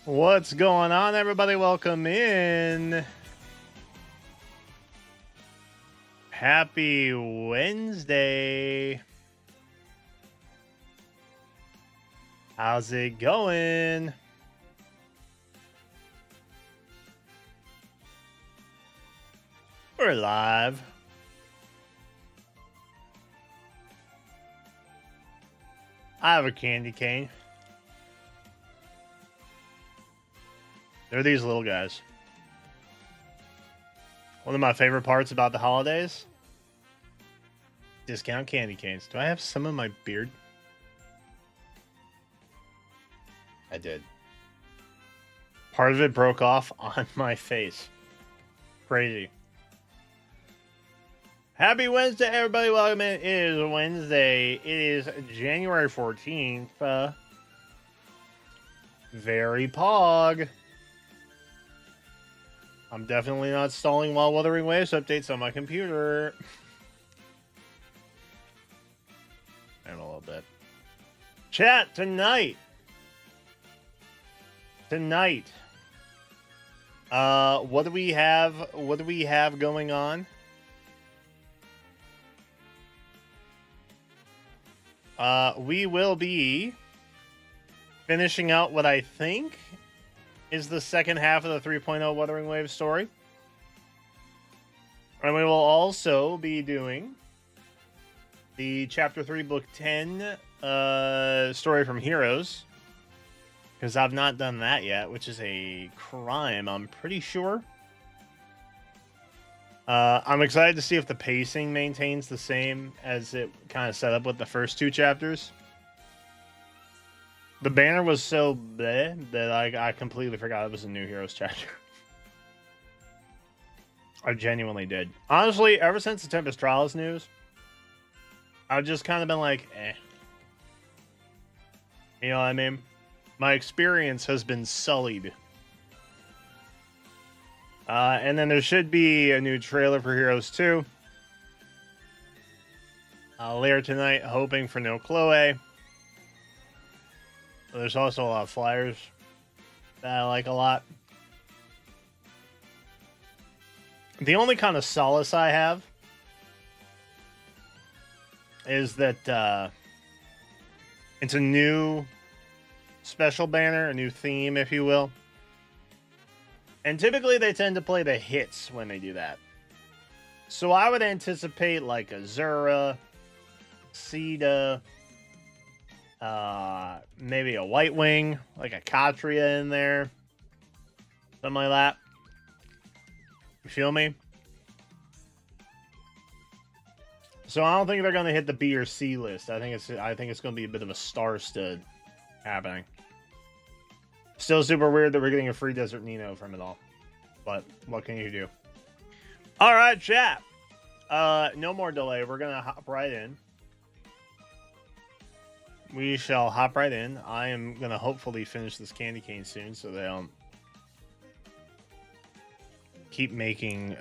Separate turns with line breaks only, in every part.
What's going on, everybody? Welcome in. Happy Wednesday. How's it going? We're live. I have a candy cane. They're these little guys. One of my favorite parts about the holidays: discount candy canes. Do I have some in my beard? I did. Part of it broke off on my face. Crazy. Happy Wednesday, everybody. Welcome in. It is Wednesday. It is January 14th. Very pog. I'm definitely not stalling while Wuthering Waves updates on my computer. And a little bit. Chat tonight. What do we have? What do we have going on? We will be finishing out what I think is the second half of the 3.0 Wuthering Waves story. And we will also be doing the Chapter 3, Book 10 story from Heroes. Because I've not done that yet, which is a crime, I'm pretty sure. I'm excited to see if the pacing maintains the same as it kind of set up with the first two chapters. The banner was so bleh that I completely forgot it was a new Heroes chapter. I genuinely did. Honestly, ever since the Tempest Trials news, I've just kind of been like, eh. You know what I mean? My experience has been sullied. And then there should be a new trailer for Heroes 2. Later tonight, hoping for no Chloe. There's also a lot of flyers that I like a lot. The only kind of solace I have is that it's a new special banner, a new theme, if you will. And typically they tend to play the hits when they do that. So I would anticipate like a Zura, Sita, maybe a White Wing, like a Katria in there. Something like that. You feel me? So I don't think they're gonna hit the B or C list. I think it's gonna be a bit of a star stud happening. Still super weird that we're getting a free Desert Nino from it all. But what can you do? Alright, chat. No more delay. We're gonna hop right in. We shall hop right in. I am gonna hopefully finish this candy cane soon so they don't keep making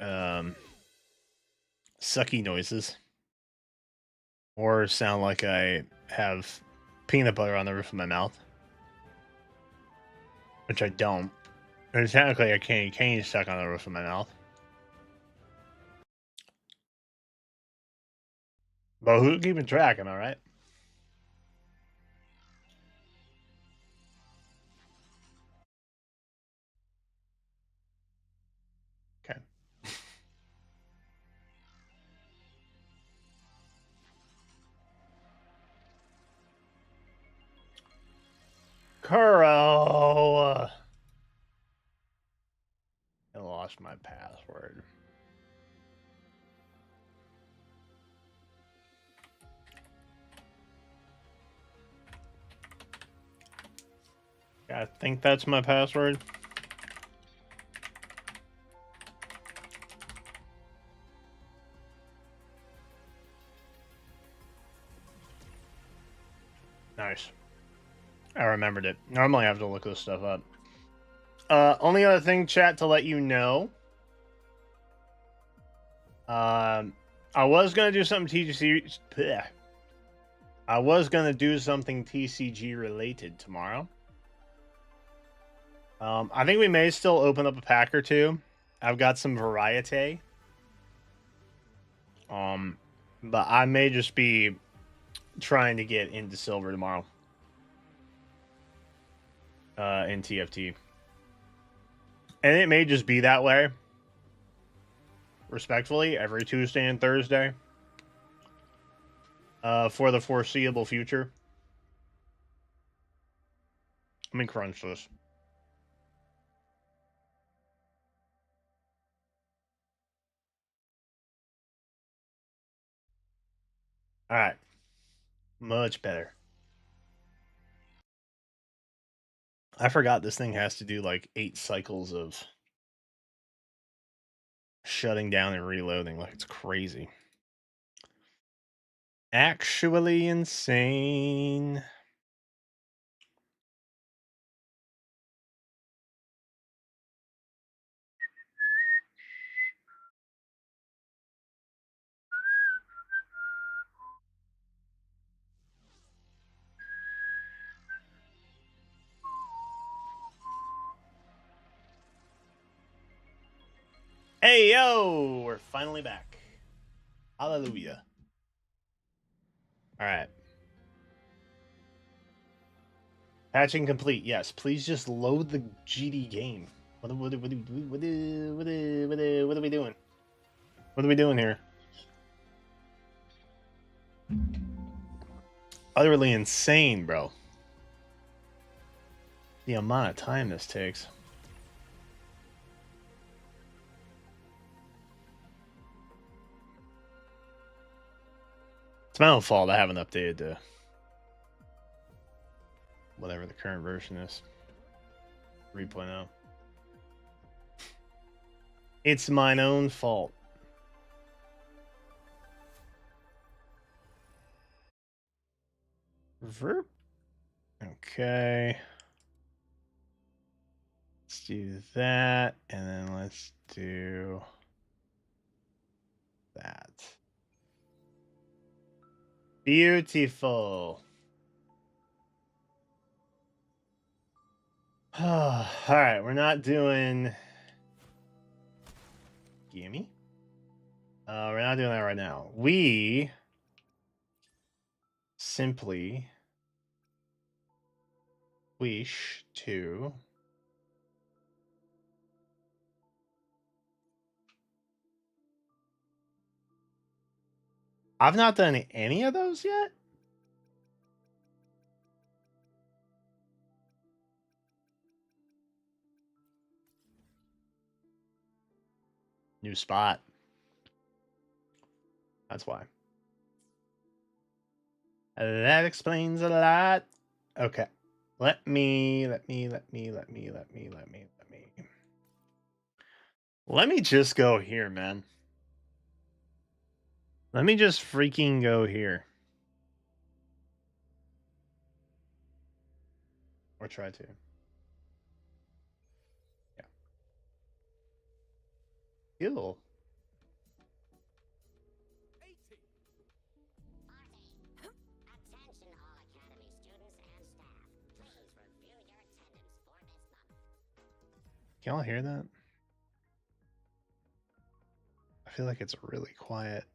sucky noises. Or sound like I have peanut butter on the roof of my mouth. Which I don't. There's technically a candy cane stuck on the roof of my mouth. But who's keeping track, am I right? Okay. Kuro! I lost my password. I think that's my password. Nice. I remembered it. Normally I have to look this stuff up. Only other thing, chat, to let you know. I was gonna do something TCG. Bleh. I was gonna do something TCG related tomorrow. I think we may still open up a pack or two. I've got some variety. But I may just be trying to get into silver tomorrow. In TFT. And it may just be that way. Respectfully, every Tuesday and Thursday. For the foreseeable future. Let me crunch this. Alright. Much better. I forgot this thing has to do like 8 cycles of shutting down and reloading. Like, it's crazy. Actually insane. Hey, yo! We're finally back. Hallelujah. Alright. Patching complete. Yes, please just load the GD game. What are we doing? What are we doing here? Utterly insane, bro. The amount of time this takes. It's my own fault. I haven't updated to whatever the current version is. 3.0. It's mine own fault. Verb. Okay. Let's do that, and then let's do that. Beautiful. All right, we're not doing gimme. We're not doing that right now. We simply wish to I've not done any of those yet. New spot. That's why. That explains a lot. Okay. Let me just go here, man. Let me just freaking go here. Or try to. Yeah. Ew. Can y'all hear that? I feel like it's really quiet.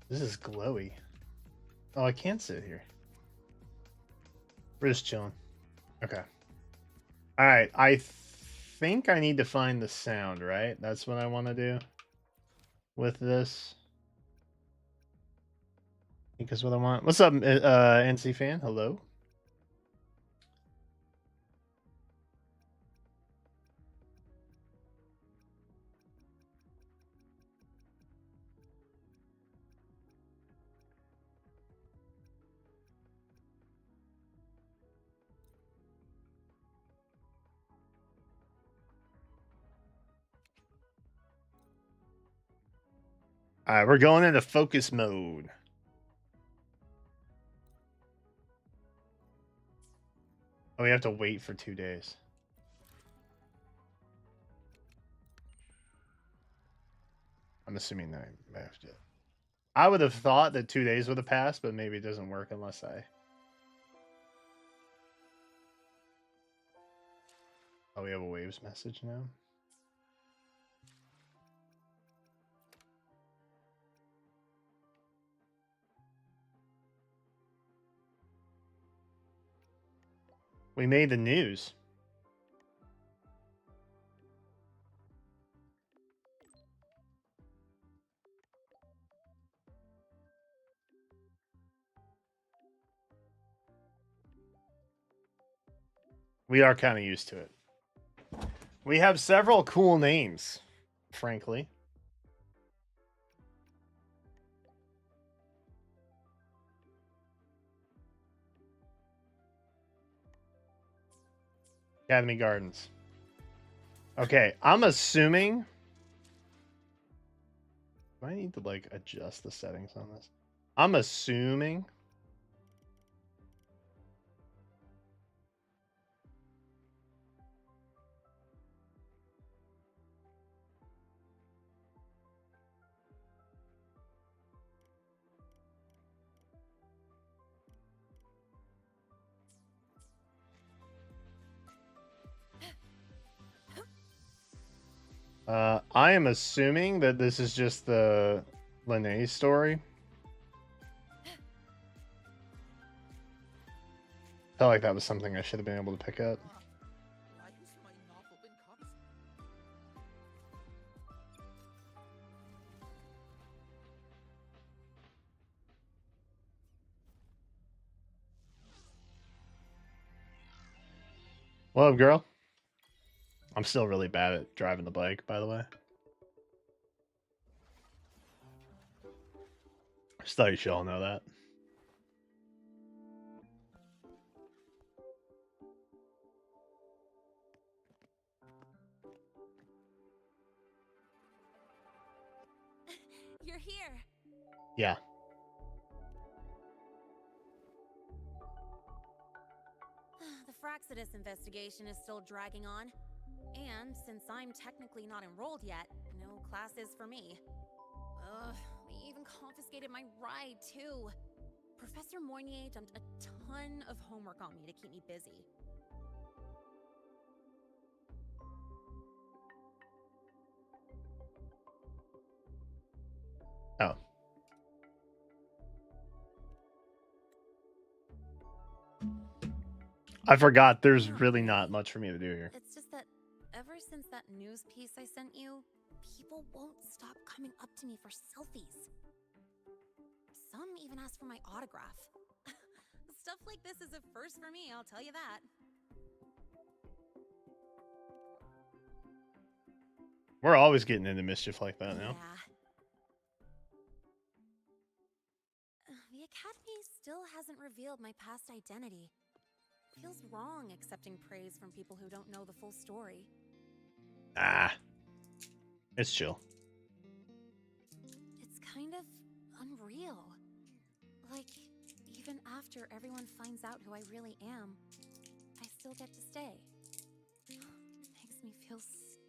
This is glowy. Oh, I can't sit here. We're just chilling. Okay. All right. I think I need to find the sound, right? That's what I want to do with this. I think that's what I want. What's up, NC fan? Hello. All right, we're going into focus mode. Oh, we have to wait for 2 days. I'm assuming that I have to. I would have thought that 2 days would have passed, but maybe it doesn't work unless I. Oh, we have a waves message now. We made the news. We are kind of used to it. We have several cool names, frankly. Academy Gardens. Okay, I'm assuming. Do I need to like adjust the settings on this? I'm assuming. I am assuming that this is just the Linnaeus story. Felt like that was something I should have been able to pick up. What up, girl? I'm still really bad at driving the bike, by the way. Just thought you should all know that.
You're here.
Yeah.
The Fraxidus investigation is still dragging on. And since I'm technically not enrolled yet, no classes for me. Ugh, they even confiscated my ride, too. Professor Moynier dumped a ton of homework on me to keep me busy.
Oh. I forgot there's really not much for me to do here.
It's just that ever since that news piece I sent you, people won't stop coming up to me for selfies. Some even ask for my autograph. Stuff like this is a first for me, I'll tell you that.
We're always getting into mischief like that now.
Yeah. The Academy still hasn't revealed my past identity. Feels wrong accepting praise from people who don't know the full story.
Ah. It's chill.
It's kind of unreal. Like, even after everyone finds out who I really am, I still get to stay. Makes me feel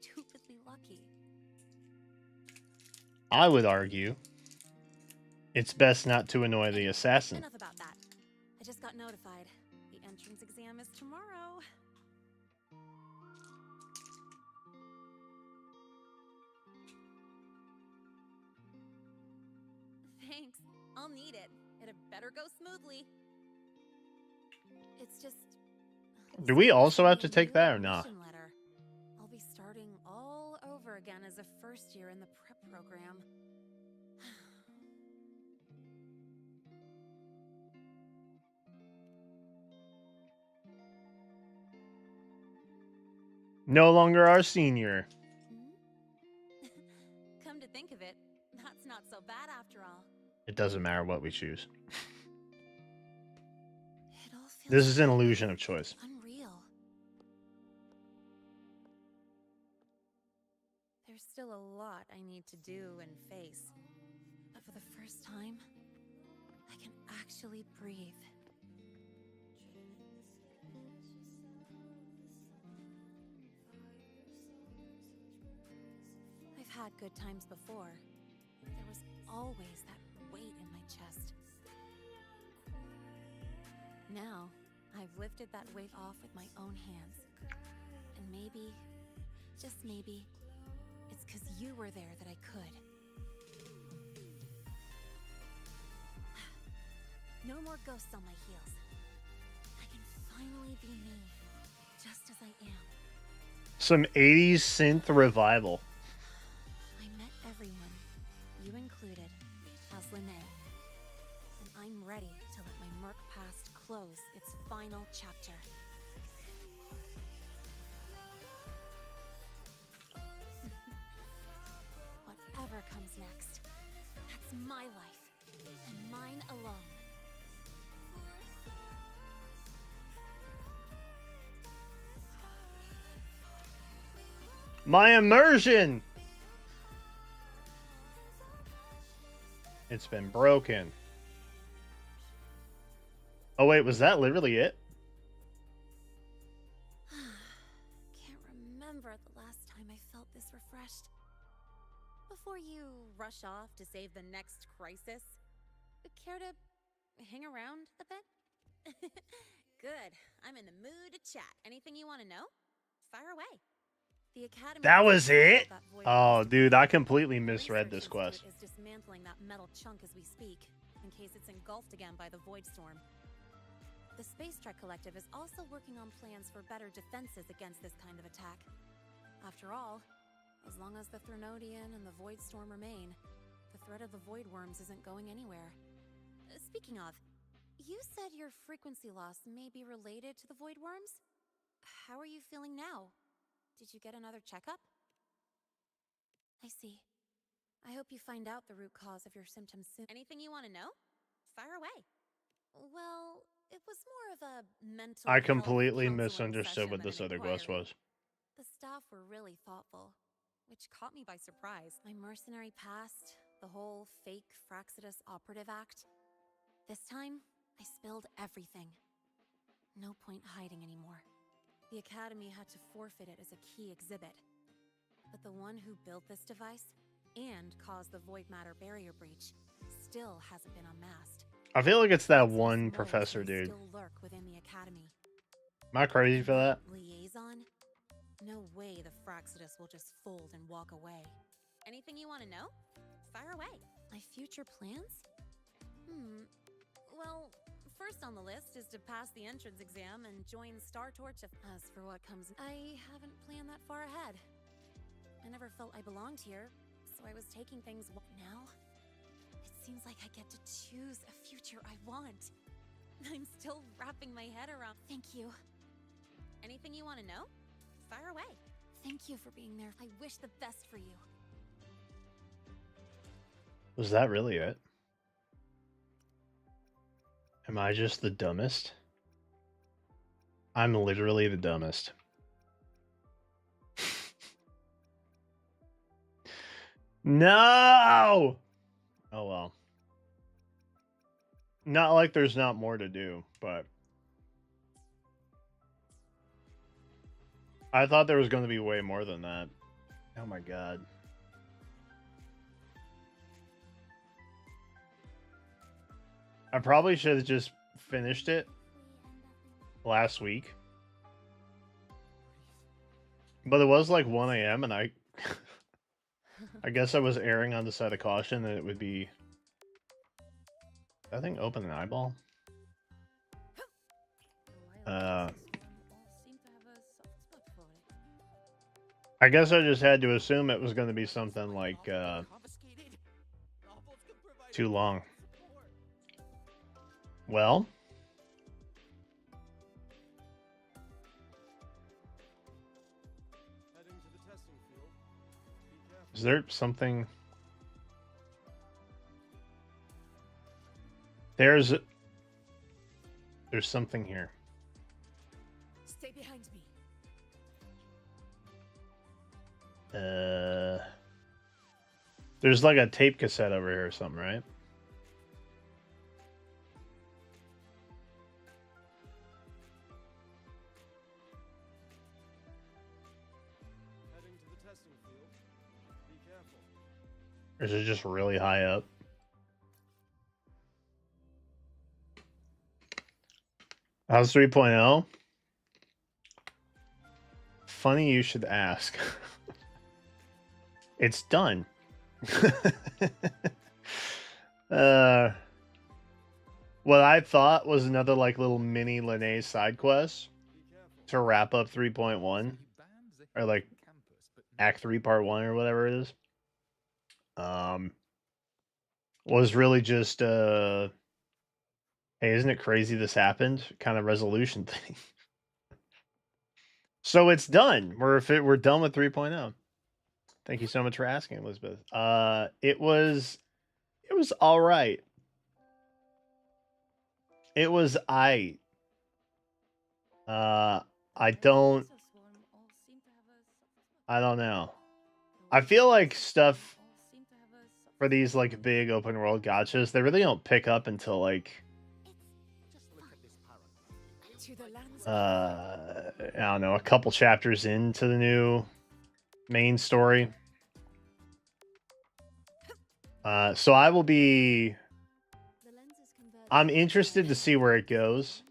stupidly lucky.
I would argue it's best not to annoy the assassin.
Enough about that. I just got notified. The entrance exam is tomorrow. Thanks. I'll need it. It better go smoothly. It's just...
Do we also have to take that or not?
Letter. I'll be starting all over again as a first year in the prep program.
No longer our senior.
Come to think of it, that's not so bad after all.
It doesn't matter what we choose.
It all feels
This is an illusion of choice.
Unreal. There's still a lot I need to do and face. For the first time, I can actually breathe. I've had good times before. There was always that weight in my chest. Now, I've lifted that weight off with my own hands. And maybe, just maybe, it's because you were there that I could. No more ghosts on my heels. I can finally be me, just as I am.
Some 80s synth revival.
I met everyone, you included, as Linnea. And I'm ready to let my murk past close its final chapter. Whatever comes next, that's my life, and mine alone.
My immersion! It's been broken. Oh wait, was that literally it?
Can't remember the last time I felt this refreshed. Before you rush off to save the next crisis, care to hang around a bit? Good. I'm in the mood to chat. Anything you want to know? Fire away. The Academy.
That was it?
That
Oh, dude, I completely
The
misread
Research
this quest.
Institute is dismantling that metal chunk as we speak, in case it's engulfed again by the Void Storm. The Space Trek Collective is also working on plans for better defenses against this kind of attack. After all, as long as the Threnodian and the Void Storm remain, the threat of the Void Worms isn't going anywhere. Speaking of, you said your frequency loss may be related to the Void Worms? How are you feeling now? Did you get another checkup? I see. I hope you find out the root cause of your symptoms soon. Anything you want to know? Fire away. Well, it was more of a mental
I
health
completely
counseling
misunderstood
session
what
than
this
an
other quest
inquiry.
was.
The staff were really thoughtful, which caught me by surprise. My mercenary past, the whole fake Fraxidus operative act. This time, I spilled everything. No point hiding anymore. The Academy had to forfeit it as a key exhibit. But the one who built this device and caused the void matter barrier breach still hasn't been unmasked.
I feel like it's that
These
one
moles
professor
may
dude.
still lurk within the Academy.
Am I crazy
And
for that?
liaison? No way the Fraxidus will just fold and walk away. Anything you want to know? Fire away. My future plans? Well, first on the list is to pass the entrance exam and join Star Torch. As for what comes, I haven't planned that far ahead. I never felt I belonged here, so I was taking things. Now, it seems like I get to choose a future I want. I'm still wrapping my head around. Thank you. Anything you want to know? Fire away. Thank you for being there. I wish the best for you.
Was that really it? Am I just the dumbest? I'm literally the dumbest. No! Oh well. Not like there's not more to do, but I thought there was going to be way more than that. Oh my god. I probably should have just finished it last week. But it was like 1 a.m. and I guess I was erring on the side of caution that it would be... I think open an eyeball. I guess I just had to assume it was going to be something like too long. Well, is there something? There's something here.
Stay behind me.
There's like a tape cassette over here or something, right?
Heading to the testing field. Be careful.
Or is it just really high up? How's 3.0? Funny you should ask. It's done. What I thought was another like little mini Linnae side quest to wrap up 3.1 or like Act 3 Part 1 or whatever it is. Was really just hey, isn't it crazy this happened? Kind of resolution thing. So it's done. We're done with 3.0. Thank you so much for asking, Elizabeth. It was all right. It was I don't know. I feel like stuff for these like big open world gotchas, they really don't pick up until like I don't know, a couple chapters into the new main story. So I'm interested to see where it goes.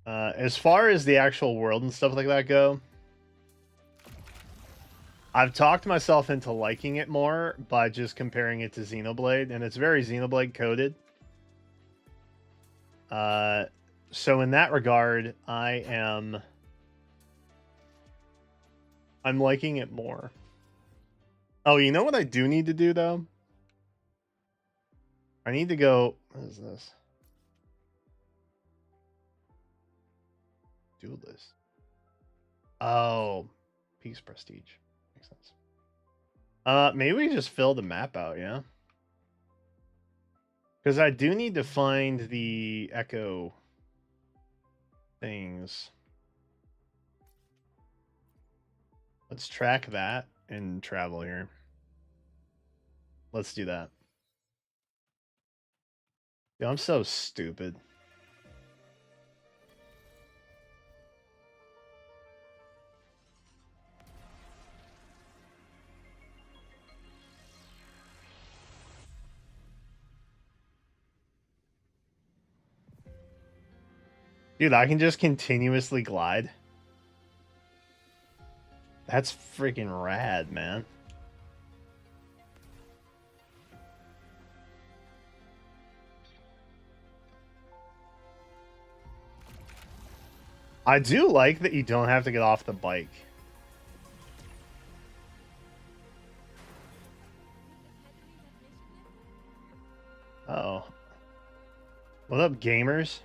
As far as the actual world and stuff like that go, I've talked myself into liking it more by just comparing it to Xenoblade, and it's very Xenoblade coded. So in that regard, I'm liking it more. Oh, you know what I do need to do though? I need to go. What is this? Duelist. Oh, Peace Prestige. Makes sense. Maybe we just fill the map out, yeah? Because I do need to find the Echo things. Let's track that and travel here. Let's do that. Yo, I'm so stupid. Dude, I can just continuously glide. That's freaking rad, man. I do like that you don't have to get off the bike. Uh-oh. What up, gamers?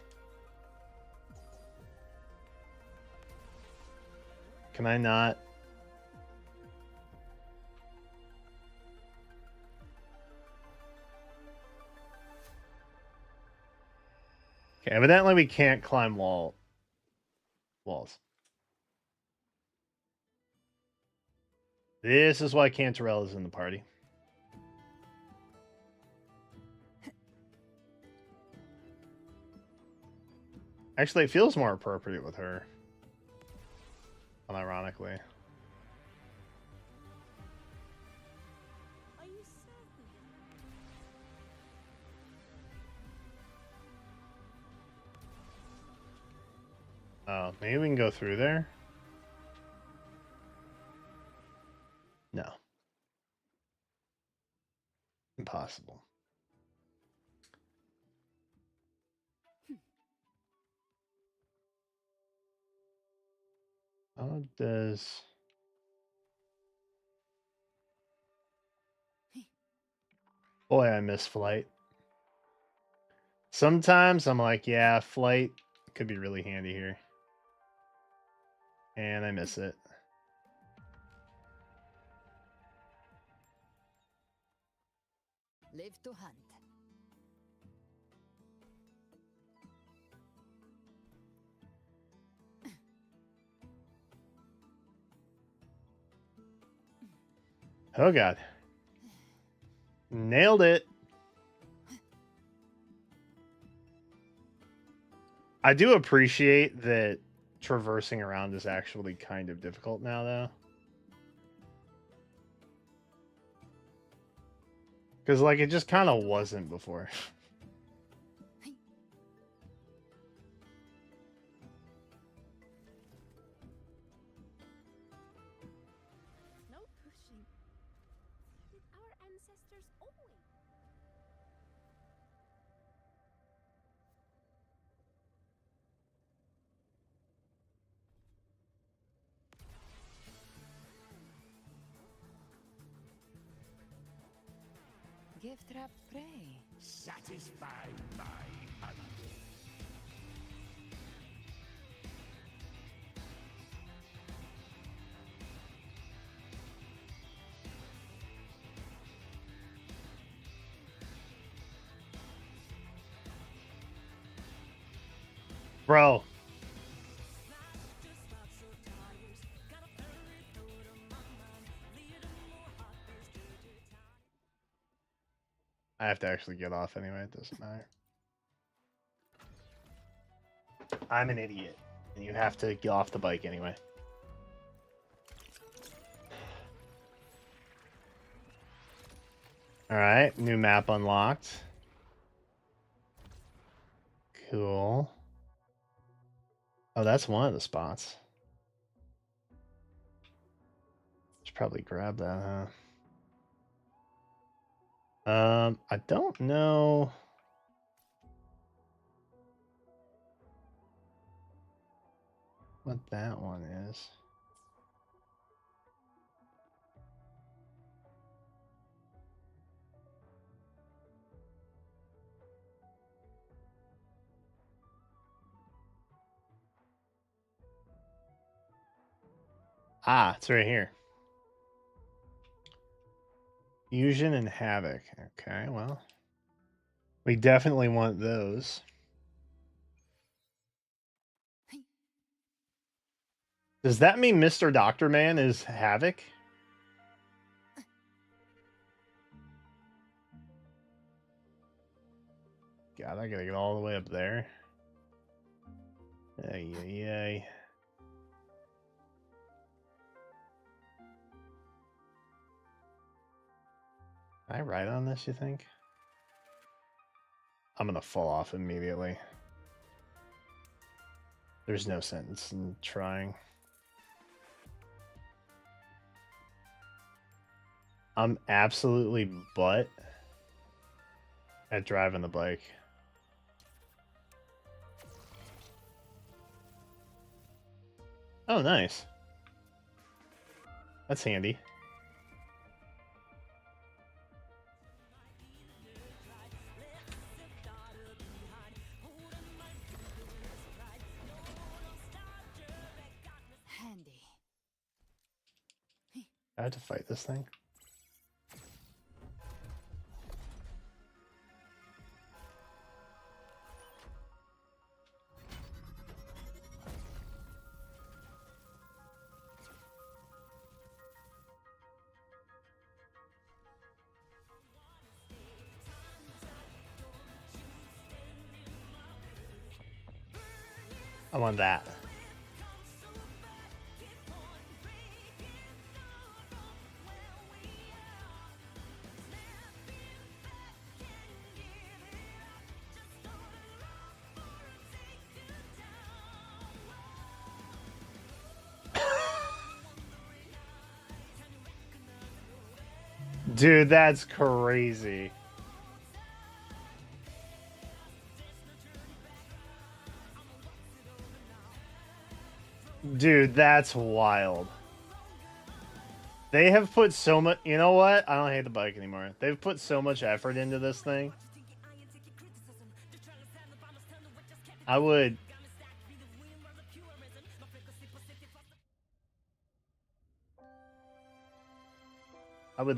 Can I not? Okay, evidently we can't climb walls. This is why Cantarella's in the party. Actually, it feels more appropriate with her. Unironically.
Are you certain?
Oh, maybe we can go through there? No. Impossible. How does... Boy, I miss flight. Sometimes I'm like, yeah, flight could be really handy here. And I miss it.
Live to hunt.
Oh god. Nailed it. I do appreciate that traversing around is actually kind of difficult now, though. Because, like, it just kind of wasn't before.
No pushing. Did our ancestors always?
Give trap prey.
Satisfy my hunger.
Bro. I have to actually get off anyway. It doesn't matter. I'm an idiot. And you have to get off the bike anyway. Alright, new map unlocked. Cool. Oh, that's one of the spots. Should probably grab that, huh? I don't know. What that one is. Ah, it's right here. Fusion and Havoc. Okay, well. We definitely want those. Does that mean Mr. Doctor Man is Havoc? God, I gotta get all the way up there. Ay, ay, ay. Can I ride on this, you think? I'm gonna fall off immediately. There's no sense in trying. I'm absolutely butt at driving the bike. Oh, nice. That's handy.
Handy.
I have to fight this thing. I want that. Dude, that's crazy. Dude, that's wild. They have put so much... You know what? I don't hate the bike anymore. They've put so much effort into this thing. I would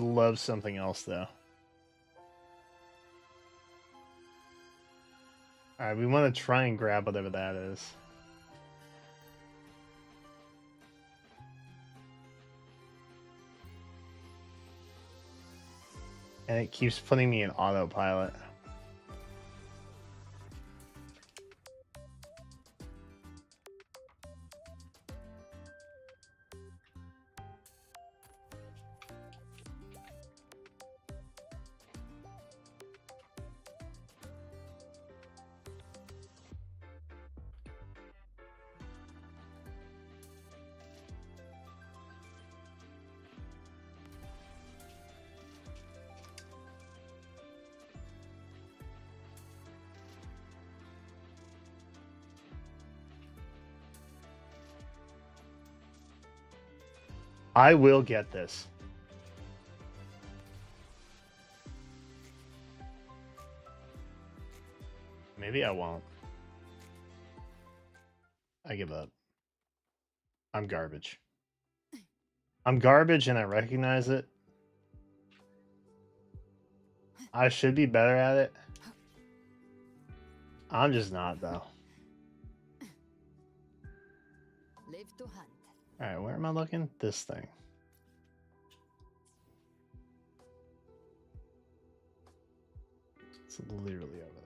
love something else, though. Alright, we want to try and grab whatever that is. And it keeps putting me in autopilot. I will get this. Maybe I won't. I give up. I'm garbage. I'm garbage and I recognize it. I should be better at it. I'm just not, though.
Live to hunt.
Alright, where am I looking? This thing. It's literally over there.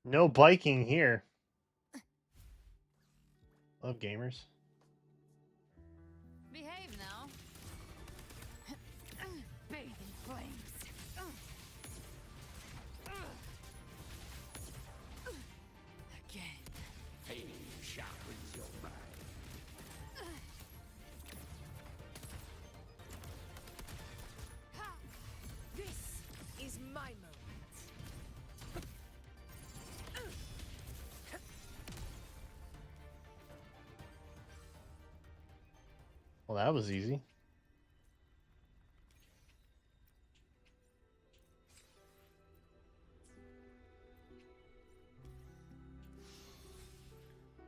No biking here. Love gamers.
Behave now. Bathe in flames. Again.
Pain sharpens your mind.
This is my moment.
Well, that was easy.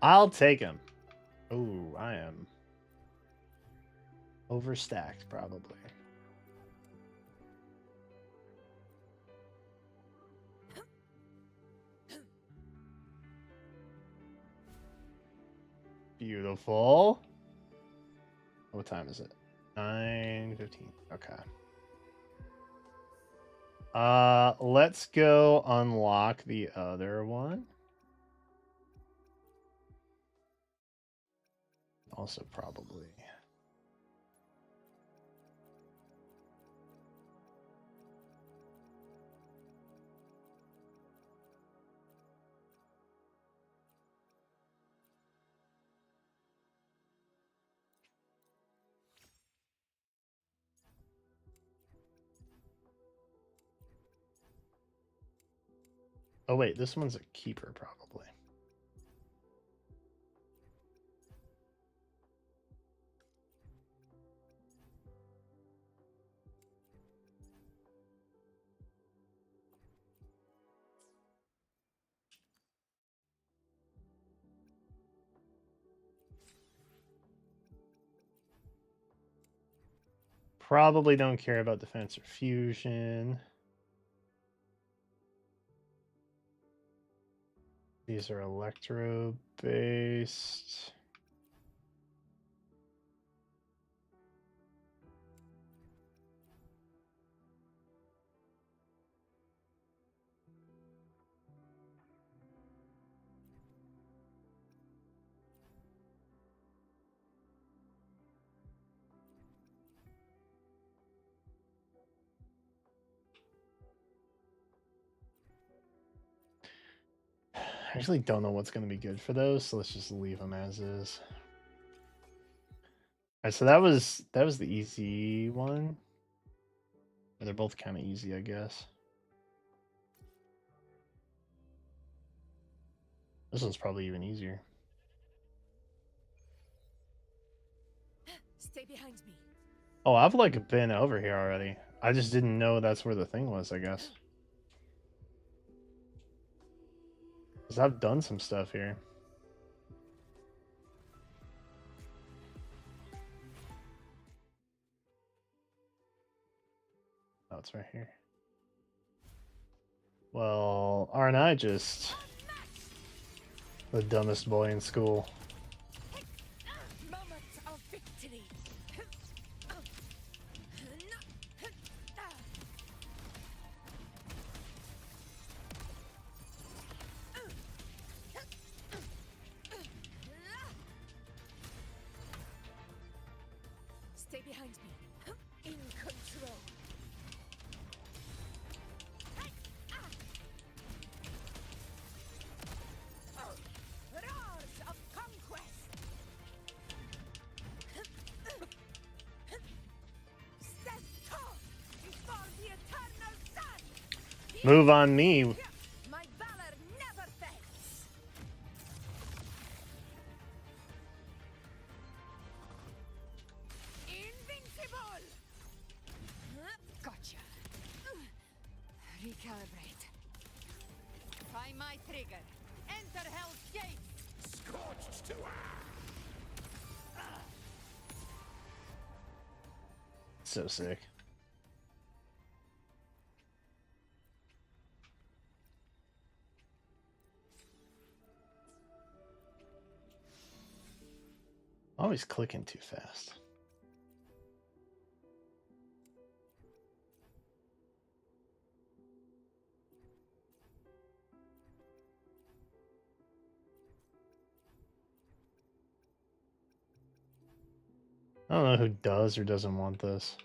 I'll take him. Oh, I am overstacked, probably. Beautiful. What time is it? 9:15. Okay. Let's go unlock the other one. Also probably. Oh wait, this one's a keeper probably. Probably don't care about defense or fusion. These are electro based. I actually don't know what's going to be good for those, so let's just leave them as is. All right, so that was the easy one. They're both kind of easy, I guess. This one's probably even easier.
Stay behind me.
Oh, I've like been over here already. I just didn't know that's where the thing was, I guess. 'Cause I've done some stuff here. it's right here. Well, aren't I just the dumbest boy in school?
Moment of victory. Stay behind me. In control. Roars of conquest. Stand tall before the eternal sun.
Move on me.
My valor never fails. Invincible.
Gotcha. Recalibrate. Find my trigger. Enter Hell's Gate.
Scorched to
So sick. Always clicking too fast. I don't know who does or doesn't want this.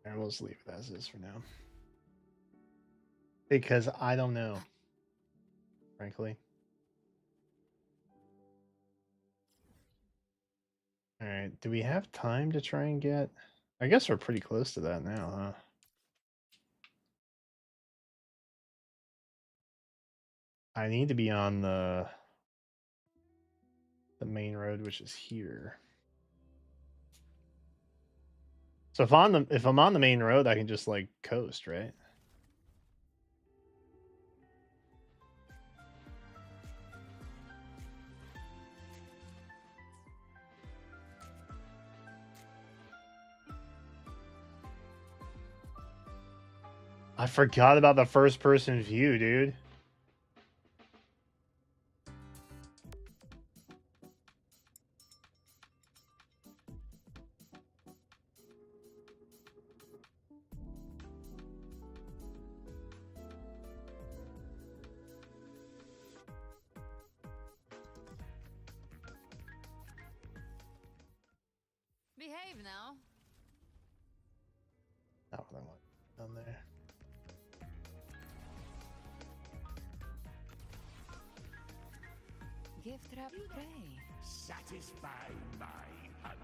And we'll just leave it as is for now. Because I don't know, frankly. Alright, do we have time to try and get... I guess we're pretty close to that now, huh? I need to be on the main road, which is here. So if I'm on the main road, I can just like coast, right? I forgot about the first person view, dude.
Behave now.
Not what I want down there.
Gift wrap prey.
satisfy my hunger.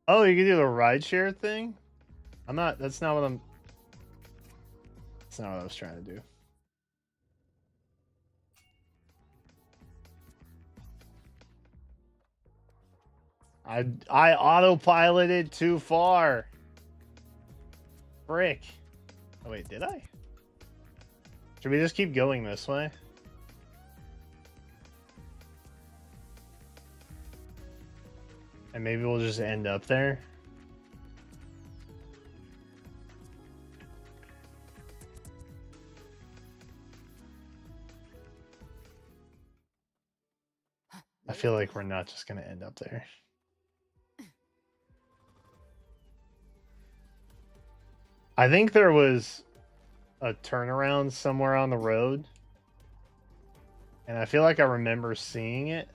Oh, you can do the rideshare thing? That's not what I was trying to do. I autopiloted too far. Frick. Oh wait, did I? Should we just keep going this way? And maybe we'll just end up there. I feel like we're not just going to end up there. I think there was a turnaround somewhere on the road. And I feel like I remember seeing it,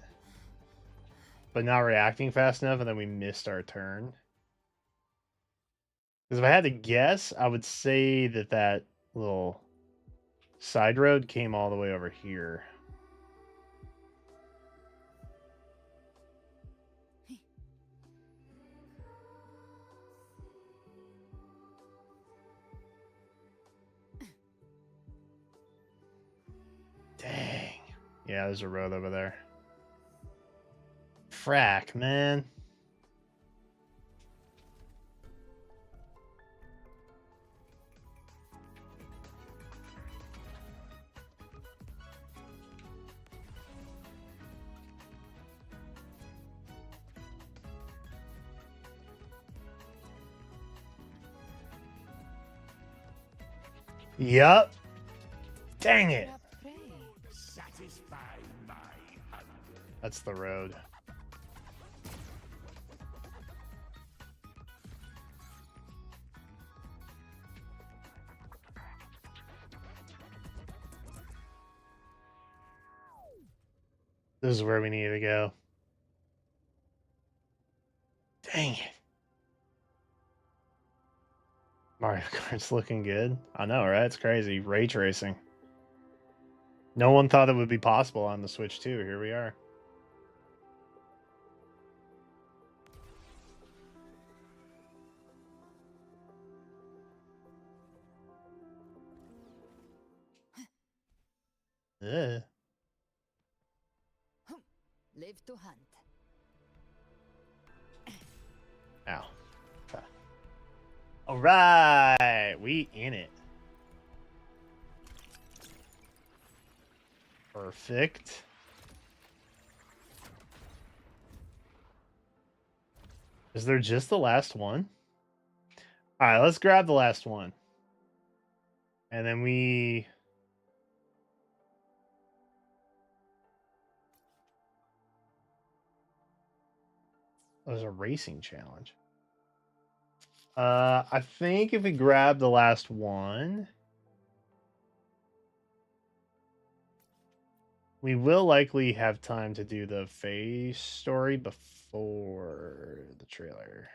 but not reacting fast enough, and then we missed our turn. Because if I had to guess, I would say that that little side road came all the way over here. Yeah, there's a road over there. Frack, man. Yup. Dang it.
Satisfy my hunger.
That's the road. This is where we need to go. Dang it. Mario Kart's looking good. I know, right? It's crazy. Ray tracing. No one thought it would be possible on the Switch 2. Here we are. Ugh.
Live to hunt.
Ow. Okay. All right, we in it. Perfect. Is there just the last one? All right, let's grab the last one. And then we... There's a racing challenge. I think if we grab the last one, we will likely have time to do the Faye story before the trailer.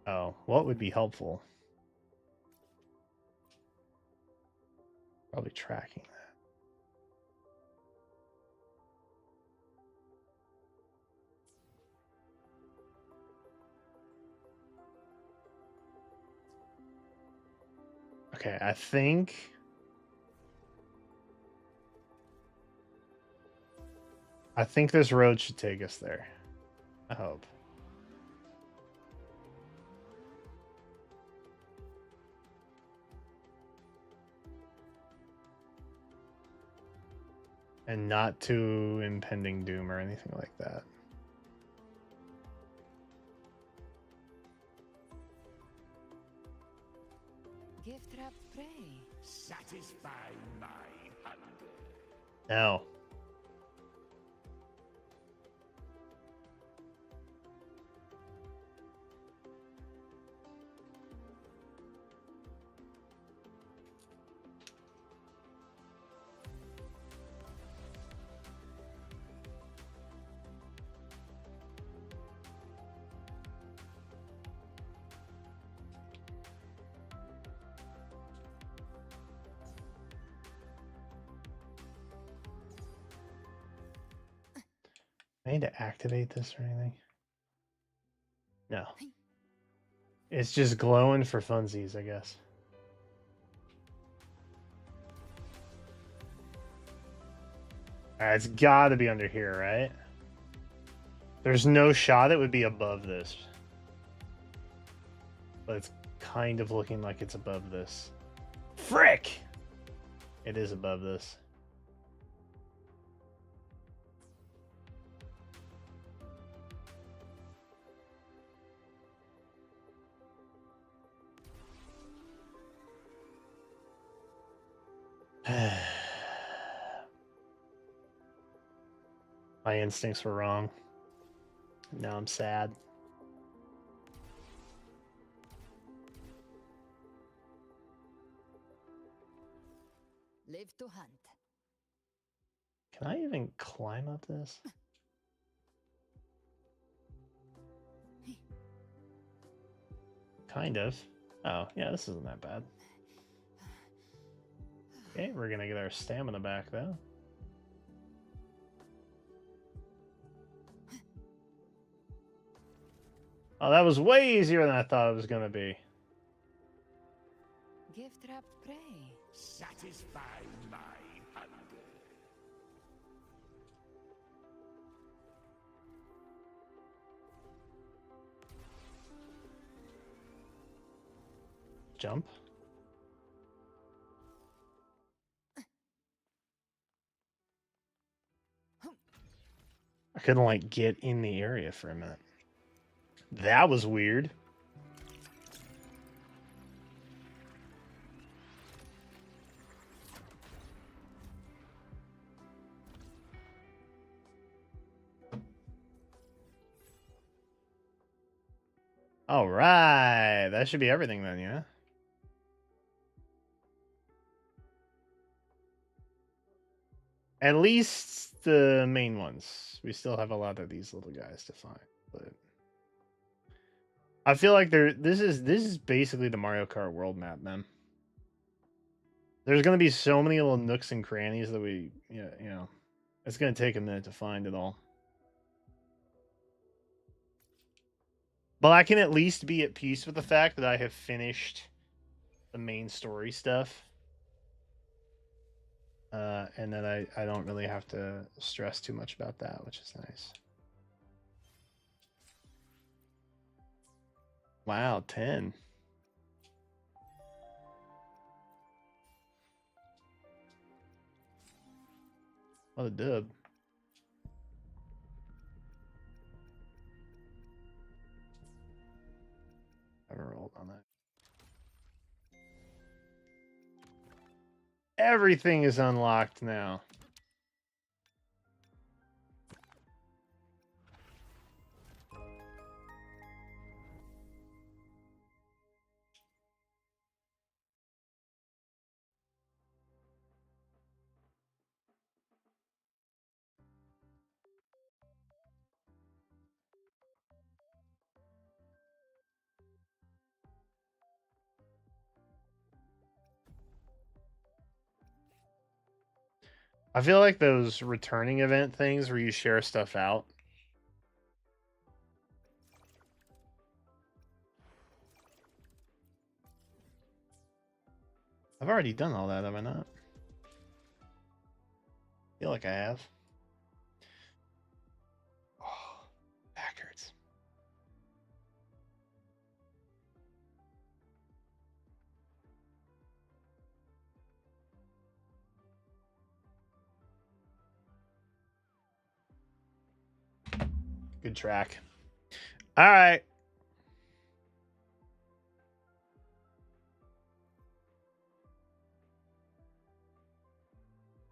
Oh, what would be helpful? Probably tracking that. Okay, I think this road should take us there. I hope. And not to impending doom or anything like that.
Gift wrap prey.
Satisfy my hunger.
No. I need to activate this or anything? No. It's just glowing for funsies, I guess. Alright, it's gotta be under here, right? There's no shot it would be above this. But it's kind of looking like it's above this. Frick! It is above this. My instincts were wrong. Now I'm sad.
Live to hunt.
Can I even climb up this? Kind of. Oh, yeah, this isn't that bad. Okay, we're gonna get our stamina back, though. Oh, that was way easier than I thought it was gonna be.
gift-wrapped prey.
Satisfy my hunger.
Jump. I couldn't like get in the area for a minute. That was weird. All right, that should be everything then, yeah. At least the main ones. We still have a lot of these little guys to find, but I feel like this is basically the Mario Kart world map, man. There's gonna be so many little nooks and crannies that we, you know, it's gonna take a minute to find it all. But I can at least be at peace with the fact that I have finished the main story stuff. And that I don't really have to stress too much about that, which is nice. Wow, 10. What a dub. I haven't rolled on that. Everything is unlocked now. I feel like those returning event things where you share stuff out. I've already done all that, have I not? I feel like I have. Oh, back hurts. Good track. All right.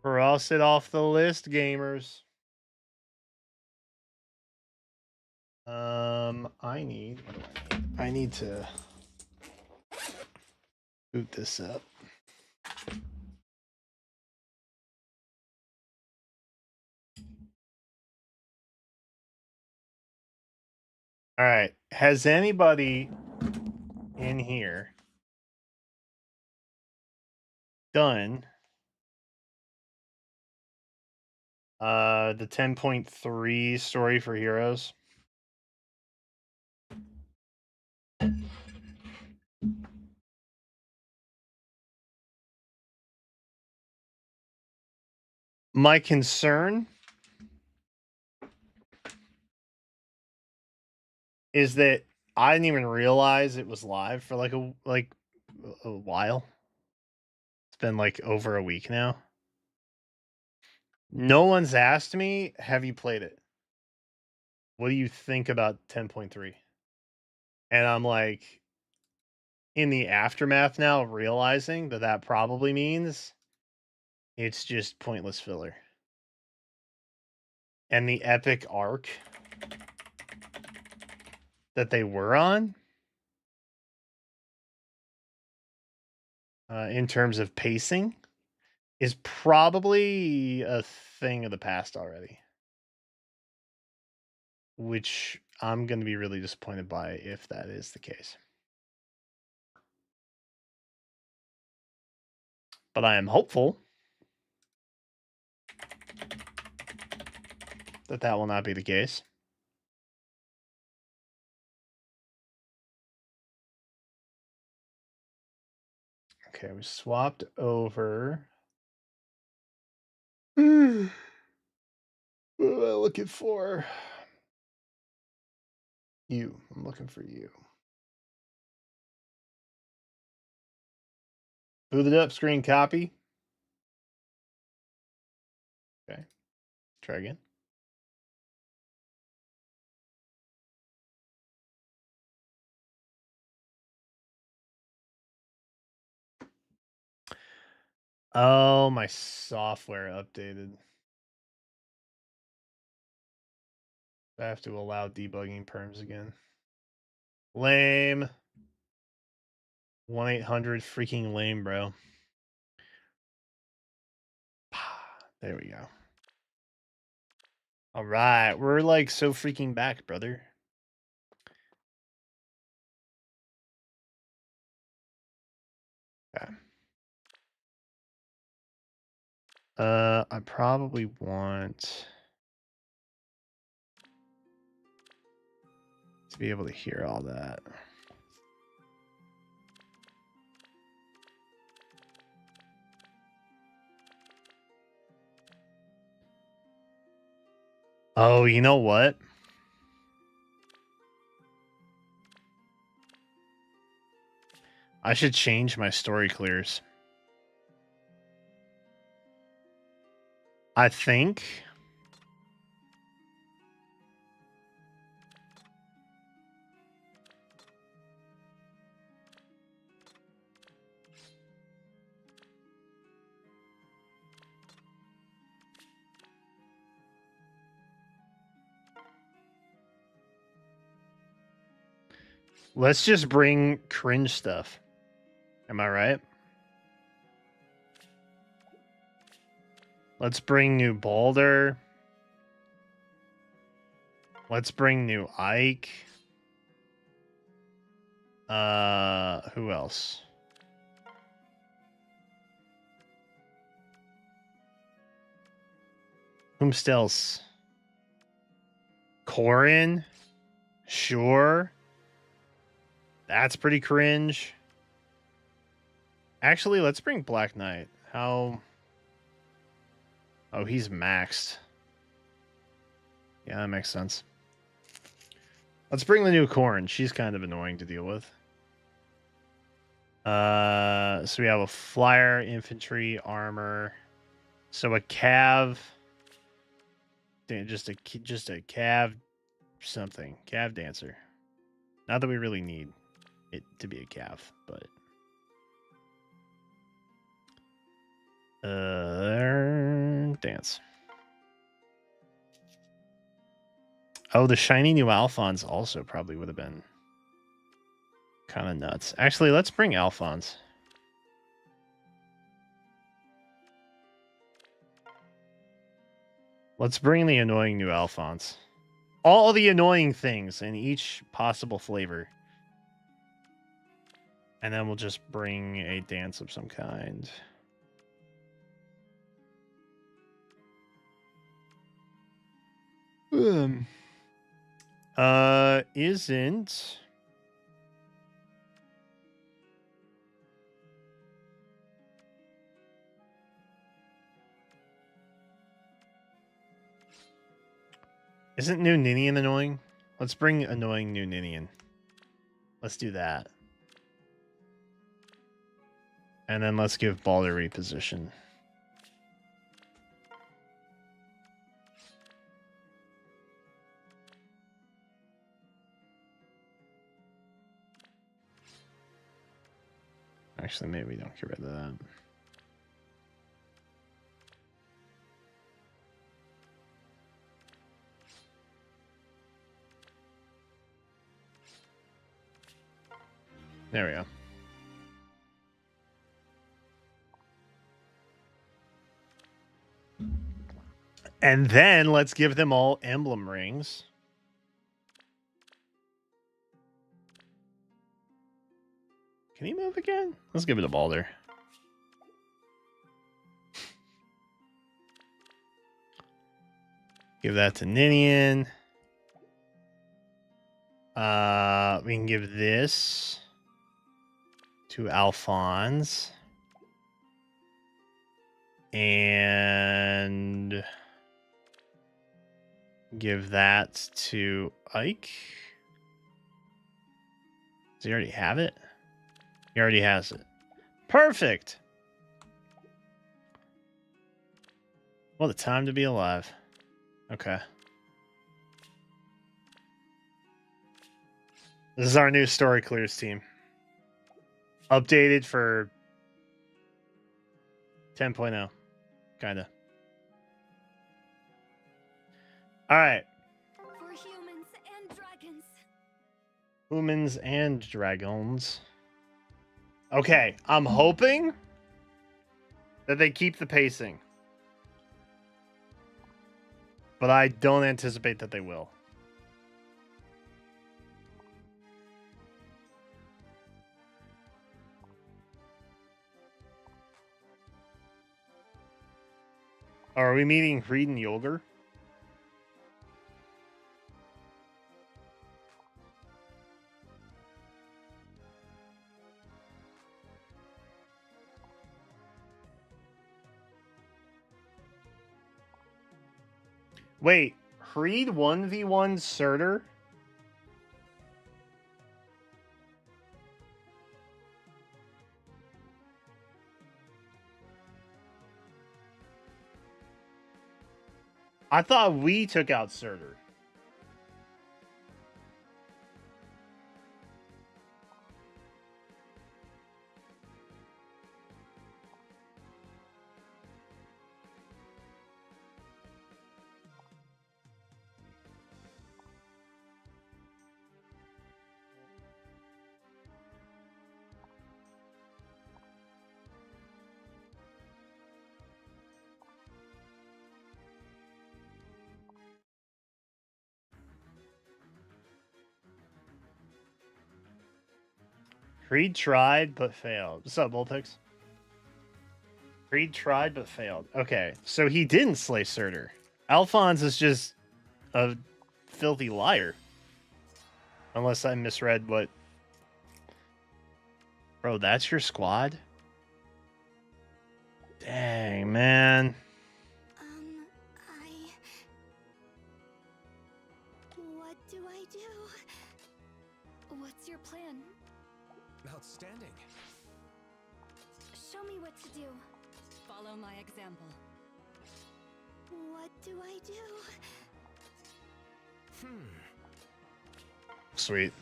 Cross it off the list, gamers. I need, what do I need? I need to boot this up. All right. Has anybody in here done the 10.3 story for heroes? My concern is that I didn't even realize it was live for like a while. It's been like over a week now. No one's asked me, have you played it? What do you think about 10.3? And I'm like, in the aftermath now, realizing that that probably means it's just pointless filler. And the epic arc that they were on, in terms of pacing, is probably a thing of the past already. Which I'm going to be really disappointed by if that is the case. But I am hopeful that that will not be the case. Okay, we swapped over. What am I looking for? You. I'm looking for you. Booted up, screen copy. Okay. Try again. Oh, my software updated. I have to allow debugging perms again. Lame. 1-800 freaking lame, bro. There we go. All right, we're like so freaking back, brother. Okay. I probably want to be able to hear all that. Oh, you know what? I should change my story clears. I think. Let's just bring cringe stuff. Am I right? Let's bring new Boulder. Let's bring new Ike. Who else? Whomstelse? Corin? Sure. That's pretty cringe. Actually, let's bring Black Knight. How? Oh, he's maxed. Yeah, that makes sense. Let's bring the new Corn. She's kind of annoying to deal with. So we have a flyer, infantry, armor. So a cav. Just a cav something. Cav dancer. Not that we really need it to be a cav, but dance. Oh, the shiny new Alphonse also probably would have been kind of nuts. Actually, let's bring Alphonse. Let's bring the annoying new Alphonse. All the annoying things in each possible flavor. And then we'll just bring a dance of some kind. Isn't... Isn't new Ninian annoying? Let's bring annoying new Ninian. Let's do that. And then let's give Balder reposition. Actually, maybe we don't get rid of that. There we go. And then let's give them all emblem rings. Can he move again? Let's give it a Balder. Give that to Ninian. We can give this to Alphonse. And give that to Ike. Does he already have it? He already has it. Perfect. What a time to be alive. Okay. This is our new Story Clears team. Updated for 10.0. Kinda. Alright.
For humans and dragons.
Humans and dragons. Okay, I'm hoping that they keep the pacing. But I don't anticipate that they will. Are we meeting Reed and Yolger? Wait, Reed 1v1 Surtur? I thought we took out Surtur. Creed tried but failed. What's up, Bullpix? Creed tried but failed. Okay, so he didn't slay Surtur. Alphonse is just a filthy liar. Unless I misread what... Bro, that's your squad? Dang, man.
What do I do? What's your plan?
Outstanding.
Show me what to do.
Follow my example.
What do I do?
Sweet.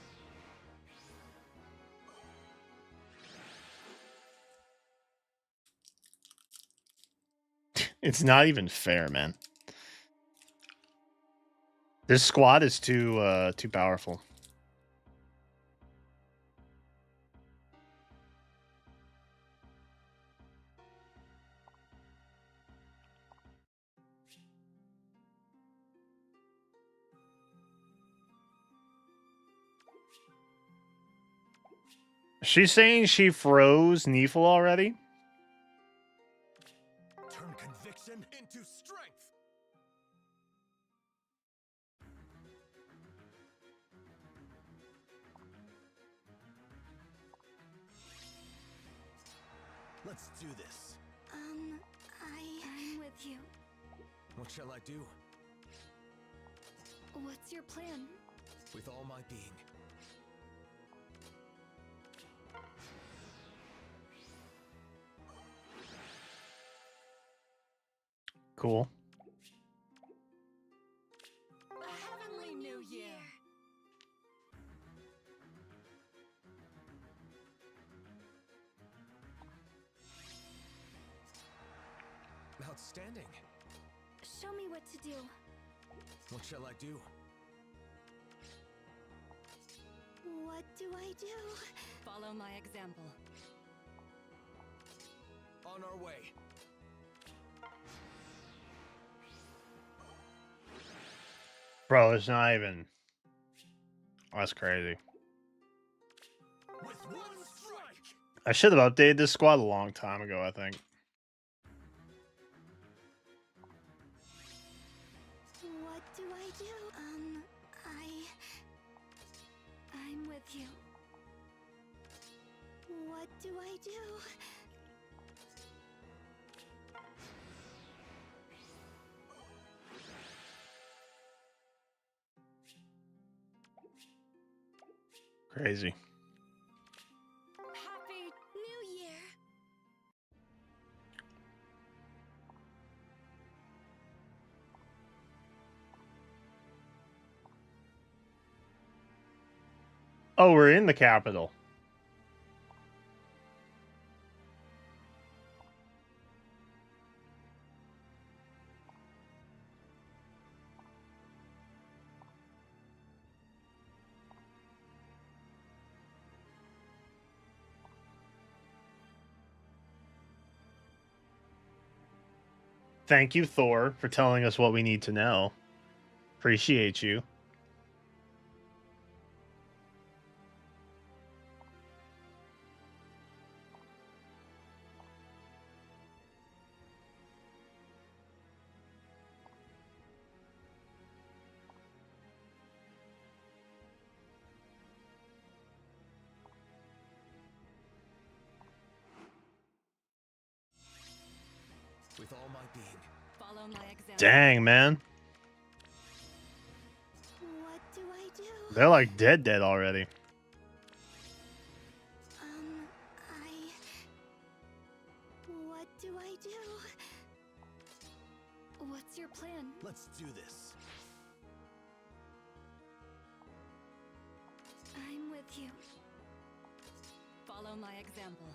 It's not even fair, man. This squad is too powerful. She's saying she froze Neefel already?
Turn conviction into strength. Let's do this.
I'm with you.
What shall I do?
What's your plan?
With all my being.
Cool.
A heavenly new year.
Outstanding.
Show me what to do.
What shall I do?
What do I do?
Follow my example.
On our way.
Bro, it's not even... Oh, that's crazy.
With one strike.
I should have updated this squad a long time ago, I think.
What do I do? I'm with you. What do I do?
Crazy.
Happy New Year!
Oh, we're in the capital. Thank you, Thor, for telling us what we need to know. Appreciate you.
With all my being.
Follow my example.
Dang, man.
What do I do?
They're like dead already.
What do I do?
What's your plan?
Let's do this.
I'm with you.
Follow my example.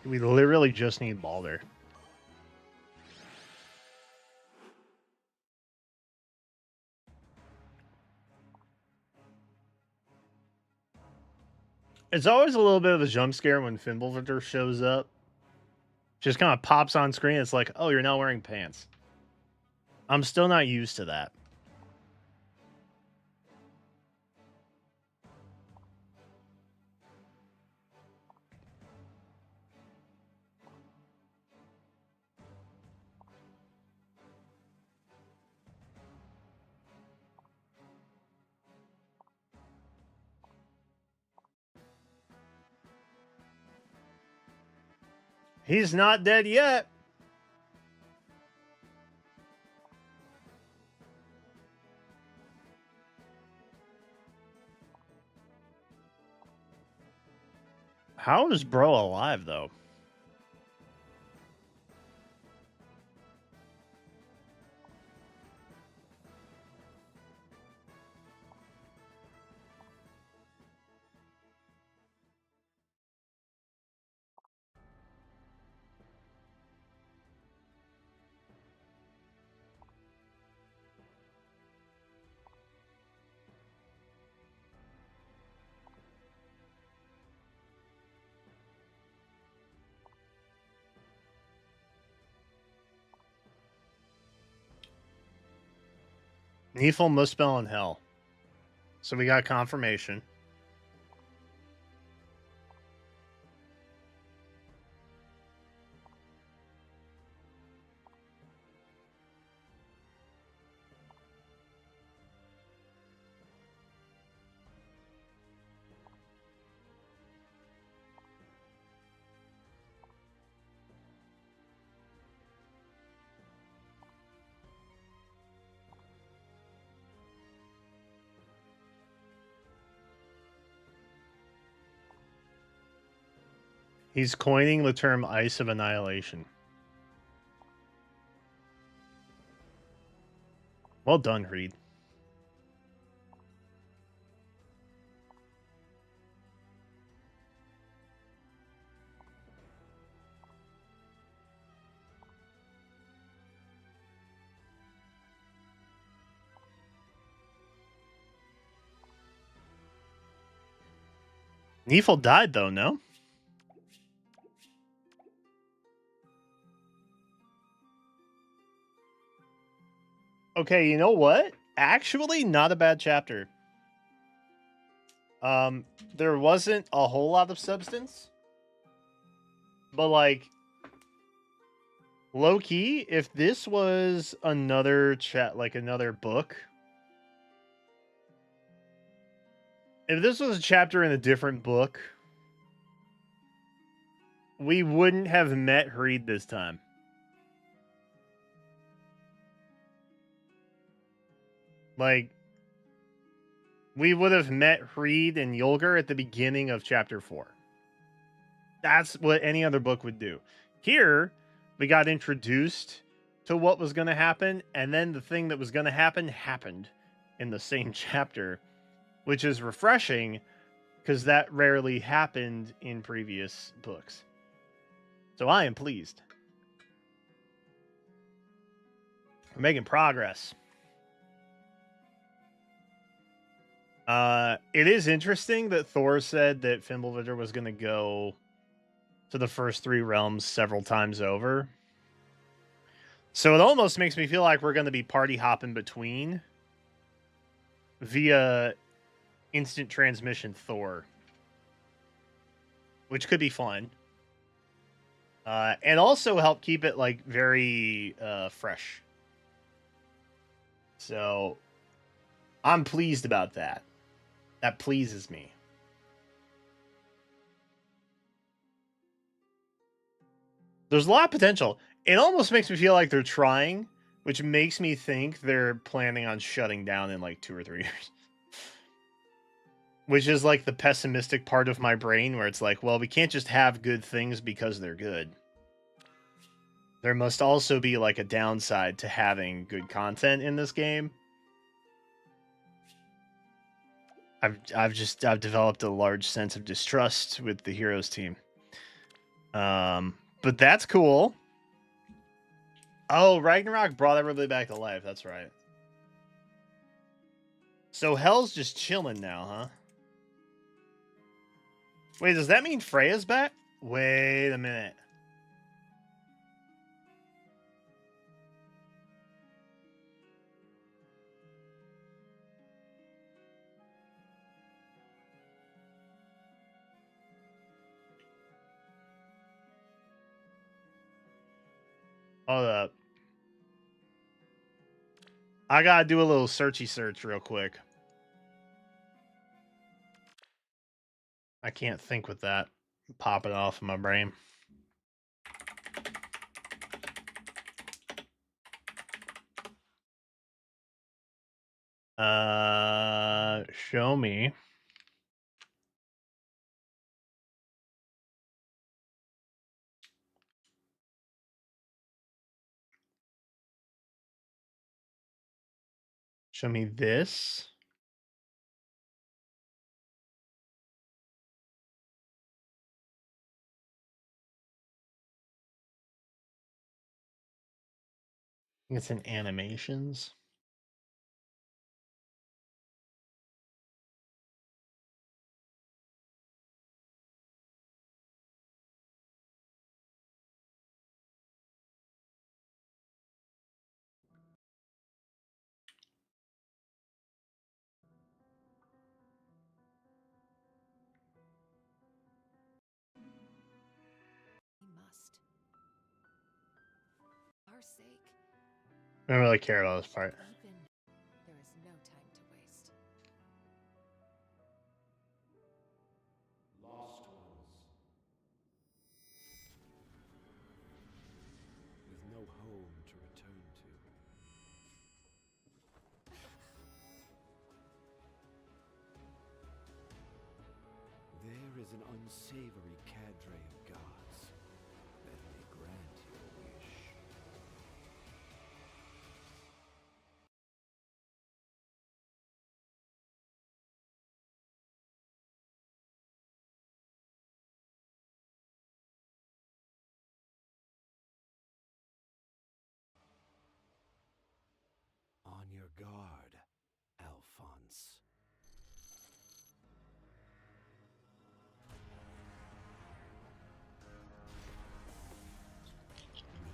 We literally just need Balder. It's always a little bit of a jump scare when Fimbulvitr shows up. Just kind of pops on screen. It's like, oh, you're not wearing pants. I'm still not used to that. He's not dead yet. How is Bro alive, though? Neefel must spell in hell. So we got confirmation. He's coining the term Ice of Annihilation. Well done, Reed. Neefel died, though, no? Okay, you know what? Actually, not a bad chapter. There wasn't a whole lot of substance. But, like, low-key, if this was another another book... If this was a chapter in a different book, we wouldn't have met Reed this time. Like, we would have met Hreed and Yulger at the beginning of chapter 4. That's what any other book would do. Here, we got introduced to what was going to happen, and then the thing that was going to happen happened in the same chapter, which is refreshing because that rarely happened in previous books. So I am pleased. We're making progress. It is interesting that Thor said that Fimbulvitr was going to go to the first 3 realms several times over. So it almost makes me feel like we're going to be party hopping between via instant transmission Thor, which could be fun. And also help keep it like very fresh. So I'm pleased about that. That pleases me. There's a lot of potential. It almost makes me feel like they're trying, which makes me think they're planning on shutting down in like 2 or 3 years. Which is like the pessimistic part of my brain where it's like, well, we can't just have good things because they're good. There must also be like a downside to having good content in this game. I've developed a large sense of distrust with the Heroes team. But that's cool. Oh, Ragnarok brought everybody back to life. That's right. So Hell's just chilling now, huh? Wait, does that mean Freya's back? Wait a minute. Hold up. I gotta do a little searchy search real quick. I can't think with that popping off of my brain. Show me. Show me this. I think it's in animations.
We must. Our sake.
I don't really care about this part.
Even there is no time to waste.
Lost ones. With no home to return to. There is an unsavory cadre of gods that may grant your wish. On your guard, Alphonse.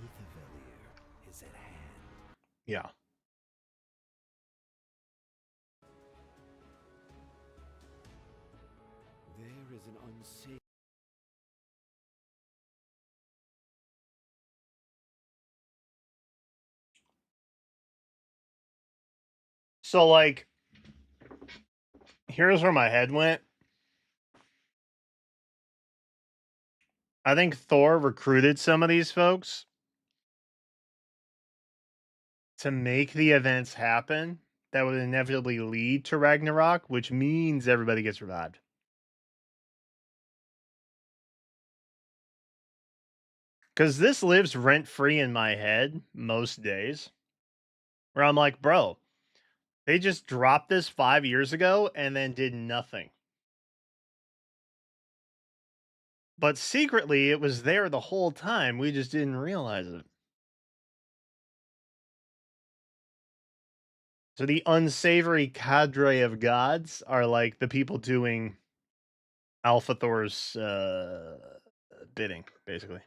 Nithavalir is at hand.
Yeah.
There is an unsavory.
So, like, here's where my head went. I think Thor recruited some of these folks to make the events happen that would inevitably lead to Ragnarok, which means everybody gets revived. Because this lives rent-free in my head most days, where I'm like, bro, they just dropped this 5 years ago and then did nothing. But secretly, it was there the whole time. We just didn't realize it. So the unsavory cadre of gods are like the people doing Alpha Thor's bidding, basically.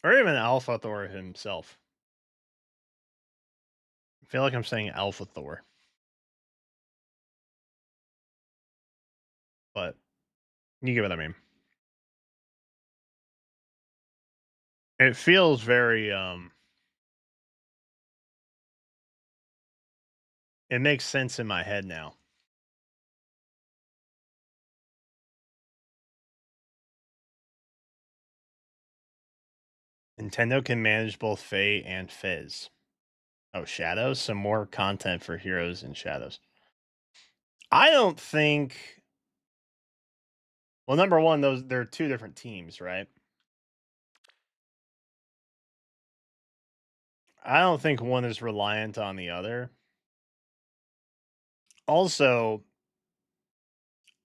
Or even Alpha Thor himself. I feel like I'm saying Alpha Thor. But you get what I mean. It feels very it makes sense in my head now. Nintendo can manage both Fae and Fizz. Oh, Shadows? Some more content for Heroes and Shadows. I don't think. Well, number one, they're two different teams, right? I don't think one is reliant on the other. Also,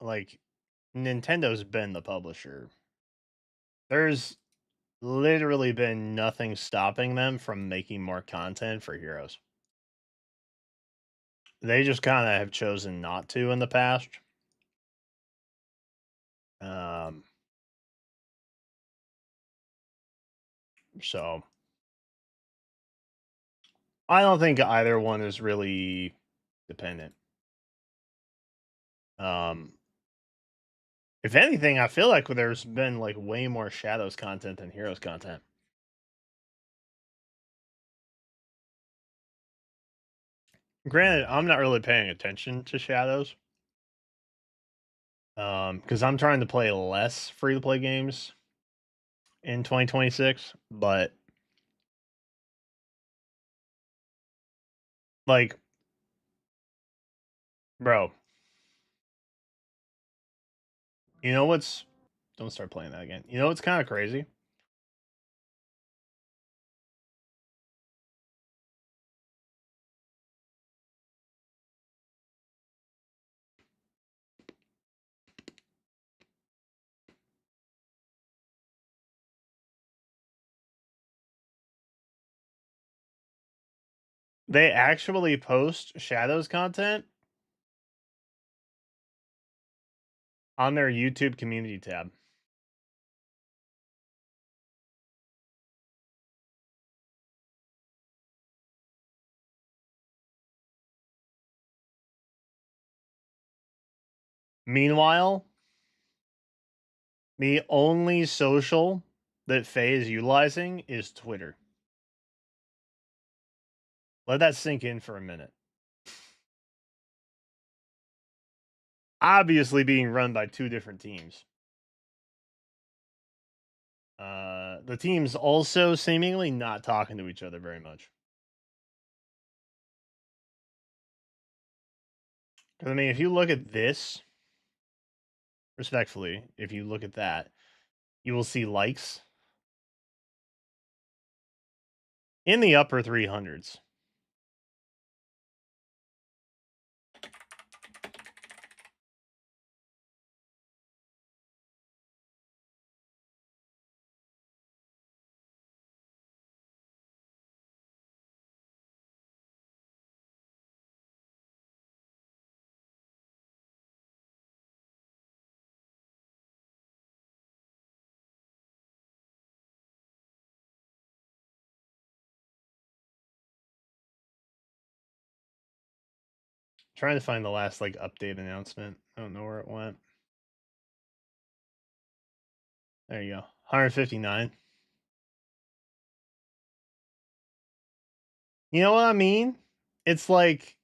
like, Nintendo's been the publisher. There's literally been nothing stopping them from making more content for Heroes. They just kind of have chosen not to in the past. So I don't think either one is really dependent. If anything, I feel like there's been like way more Shadows content than Heroes content. Granted, I'm not really paying attention to Shadows. Because I'm trying to play less free to play games in 2026, but like, bro, you know what's don't start playing that again. You know what's kind of crazy? They actually post Shadows content on their YouTube community tab. Meanwhile, the only social that Faye is utilizing is Twitter. Let that sink in for a minute. Obviously being run by two different teams. The teams also seemingly not talking to each other very much. Because, I mean, if you look at this, respectfully, if you look at that, you will see likes in the upper 300s. Trying to find the last like update announcement. I don't know where it went. There you go. 159. You know what I mean? It's like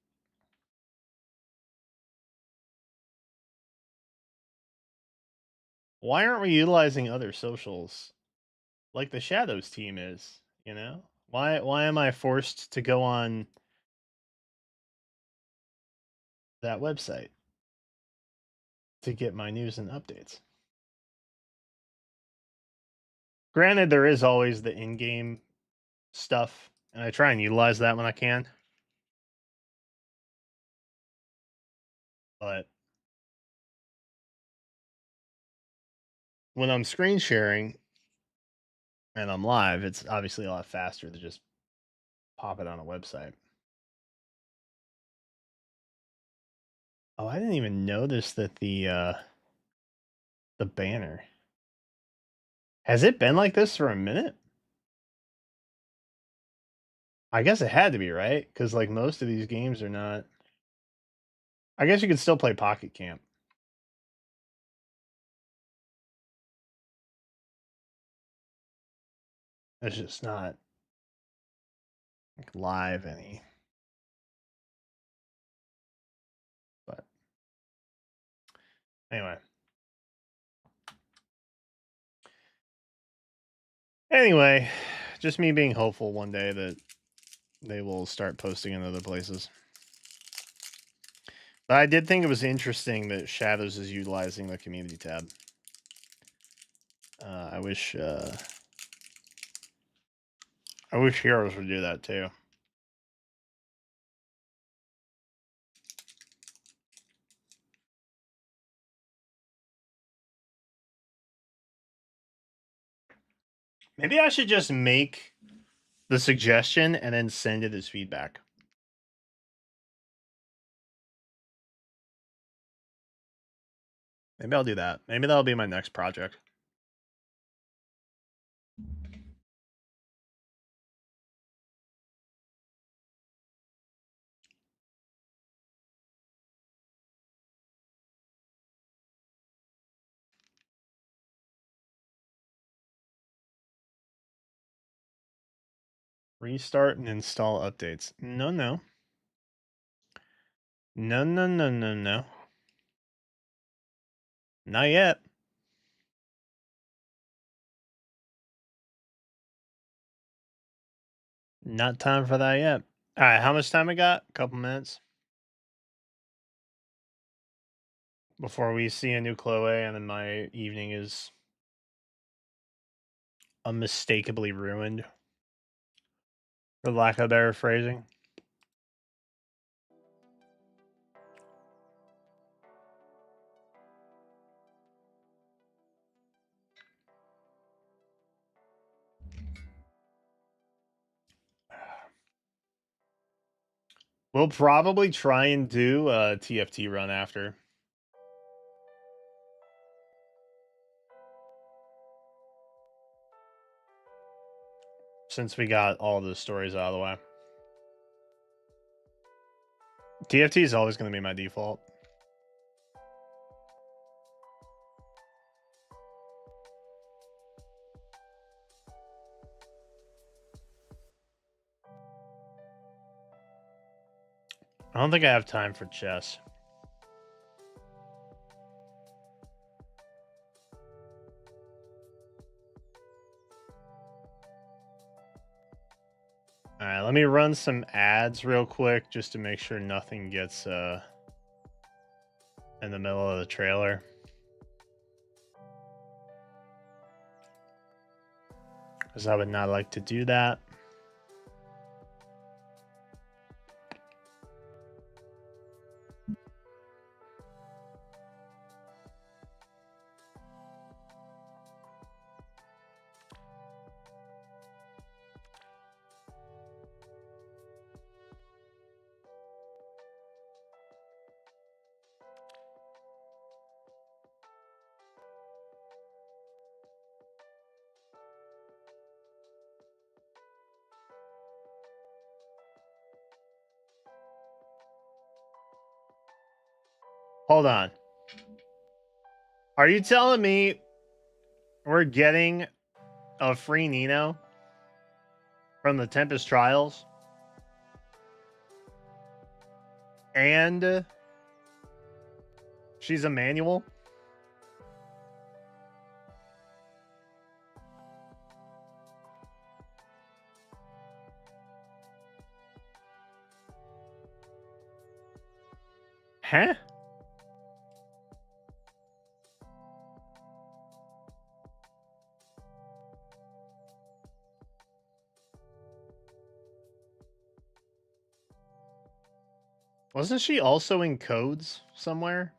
Why aren't we utilizing other socials like the Shadows team is? You know, why am I forced to go on that website to get my news and updates? Granted, there is always the in-game stuff, and I try and utilize that when I can. But when I'm screen sharing and I'm live, it's obviously a lot faster to just pop it on a website. Oh, I didn't even notice that the banner. Has it been like this for a minute? I guess it had to be, right? Because like most of these games are not. I guess you could still play Pocket Camp. It's just not like live any. But anyway. Anyway, just me being hopeful one day that they will start posting in other places. But I did think it was interesting that Shadows is utilizing the community tab. I wish Heroes would do that too. Maybe I should just make the suggestion and then send it as feedback. Maybe I'll do that. Maybe that'll be my next project. Restart and install updates. No. No. Not yet. Not time for that yet. All right, how much time I got? A couple minutes before we see a new Chloe, and then my evening is unmistakably ruined, for lack of better phrasing. We'll probably try and do a TFT run after. Since we got all the stories out of the way. TFT is always going to be my default. I don't think I have time for chess. All right, let me run some ads real quick just to make sure nothing gets in the middle of the trailer. Because I would not like to do that. Hold on. Are you telling me we're getting a free Nino from the Tempest Trials? And she's a manual? Huh? Wasn't she also in Codes somewhere?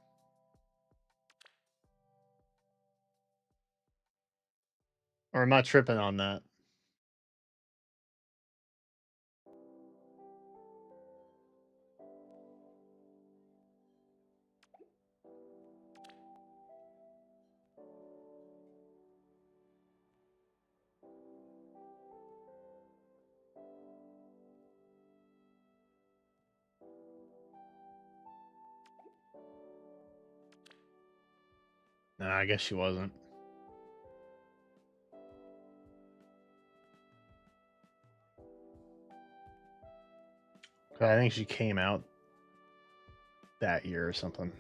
Or am I tripping on that? Nah, I guess she wasn't. I think she came out that year or something.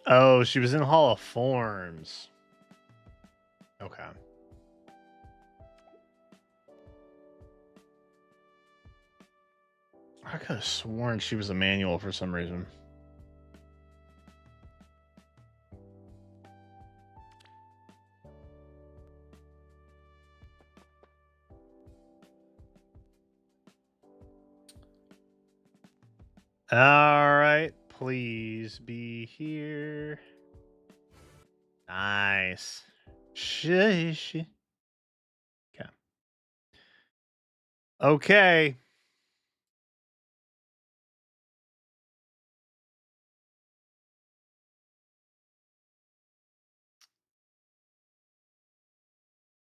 Oh, she was in Hall of Forms. Okay. I could have sworn she was a manual for some reason. All right, please be here. Nice. Shush. Okay. Okay.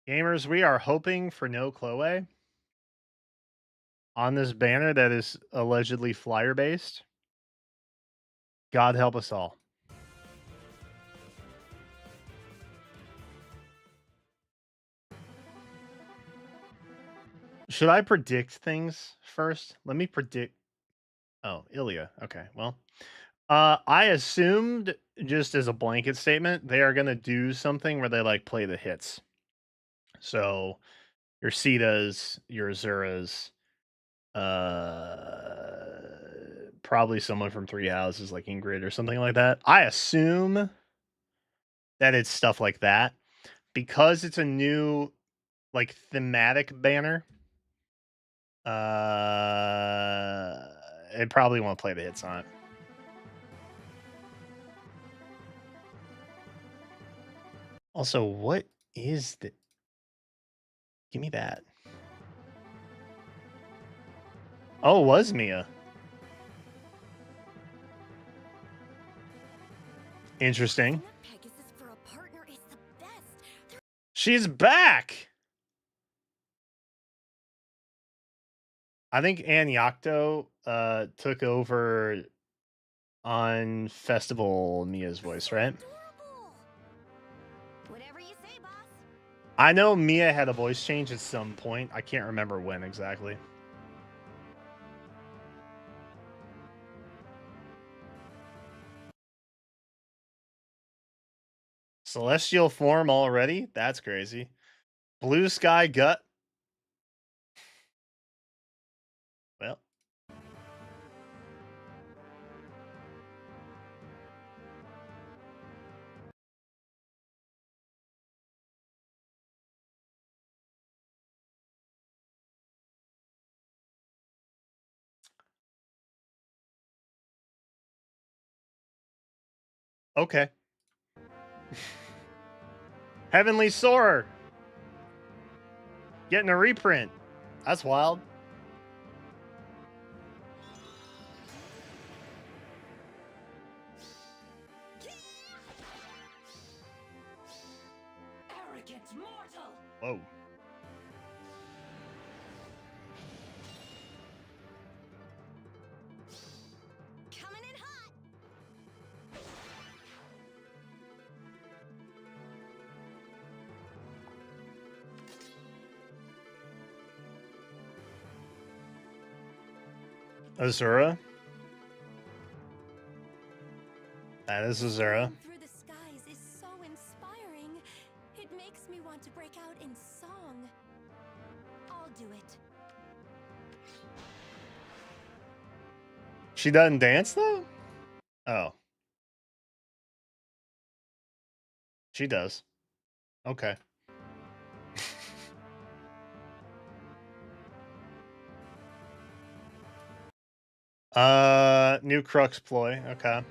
Gamers, we are hoping for no Chloe on this banner that is allegedly flyer based. God help us all. Should I predict things first? Let me predict. Oh, Ilya. Okay. Well, I assumed, just as a blanket statement, they are going to do something where they like play the hits. So your Sitas, your Azuras, probably someone from Three Houses like Ingrid or something like that. I assume that it's stuff like that because it's a new like thematic banner. It probably won't play the hits on it. Also, what is the? Give me that. Oh, it was Mia. Interesting.
Pegasus for a partner is the best.
She's back. I think Ann Yocto took over on Festival Mia's voice, right?
Adorable. Whatever you say, boss.
I know Mia had a voice change at some point. I can't remember when exactly. Celestial form already? That's crazy. Blue sky gut. Well. Okay. Heavenly Soarer. Getting a reprint. That's wild.
Arrogant mortal!
Whoa.
Coming in hot.
Azura. That is Azura.
Through the skies is so in song. I'll do it.
She doesn't dance though? Oh. She does. Okay. New Crux ploy. Okay.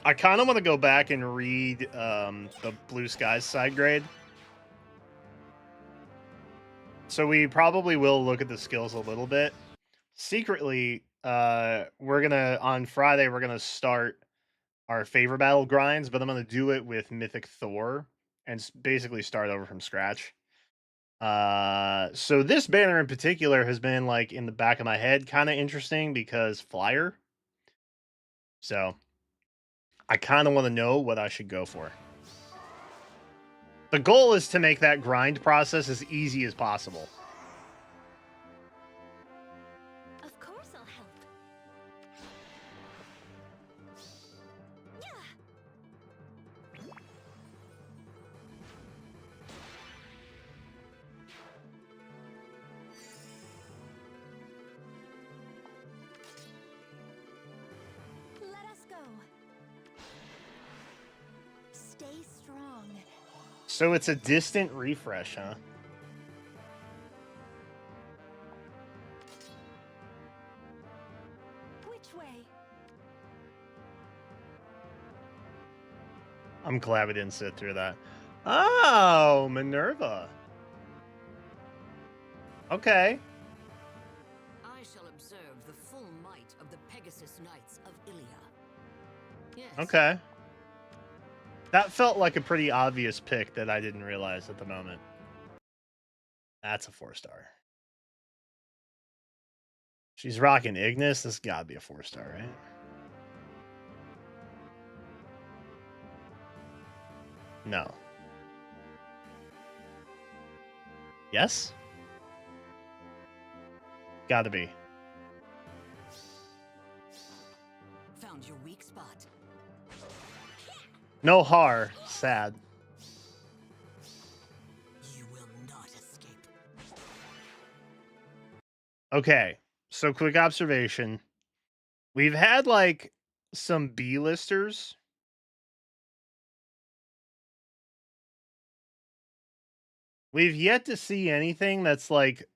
I kind of want to go back and read the Blue Skies side grade. So we probably will look at the skills a little bit. Secretly, on Friday, we're gonna start our favor battle grinds, but I'm gonna do it with Mythic Thor and basically start over from scratch. So this banner in particular has been like in the back of my head, kind of interesting because flyer. So I kind of want to know what I should go for. The goal is to make that grind process as easy as possible.
Of course I'll help. Yeah. Let us go. Stay strong.
So it's a distant refresh, huh?
Which way?
I'm glad we didn't sit through that. Oh, Minerva. Okay.
I shall observe the full might of the Pegasus Knights of Ilia. Yes.
Okay. That felt like a pretty obvious pick that I didn't realize at the moment. That's a 4-star. She's rocking Ignis. This gotta be a 4-star, right? No. Yes? Gotta be.
Found your weak spot.
No har. Sad.
You will not escape.
Okay. So quick observation. We've had like some B-listers. We've yet to see anything that's like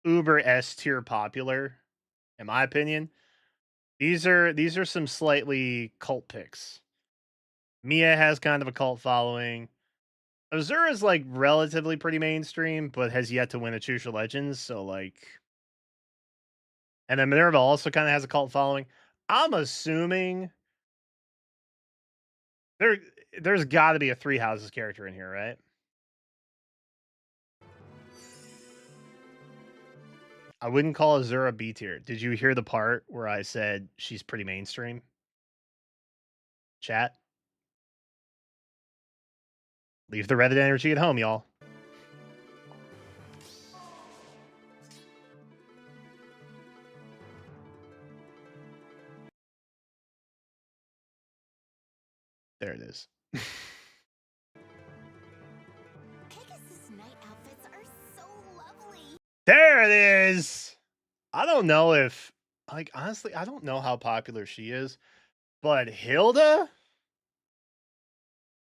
uber S tier popular, in my opinion. These are some slightly cult picks. Mia has kind of a cult following. Azura's like relatively pretty mainstream, but has yet to win a Chusha Legends, so like. And then Minerva also kind of has a cult following. I'm assuming there's got to be a Three Houses character in here, right? I wouldn't call Azura B tier. Did you hear the part where I said she's pretty mainstream? Chat? Leave the Reddit energy at home, y'all. There it is.
Pegasus night outfits are so lovely.
There it is. I don't know if, like, honestly, I don't know how popular she is, but Hilda?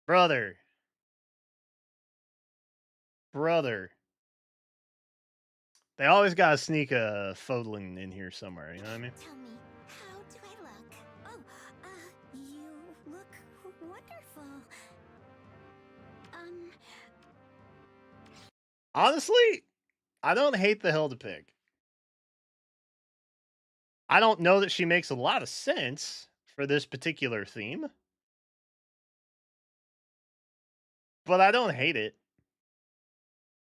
Brother. They always gotta sneak a Fodling in here somewhere, you know what I mean?
Tell me, how do I look? Oh, you look wonderful.
Honestly, I don't hate the Hilda pick. I don't know that she makes a lot of sense for this particular theme, but I don't hate it.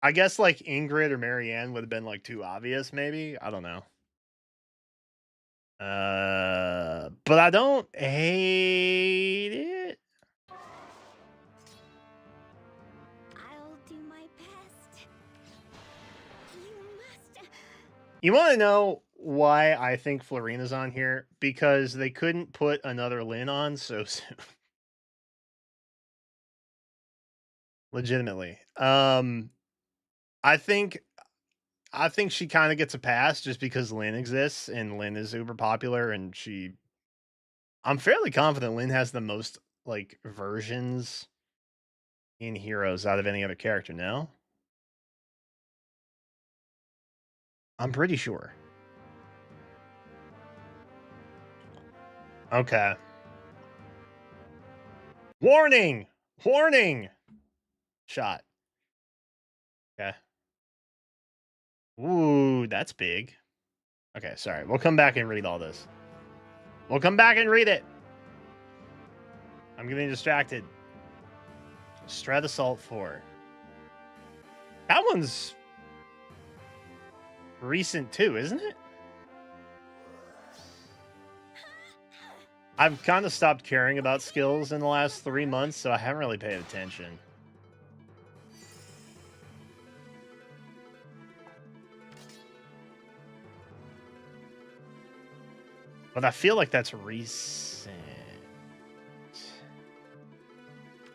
I guess like Ingrid or Marianne would have been like too obvious, maybe. I don't know. But I don't hate it.
I'll do my best. You must.
You want to know why I think Florina's on here? Because they couldn't put another Lynn on so soon. Legitimately. I think she kind of gets a pass just because Lynn exists and Lynn is super popular and I'm fairly confident Lynn has the most like versions in Heroes out of any other character now. I'm pretty sure. Okay. Warning! Warning! Shot. Okay. Ooh, that's big. Okay, sorry. We'll come back and read all this. We'll come back and read it. I'm getting distracted. Strat Assault 4. That one's recent too, isn't it? I've kind of stopped caring about skills in the last 3 months, so I haven't really paid attention. But I feel like that's recent.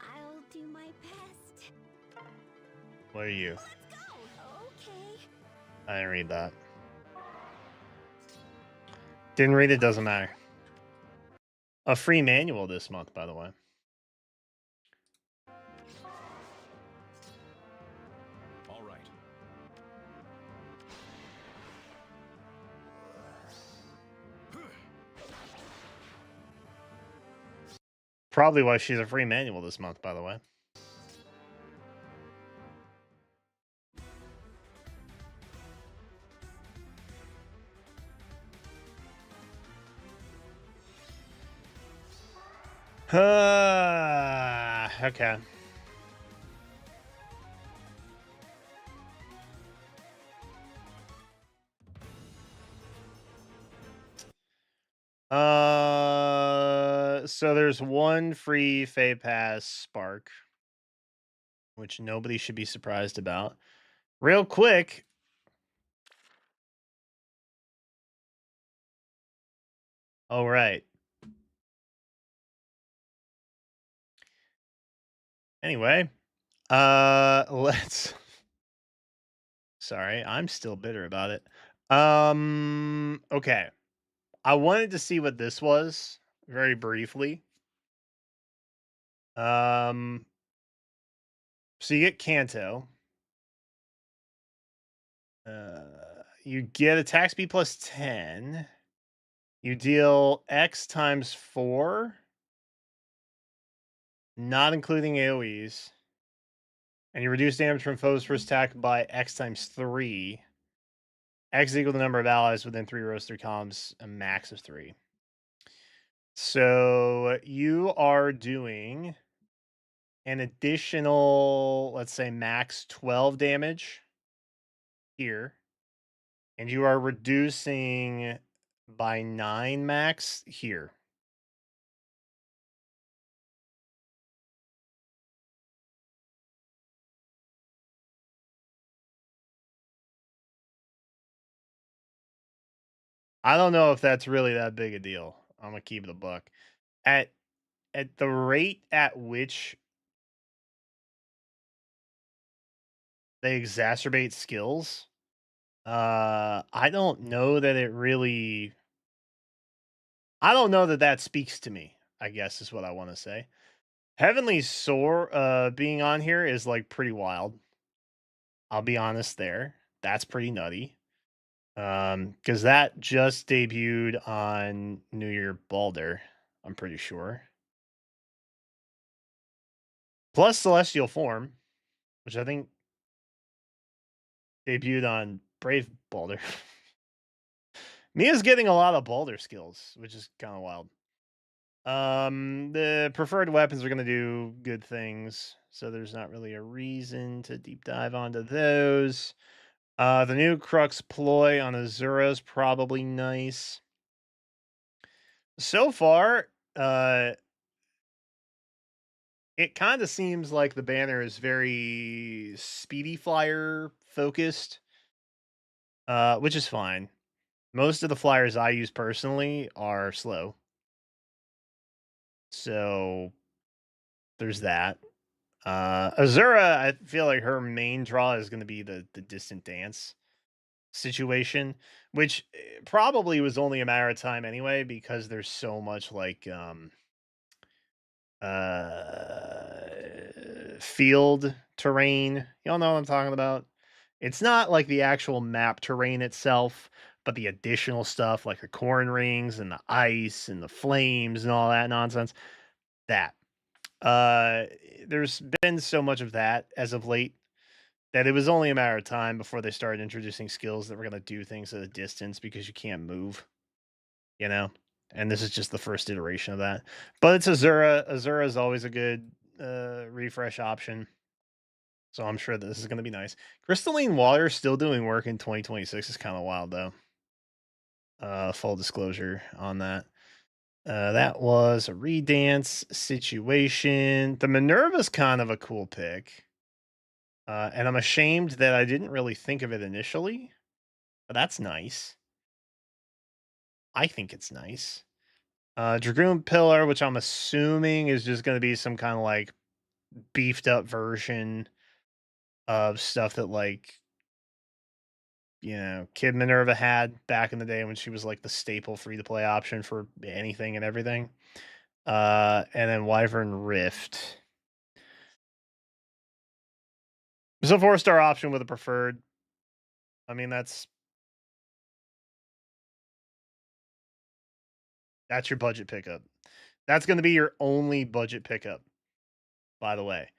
I'll do my best.
What are you?
Let's go. Okay.
I didn't read that. Didn't read it, doesn't matter. A free manual this month, by the way.
All right.
Probably why she's a free manual this month, by the way. Okay. So there's one free Fey Pass Spark, which nobody should be surprised about. Real quick. All right. Anyway, let's. Sorry, I'm still bitter about it. Okay. I wanted to see what this was very briefly. So you get Kanto. You get attack speed plus 10. You deal X times 4, not including AoEs. And you reduce damage from foes first attack by X times 3. X is equal to the number of allies within 3 rows, 3 columns, a max of 3. So you are doing an additional, let's say, max 12 damage here. And you are reducing by 9 max here. I don't know if that's really that big a deal. I'm gonna keep it a buck. At the rate at which they exacerbate skills, I don't know that it really. I don't know that that speaks to me. I guess is what I want to say. Heavenly Soar, being on here is like pretty wild. I'll be honest there. That's pretty nutty. Because that just debuted on New Year Balder, I'm pretty sure. Plus Celestial Form, which I think debuted on Brave Balder. Mia's getting a lot of Balder skills, which is kind of wild. The preferred weapons are going to do good things, so there's not really a reason to deep dive onto those. The new Crux ploy on Azura is probably nice. So far, it kind of seems like the banner is very speedy flyer focused, which is fine. Most of the flyers I use personally are slow. So there's that. Azura, I feel like her main draw is going to be the distant dance situation, which probably was only a matter of time anyway because there's so much like field terrain. Y'all know what I'm talking about? It's not like the actual map terrain itself, but the additional stuff like the corn rings and the ice and the flames and all that nonsense. That. Uh there's been so much of that as of late that it was only a matter of time before they started introducing skills that were going to do things at a distance because you can't move, you know? And this is just the first iteration of that. But it's Azura. Azura is always a good refresh option. So I'm sure this is going to be nice. Crystalline Water still doing work in 2026 is kind of wild, though. Full disclosure on that. That was a redance situation. The Minerva's kind of a cool pick. And I'm ashamed that I didn't really think of it initially, but that's nice. I think it's nice. Dragoon Pillar, which I'm assuming is just going to be some kind of like beefed up version of stuff that like Kid Minerva had back in the day when she was like the staple free to play option for anything and everything. And then Wyvern Rift. It's a 4-star option with a preferred. I mean, that's your budget pickup. That's going to be your only budget pickup, by the way.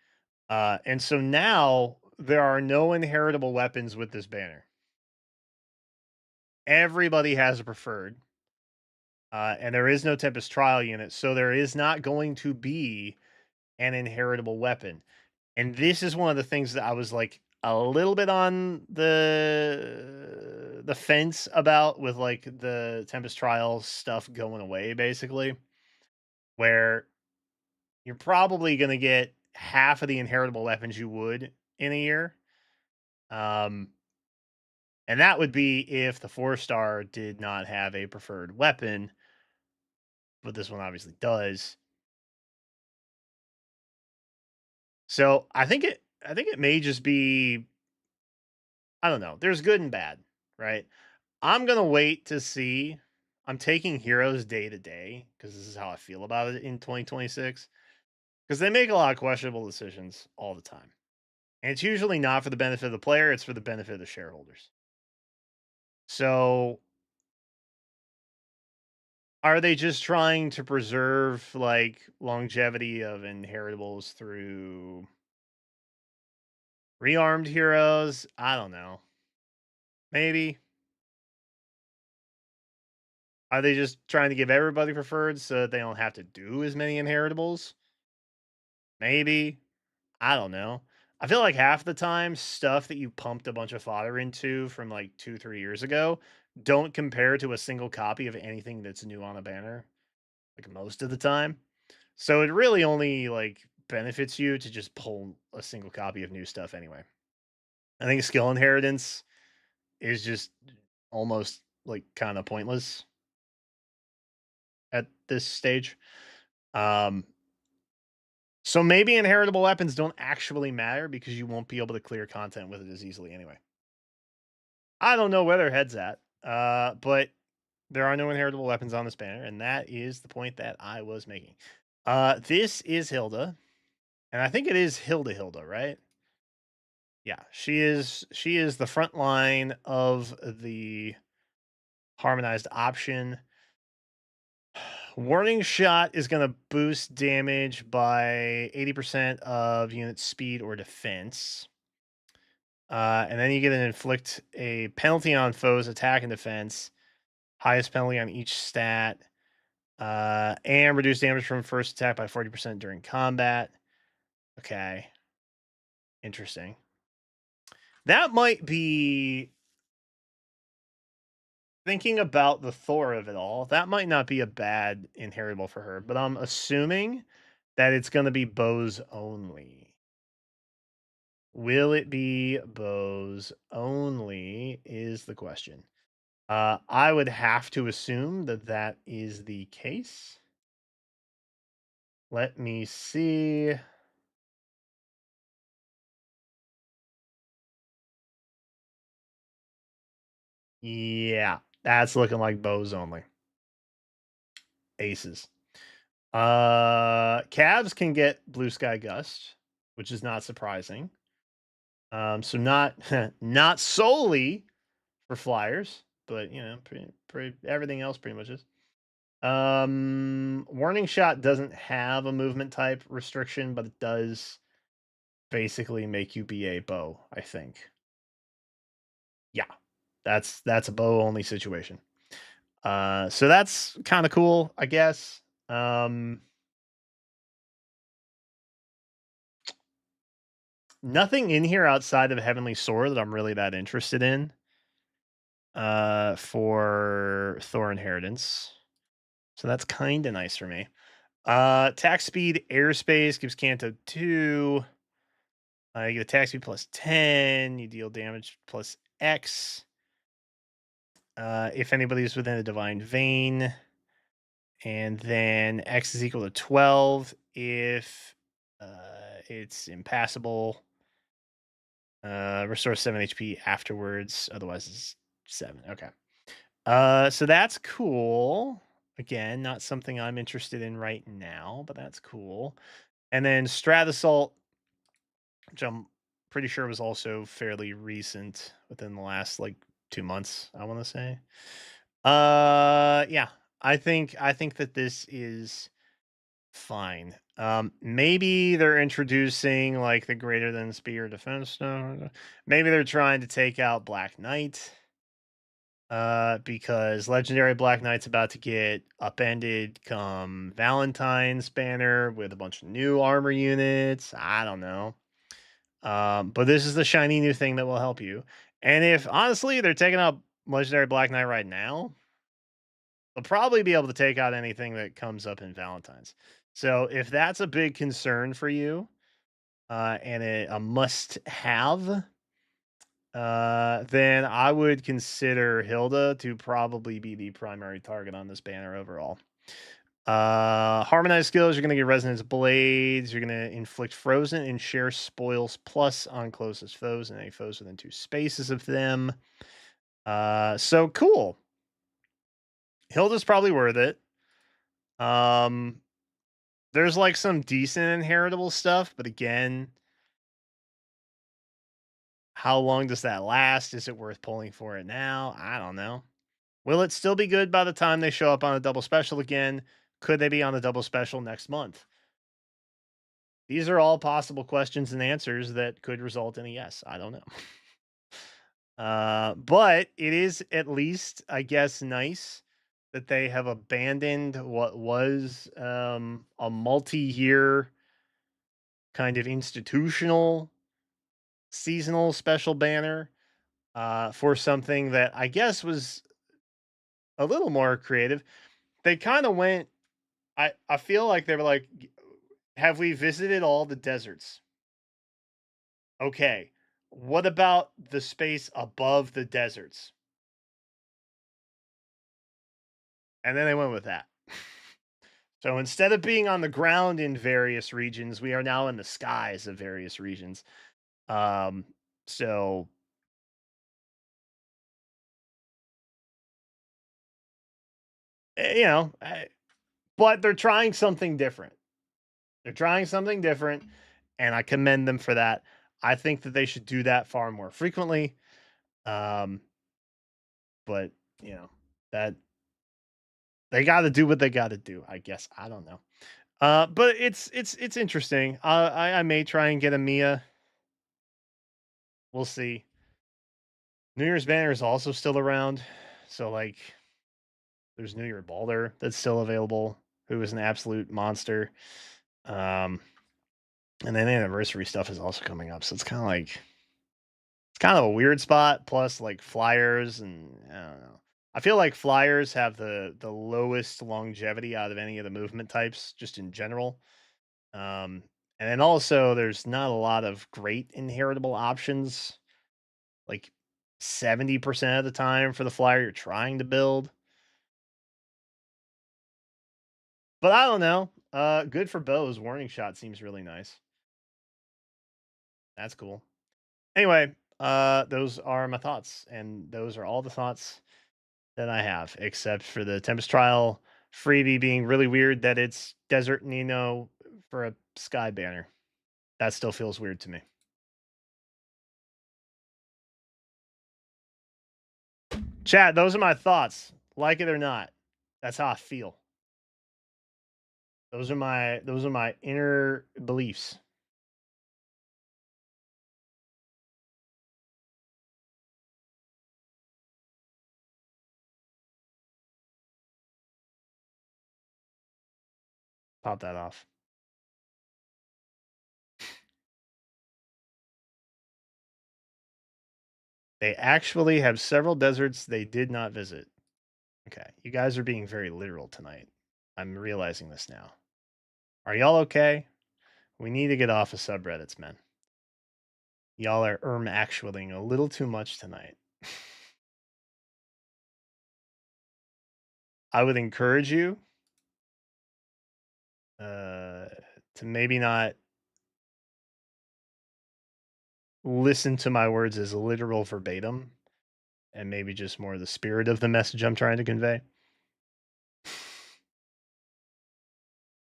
And so now there are no inheritable weapons with this banner. Everybody has a preferred. And there is no Tempest Trial unit, so there is not going to be an inheritable weapon. And this is one of the things that I was like a little bit on the fence about with like the Tempest Trial stuff going away, basically, where you're probably going to get half of the inheritable weapons you would in a year. And that would be if the 4-star did not have a preferred weapon, but this one obviously does. So I think it may just be, I don't know. There's good and bad, right? I'm gonna wait to see. I'm taking heroes day to day because this is how I feel about it in 2026. Because they make a lot of questionable decisions all the time, and it's usually not for the benefit of the player; it's for the benefit of the shareholders. So, are they just trying to preserve like longevity of inheritables through rearmed heroes? I don't know. Maybe. Are they just trying to give everybody preferred so that they don't have to do as many inheritables? Maybe. I don't know. I feel like half the time, stuff that you pumped a bunch of fodder into from like 2-3 years ago don't compare to a single copy of anything that's new on a banner, like most of the time. So it really only like benefits you to just pull a single copy of new stuff anyway. I think skill inheritance is just almost like kind of pointless at this stage. Um, so maybe inheritable weapons don't actually matter because you won't be able to clear content with it as easily anyway. I don't know where their head's at, but there are no inheritable weapons on this banner, and that is the point that I was making. This is Hilda, and I think it is Hilda, right? Yeah, she is the front line of the harmonized option. Warning shot is going to boost damage by 80% of unit speed or defense. And then you get an inflict a penalty on foes attack and defense, highest penalty on each stat, and reduce damage from first attack by 40% during combat. Okay. Interesting. That might be, thinking about the Thor of it all, that might not be a bad inheritable for her, but I'm assuming that it's going to be bows only. Will it be bows only is the question. I would have to assume that that is the case. Let me see. Yeah, that's looking like bows only. Aces. Cavs can get blue sky gust, which is not surprising. So not not solely for flyers, but you know, pretty everything else pretty much is. Warning shot doesn't have a movement type restriction, but it does basically make you be a bow, I think. Yeah. That's a bow only situation. So that's kind of cool, I guess. Nothing in here outside of Heavenly Sword that I'm really that interested in. For Thor Inheritance. So that's kind of nice for me. Attack speed, airspace gives Kanto 2. You get attack speed plus 10. You deal damage plus X. If anybody's within a divine vein. And then X is equal to 12 if it's impassable. Restore 7 HP afterwards. Otherwise, it's 7. Okay. So that's cool. Again, not something I'm interested in right now, but that's cool. And then Strat Assault, which I'm pretty sure was also fairly recent within the last like 2 months, I want to say. Yeah. I think that this is fine. Maybe they're introducing like the greater than spear defense stuff. Maybe they're trying to take out Black Knight. Because Legendary Black Knight's about to get upended come Valentine's banner with a bunch of new armor units. I don't know. But this is the shiny new thing that will help you. And if honestly they're taking out Legendary Black Knight right now, they'll probably be able to take out anything that comes up in Valentine's. So if that's a big concern for you, and a must have, then I would consider Hilda to probably be the primary target on this banner overall. Harmonized skills, you're going to get Resonance Blades, you're going to inflict Frozen and share spoils plus on closest foes and any foes within 2 spaces of them. So cool. Hilda's probably worth it. There's like some decent inheritable stuff, but again, how long does that last? Is it worth pulling for it now? I don't know. Will it still be good by the time they show up on a double special again? Could they be on the double special next month? These are all possible questions and answers that could result in a yes. I don't know. But it is at least, I guess, nice that they have abandoned what was a multi-year kind of institutional seasonal special banner for something that I guess was a little more creative. They kind of went. I feel like they were like, have we visited all the deserts? Okay. What about the space above the deserts? And then they went with that. So instead of being on the ground in various regions, we are now in the skies of various regions. Um, so you know, but they're trying something different. They're trying something different, and I commend them for that. I think that they should do that far more frequently. But you know that they got to do what they got to do. I guess I don't know. But it's interesting. I may try and get a Mia. We'll see. New Year's Banner is also still around, so like, there's New Year Balder that's still available, who is an absolute monster. Um, and then anniversary stuff is also coming up, so it's kind of a weird spot. Plus, like flyers, and I don't know. I feel like flyers have the lowest longevity out of any of the movement types, just in general. Um, and then also, there's not a lot of great inheritable options. Like 70% of the time for the flyer you're trying to build. But I don't know. Good for bows. Warning shot seems really nice. That's cool. Anyway, those are my thoughts, and those are all the thoughts that I have, except for the Tempest Trial freebie being really weird that it's Desert Nino for a sky banner. That still feels weird to me. Chat, those are my thoughts. Like it or not, that's how I feel. Those are my inner beliefs. Pop that off. They actually have several deserts they did not visit. Okay, you guys are being very literal tonight. I'm realizing this now. Are y'all okay? We need to get off of subreddits, man. Y'all are actuallying a little too much tonight. I would encourage you to maybe not listen to my words as literal verbatim, and maybe just more the spirit of the message I'm trying to convey.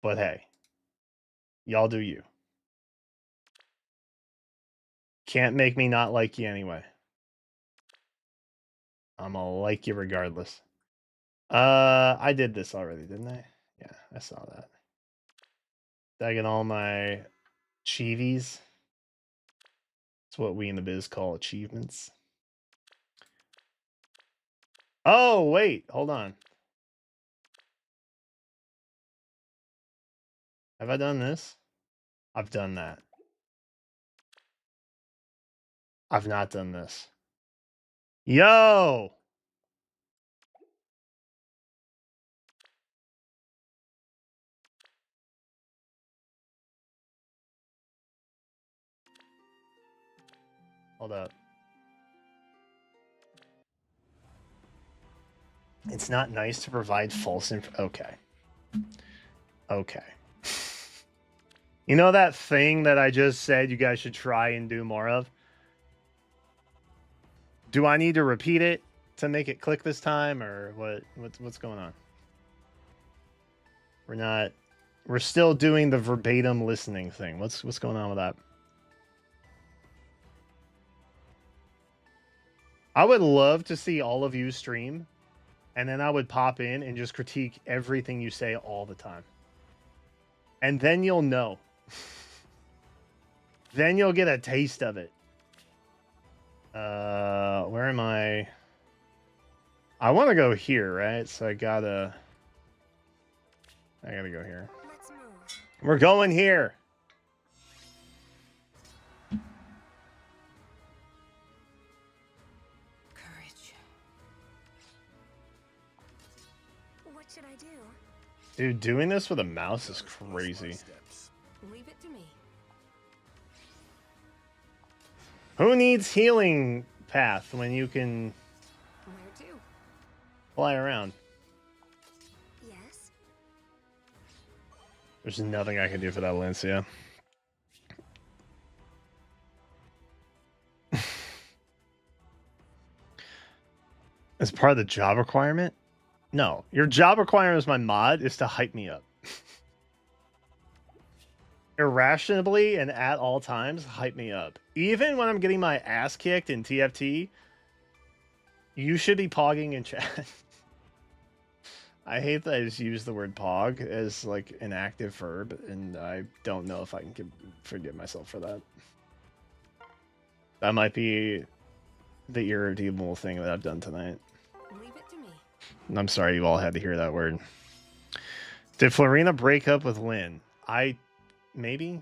But hey, y'all do you. Can't make me not like you anyway. I'm gonna like you regardless. I did this already, didn't I? Yeah, I saw that. Did I get all my chievies? That's what we in the biz call achievements. Oh, wait, hold on. Have I done this? I've done that. I've not done this. Yo! Hold up. It's not nice to provide false info. Okay. Okay. You know that thing that I just said you guys should try and do more of? Do I need to repeat it to make it click this time, or what's going on? We're still doing the verbatim listening thing. What's going on with that? I would love to see all of you stream, and then I would pop in and just critique everything you say all the time. And then you'll know. Then you'll get a taste of it. Where am I? I want to go here, right? So I gotta go here.
Let's move.
We're going here.
Courage.
What should I do?
Dude, doing this with a mouse is crazy.
Leave it to me.
Who needs healing path when you can
Where to?
fly around?
Yes.
There's nothing I can do for that Valencia. As part of the job requirement? No. Your job requirement as my mod is to hype me up. Irrationally and at all times, hype me up. Even when I'm getting my ass kicked in TFT, you should be pogging in chat. I hate that I just use the word pog as like an active verb, and I don't know if I can forgive myself for that. That might be the irredeemable thing that I've done tonight.
Leave it to me.
I'm sorry you all had to hear that word. Did Florina break up with Lynn? Maybe?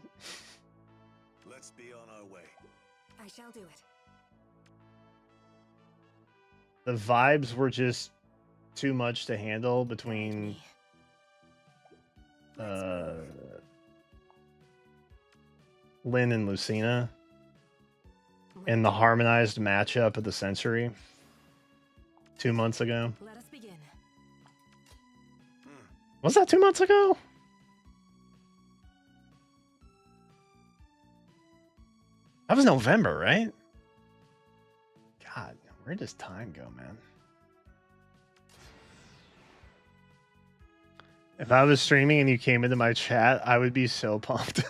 Let's be on our way.
I shall do it.
The vibes were just too much to handle between Lynn and Lucina. in the harmonized matchup of the century 2 months ago.
Let us begin.
Was that 2 months ago? That was November, right? God, where does time go, man? If I was streaming and you came into my chat, I would be so pumped.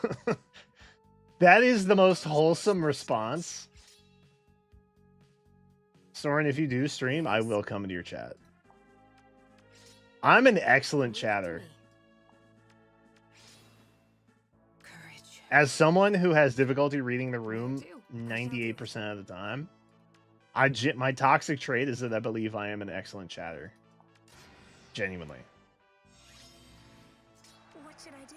That is the most wholesome response. Soren, if you do stream, I will come into your chat. I'm an excellent chatter.
Courage.
As someone who has difficulty reading the room 98% of the time, my toxic trait is that I believe I am an excellent chatter. Genuinely.
What should I do?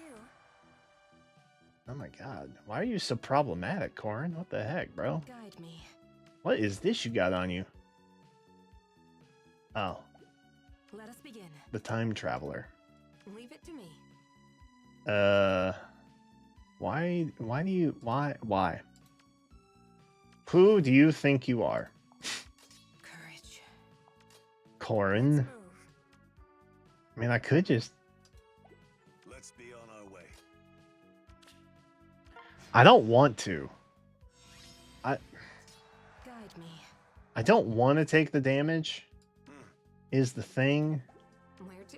Oh my god. Why are you so problematic, Corin? What the heck, bro?
Guide me.
What is this you got on you? Oh,
Let us begin.
the time traveler.
Leave it to me.
Why? Who do you think you are?
Courage.
Corin?
Move.
I mean, I could just...
Let's be on our way.
I don't want to.
Guide me.
I don't want to take the damage, is the thing.
Where to?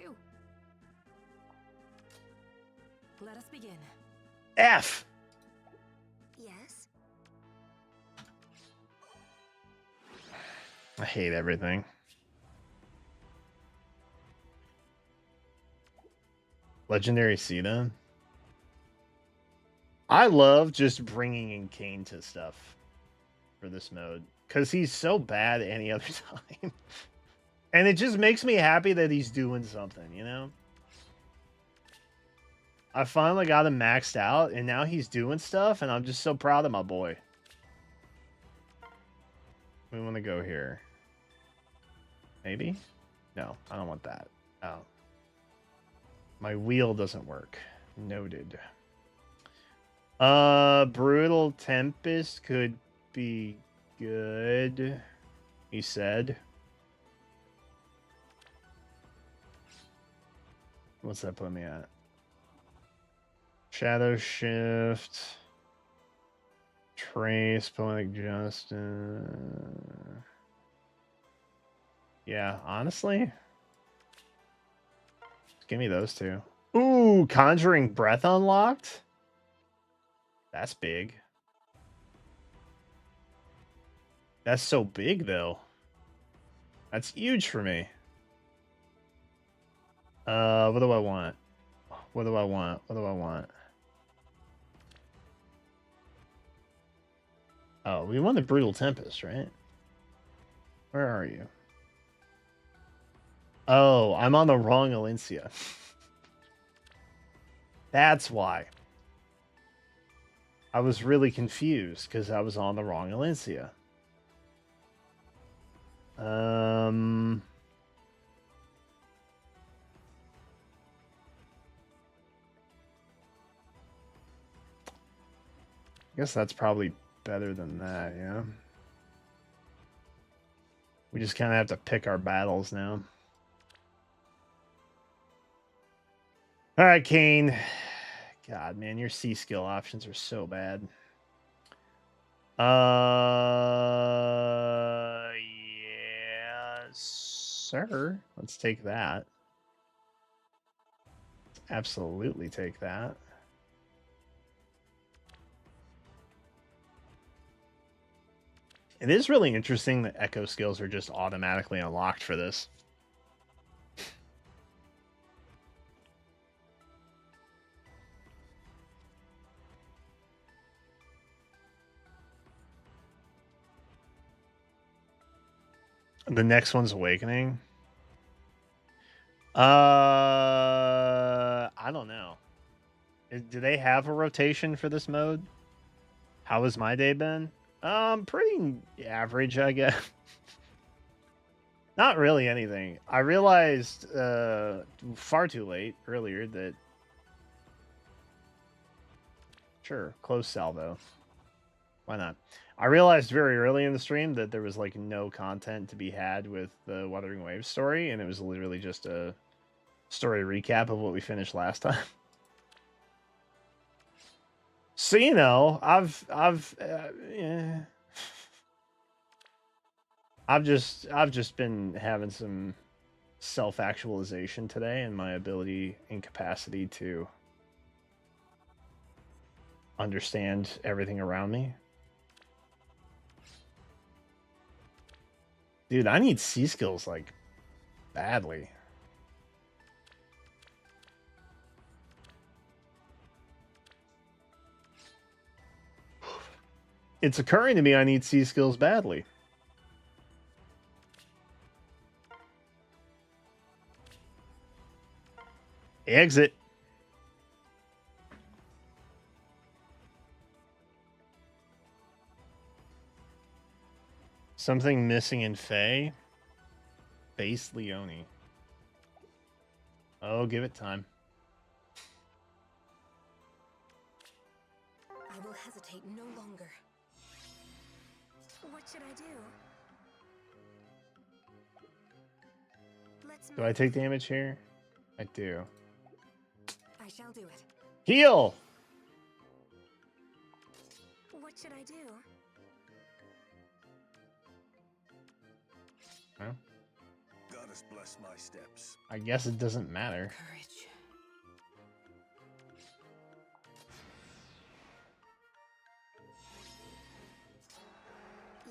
Let us begin.
F!
Yes.
I hate everything. Legendary Sita. I love just bringing in Kane to stuff for this mode because he's so bad any other time. And it just makes me happy that he's doing something, you know? I finally got him maxed out and now he's doing stuff and I'm just so proud of my boy. We want to go here. Maybe? No, I don't want that. Oh. My wheel doesn't work. Noted. Brutal Tempest could be good, he said. What's that put me at? Shadow Shift. Trace, Poetic Justice. Yeah, honestly. Give me those two. Ooh, Conjuring Breath unlocked? That's big. That's so big, though. That's huge for me. What do I want? What do I want? What do I want? Oh, we want the Brutal Tempest, right? Where are you? Oh, I'm on the wrong Alencia. That's why. I was really confused because I was on the wrong Alencia. I guess that's probably better than that, yeah. We just kind of have to pick our battles now. All right, Kane. God, man, your C skill options are so bad. Yes, sir. Let's take that. Let's absolutely take that. It is really interesting that echo skills are just automatically unlocked for this. The next one's Awakening. I don't know. Do they have a rotation for this mode? How has my day been? Pretty average, I guess. Not really anything. I realized far too late earlier that... Sure, close salvo. Why not? I realized very early in the stream that there was like no content to be had with the Wuthering Waves story, and it was literally just a story recap of what we finished last time. So you know, I've just been having some self-actualization today, and my ability and capacity to understand everything around me. Dude, I need C skills like badly. It's occurring to me I need C skills badly. Exit. Something missing in Faye? Base Leone. Oh, give it time.
I will hesitate no longer.
What should I do? Let's
Do I take damage here? I do.
I shall do it.
Heal!
What should I do?
Huh?
Goddess bless my steps.
I guess it doesn't matter.
Courage.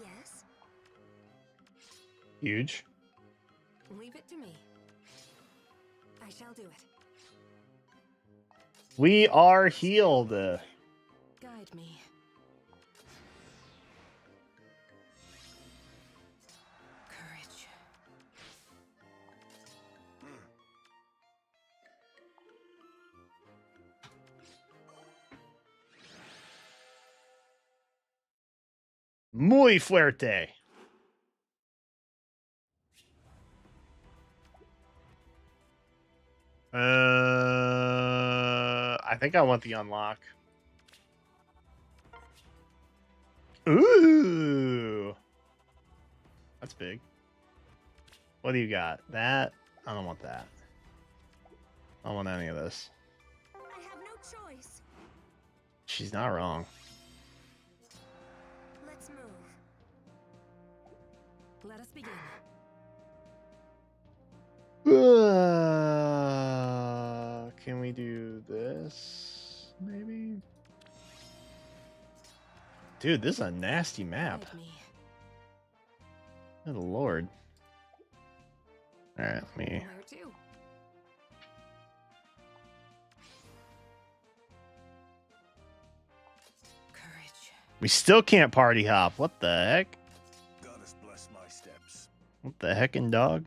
Yes.
Huge.
Leave it to me. I shall do it.
We are healed.
Guide me. Courage.
Muy fuerte. I think I want the unlock. Ooh. That's big. What do you got? That? I don't want that. I don't want any of this.
I have no choice.
She's not wrong.
Let's move.
Let us begin.
Can we do this? Maybe? Dude, this is a nasty map.
Guide me.
Good lord. Alright, let me...
Where to? Courage.
We still can't party hop. What the heck?
Goddess bless my steps.
What the heckin' dog?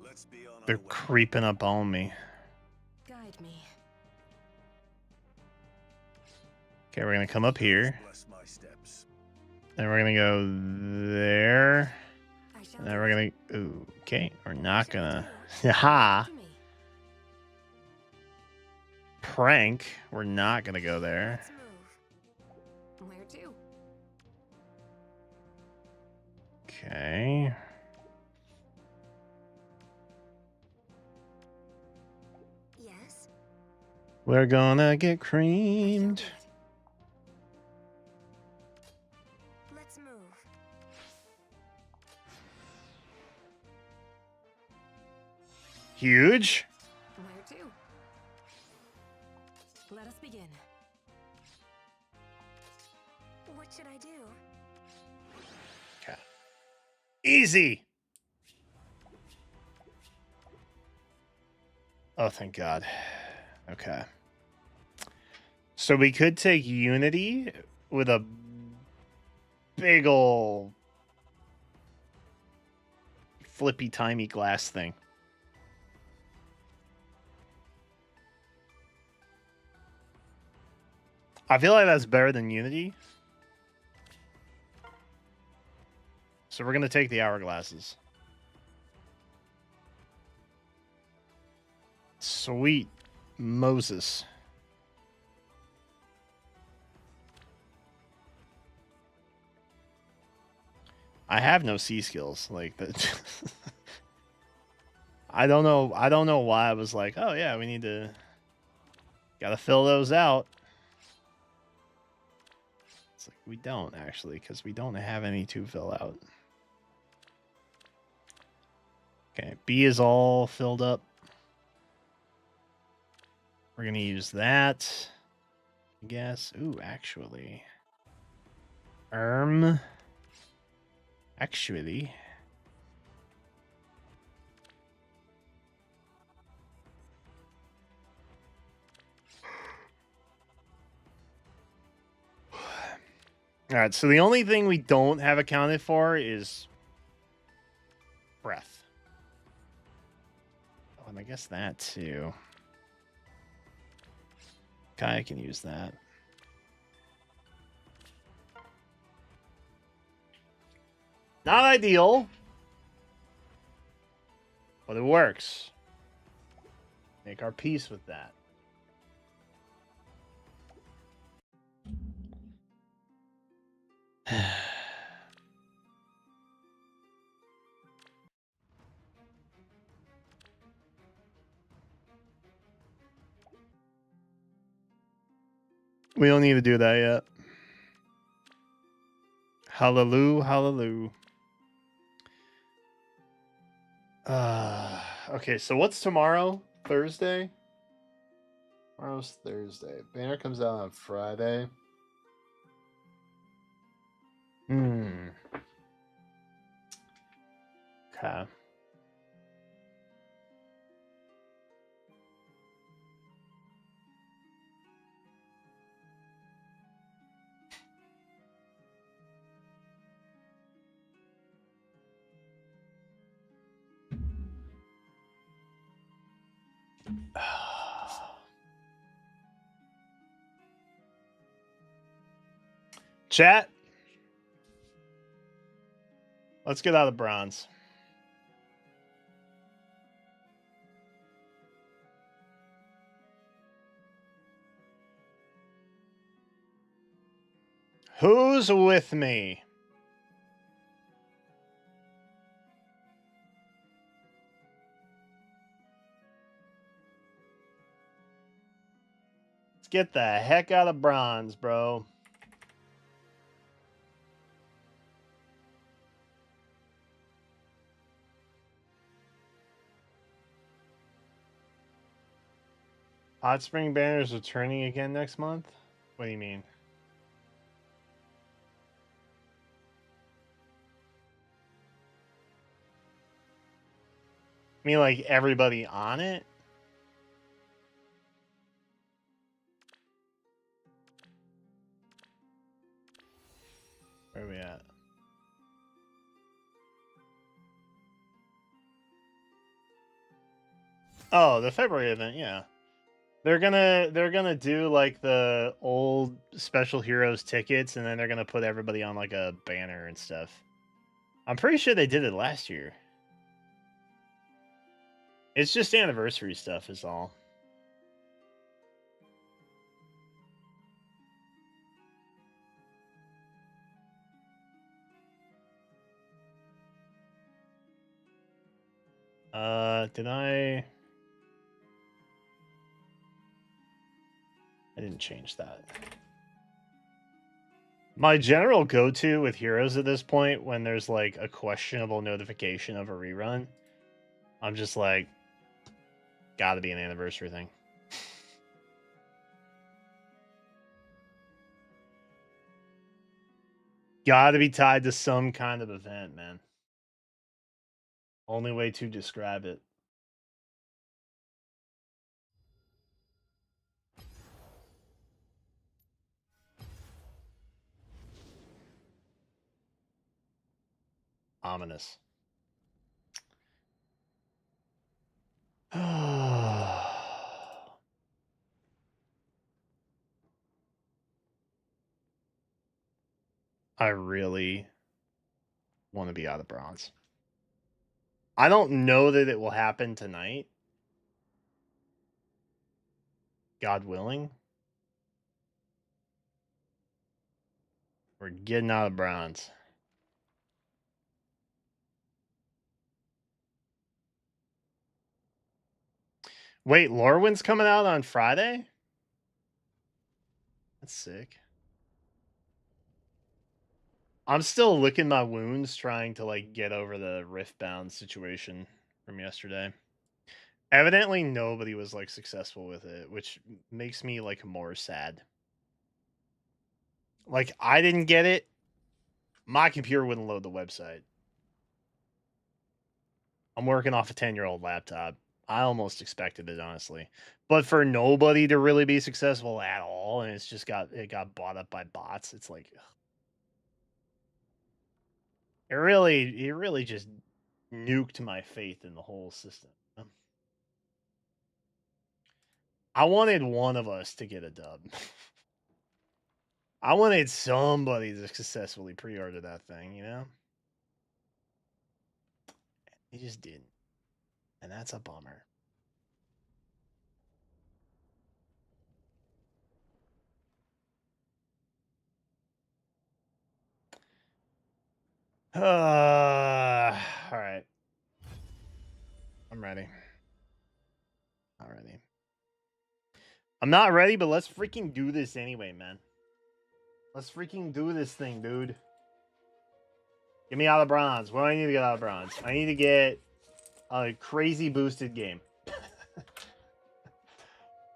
Let's be on
They're
our way.
creeping up on me.
Guide me.
Okay, we're gonna come up here.
Bless my steps.
Then we're gonna go there.
I shall
And then
do
we're
it.
gonna... Ooh, okay, we're not
Shall I
gonna...
do?
Ha!
To me.
Prank. We're not gonna go there.
Let's move.
Where to?
Okay.
Yes.
We're gonna get
I shall
creamed.
do it.
Let's move.
Huge.
Where to? Let us begin.
What should I do?
Okay. Easy. Oh, thank God. Okay. So we could take Unity with a big ol' flippy timey glass thing. I feel like that's better than Unity. So we're going to take the hourglasses. Sweet Moses. I have no C skills like that. I don't know why I was like, oh yeah, we need to gotta fill those out. It's like we don't actually, because we don't have any to fill out. Okay, B is all filled up. We're gonna use that. I guess. Ooh, actually. Actually. All right, so the only thing we don't have accounted for is breath. Oh, and I guess that too. Okay, I can use that. Not ideal, but it works. Make our peace with that. We don't need to do that yet. Hallelujah, hallelujah. Okay, so what's tomorrow? Thursday? Tomorrow's Thursday. Banner comes out on Friday. Okay. Chat. Let's get out of bronze. Who's with me? Let's get the heck out of bronze, bro. Hot Spring Banner's returning again next month? What do you mean? I mean, like, everybody on it? Where are we at? Oh, the February event, yeah. They're gonna do like the old special heroes tickets, and then they're gonna put everybody on like a banner and stuff. I'm pretty sure they did it last year. It's just anniversary stuff is all. Did I didn't change that. My general go-to with heroes at this point, when there's like a questionable notification of a rerun, I'm just like, gotta be an anniversary thing. Gotta be tied to some kind of event, man. Only way to describe it. Ominous. I really want to be out of bronze. I don't know that it will happen tonight. God willing. We're getting out of bronze. Wait, Lorwyn's coming out on Friday? That's sick. I'm still licking my wounds trying to like get over the Riftbound situation from yesterday. Evidently nobody was like successful with it, which makes me like more sad. Like I didn't get it. My computer wouldn't load the website. I'm working off a 10-year-old laptop. I almost expected it, honestly. But for nobody to really be successful at all, and it got bought up by bots, it's like it really just nuked my faith in the whole system. I wanted one of us to get a dub. I wanted somebody to successfully pre-order that thing, you know? He just didn't. And that's a bummer. All right. I'm ready. Already. I'm not ready, but let's freaking do this anyway, man. Let's freaking do this thing, dude. Get me out of bronze. What do I need to get out of bronze? I need to get a crazy boosted game.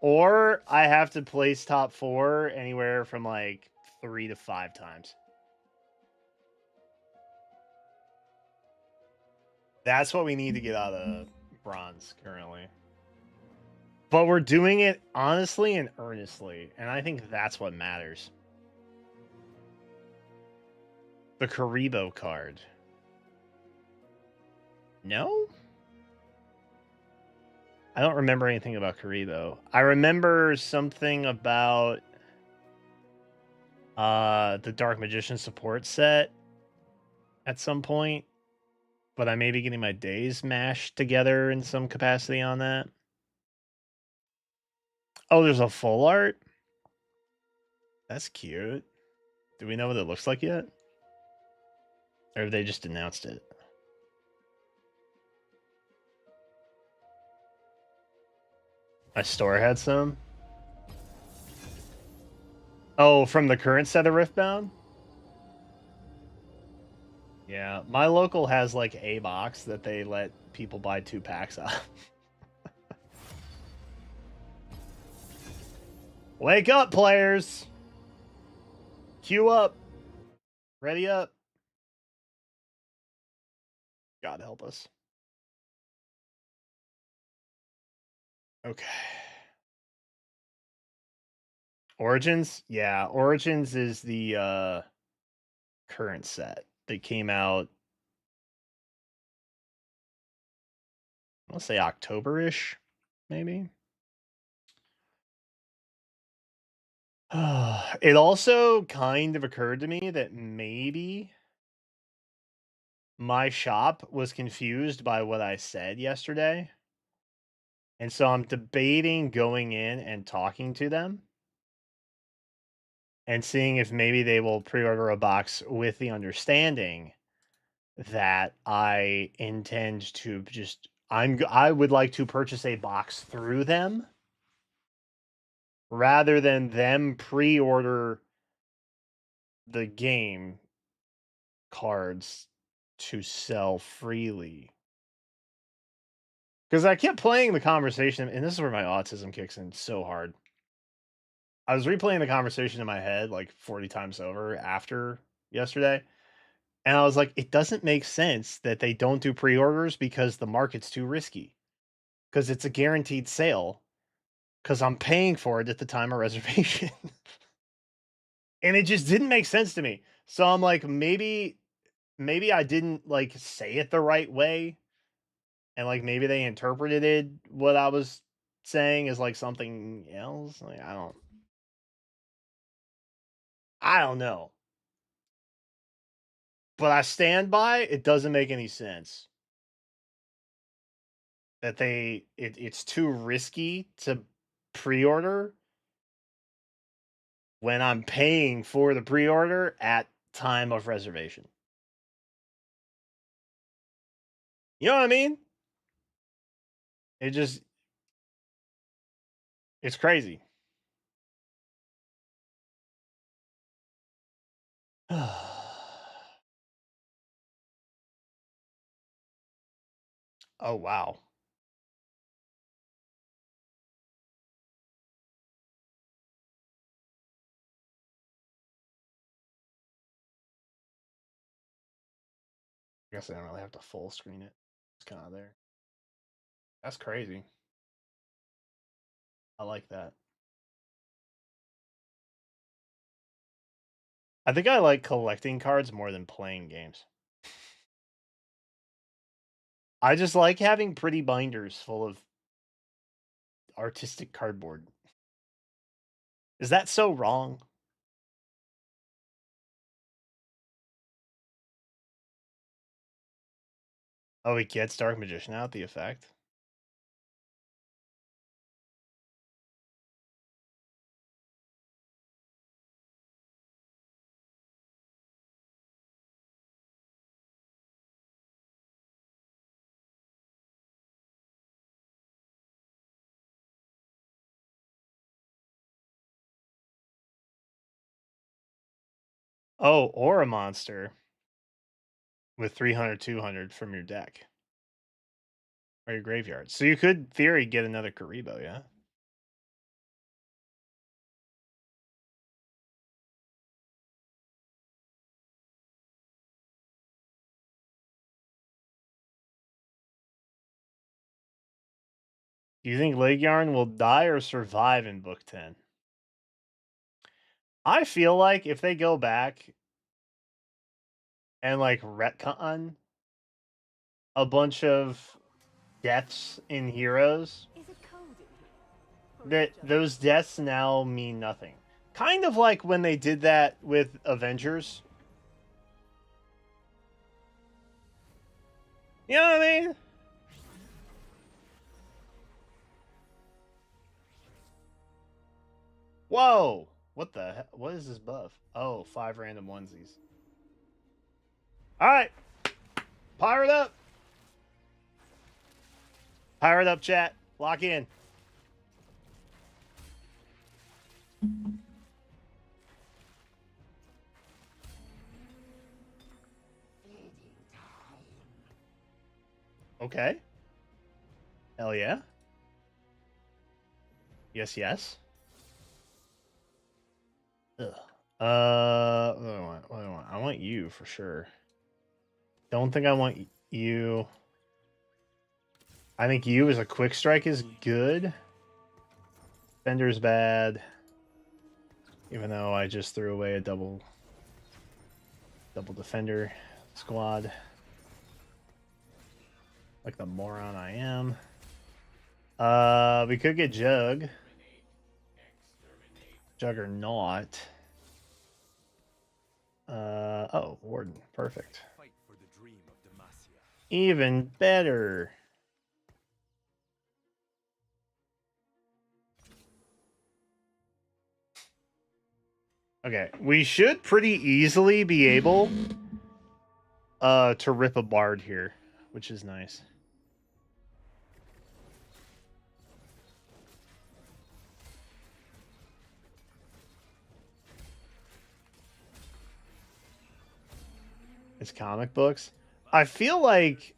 Or I have to place top 4 anywhere from like 3 to 5 times. That's what we need to get out of bronze currently. But we're doing it honestly and earnestly, and I think that's what matters. The Karibo card. No? I don't remember anything about Karibo. I remember something about the Dark Magician support set at some point, but I may be getting my days mashed together in some capacity on that. Oh, there's a full art? That's cute. Do we know what it looks like yet? Or have they just announced it? My store had some. Oh, from the current set of Riftbound? Yeah, my local has like a box that they let people buy 2 packs of. Wake up, players! Queue up. Ready up. God help us. Okay. Origins? Yeah, Origins is the current set. They came out, I want to say October-ish, maybe. It also kind of occurred to me that maybe my shop was confused by what I said yesterday. And so I'm debating going in and talking to them and seeing if maybe they will pre-order a box with the understanding that I intend to just I would like to purchase a box through them rather than them pre-order the game cards to sell freely. Because I kept playing the conversation, and this is where my autism kicks in so hard. I was replaying the conversation in my head like 40 times over after yesterday. And I was like, it doesn't make sense that they don't do pre-orders because the market's too risky. Because it's a guaranteed sale. Because I'm paying for it at the time of reservation. And it just didn't make sense to me. So I'm like, maybe I didn't like say it the right way. And like maybe they interpreted what I was saying as like something else. Like I don't know. But I stand by it doesn't make any sense. That it's too risky to pre-order when I'm paying for the pre-order at time of reservation. You know what I mean? It's crazy. Oh, wow. I guess I don't really have to full screen it. It's kind of there. That's crazy. I like that. I think I like collecting cards more than playing games. I just like having pretty binders full of artistic cardboard. Is that so wrong? Oh, it gets Dark Magician out, the effect? Oh, or a monster with 300, 200 from your deck. Or your graveyard. So you could, in theory, get another Karibo, yeah? Do you think Leg Yarn will die or survive in Book 10? I feel like if they go back and, like, retcon a bunch of deaths in Heroes,
Is it cold in here? Or is
that
it just-
those deaths now mean nothing. Kind of like when they did that with Avengers. You know what I mean? Whoa! What the heck? What is this buff? Oh, 5 random onesies. Alright. Pirate up! Pirate up, chat. Lock in. Okay. Hell yeah. Yes, yes. Ugh. What do I want? What do I want? I want you for sure. Don't think I want you. I think you as a quick strike is good. Fender's bad. Even though I just threw away a double defender squad. Like the moron I am. We could get Jug. Juggernaut. Oh, Warden. Perfect.
Fight for the dream of Demacia.
Even better. Okay, we should pretty easily be able to rip a bard here, which is nice. It's comic books. I feel like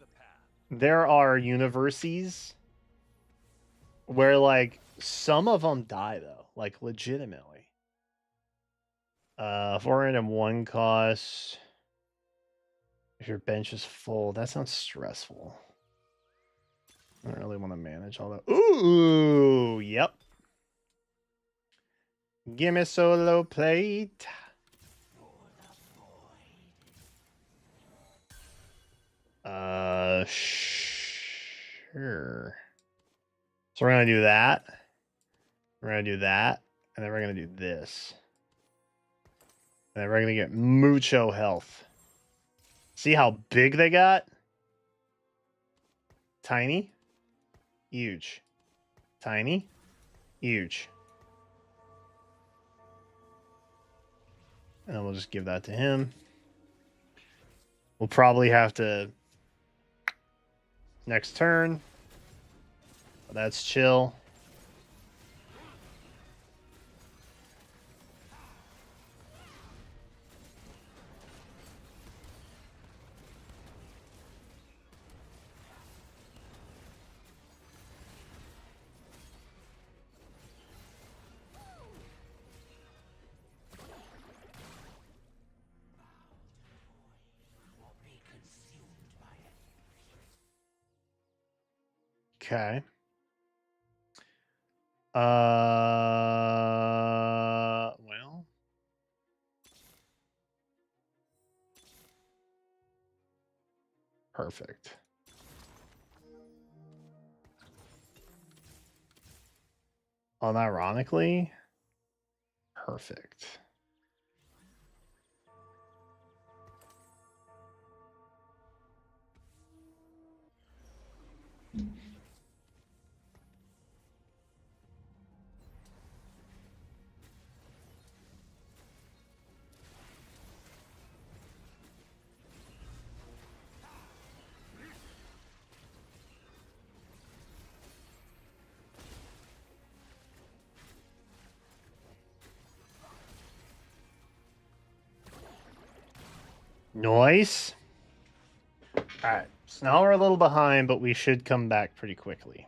there are universes where, like, some of them die, though. Like, legitimately. 401 costs. If your bench is full, that sounds stressful. I don't really want to manage all that. Ooh, yep. Gimme solo plate. Sure. So we're gonna do that. We're gonna do that, and then we're gonna do this. And then we're gonna get mucho health. See how big they got? Tiny. Huge. Tiny. Huge. And we'll just give that to him. We'll probably have to next turn. That's chill. Okay. Well. Perfect. Unironically, perfect. Nice. Alright, so now we're a little behind, but we should come back pretty quickly.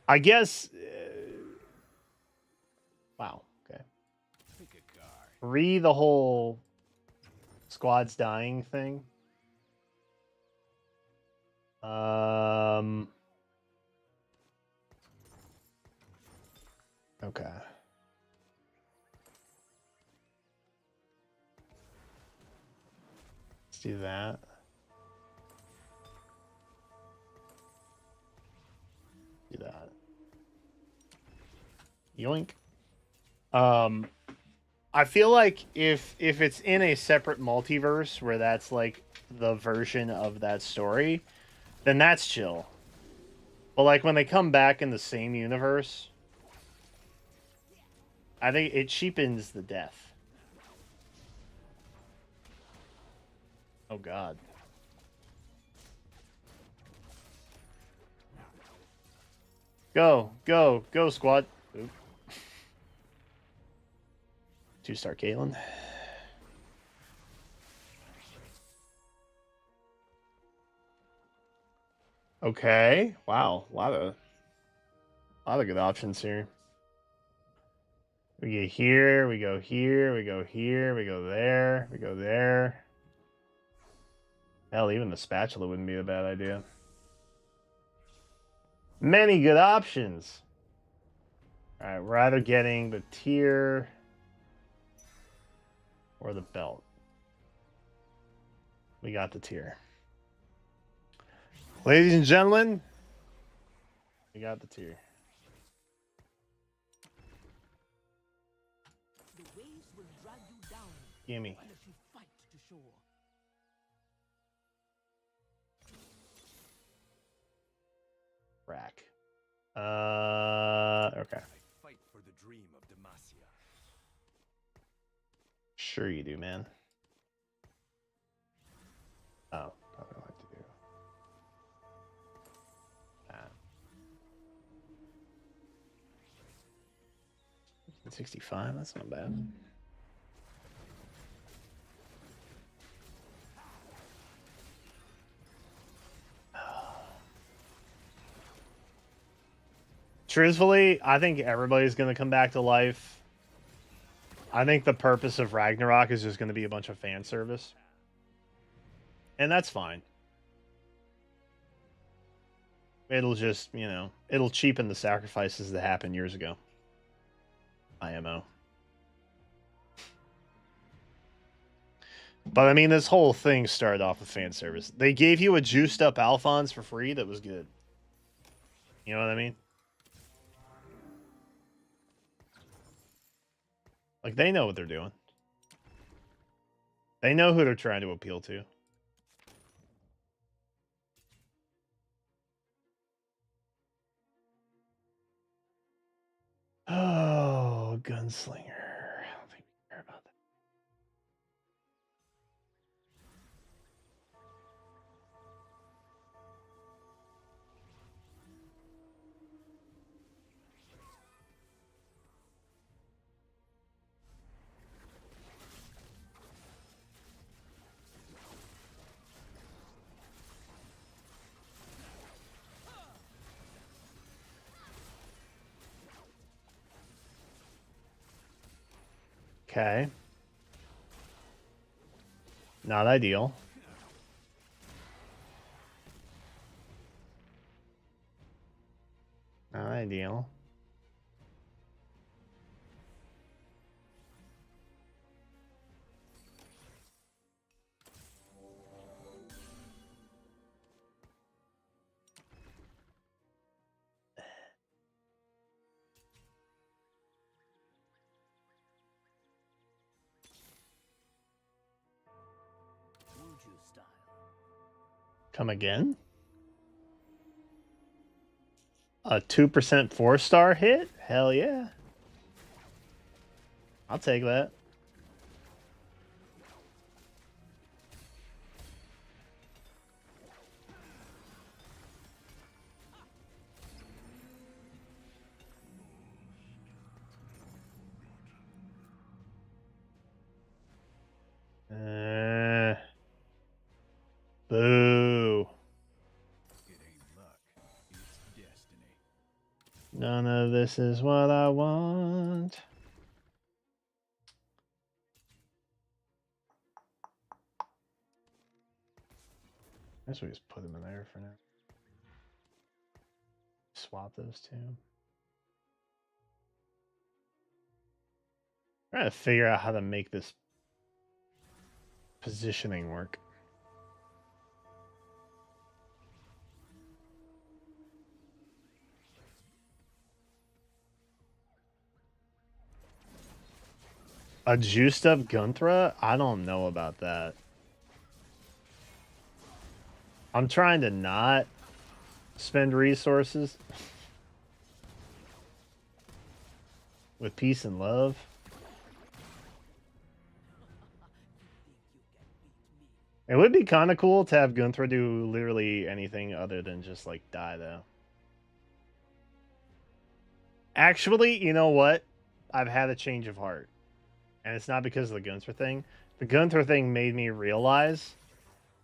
I guess... wow, okay.
Pick a card.
Re the whole squad's dying thing. Okay. Let's do that. Do that. Yoink. I feel like if it's in a separate multiverse where that's like the version of that story, then that's chill. But like when they come back in the same universe, I think it cheapens the death. Oh god. Go, go, go, squad. Oop. 2-star Caitlyn. Okay. Wow. A lot of good options here. We get here, we go here, we go here, we go there, we go there. Hell, even the spatula wouldn't be a bad idea. Many good options. Alright, we're either getting the tier or the belt. We got the tier. Ladies and gentlemen, we got the tier.
The waves will drag you down
Gimme.
unless you fight to shore.
Rack. Okay.
Fight for the dream of Demacia.
Sure you do, man. Oh, probably like to do that. 65, that's not bad. Truthfully, I think everybody's going to come back to life. I think the purpose of Ragnarok is just going to be a bunch of fan service. And that's fine. It'll just, you know, it'll cheapen the sacrifices that happened years ago. IMO. But I mean, this whole thing started off with fan service. They gave you a juiced up Alphonse for free that was good. You know what I mean? Like, they know what they're doing. They know who they're trying to appeal to. gunslinger. I don't think we care about that. Okay. Not ideal. Not ideal.
Wuju style.
Come again? A 2% 4-star hit? Hell yeah. I'll take that. Boo.
It ain't luck, it's destiny.
None of this is what I want. I guess we just put them in there for now. Swap those two. Trying to figure out how to make this positioning work. A juiced up Gunthra? I don't know about that. I'm trying to not spend resources with peace and love. It would be kind of cool to have Gunthra do literally anything other than just like die though. Actually, you know what? I've had a change of heart. And it's not because of the Gunthra thing. The Gunthra thing made me realize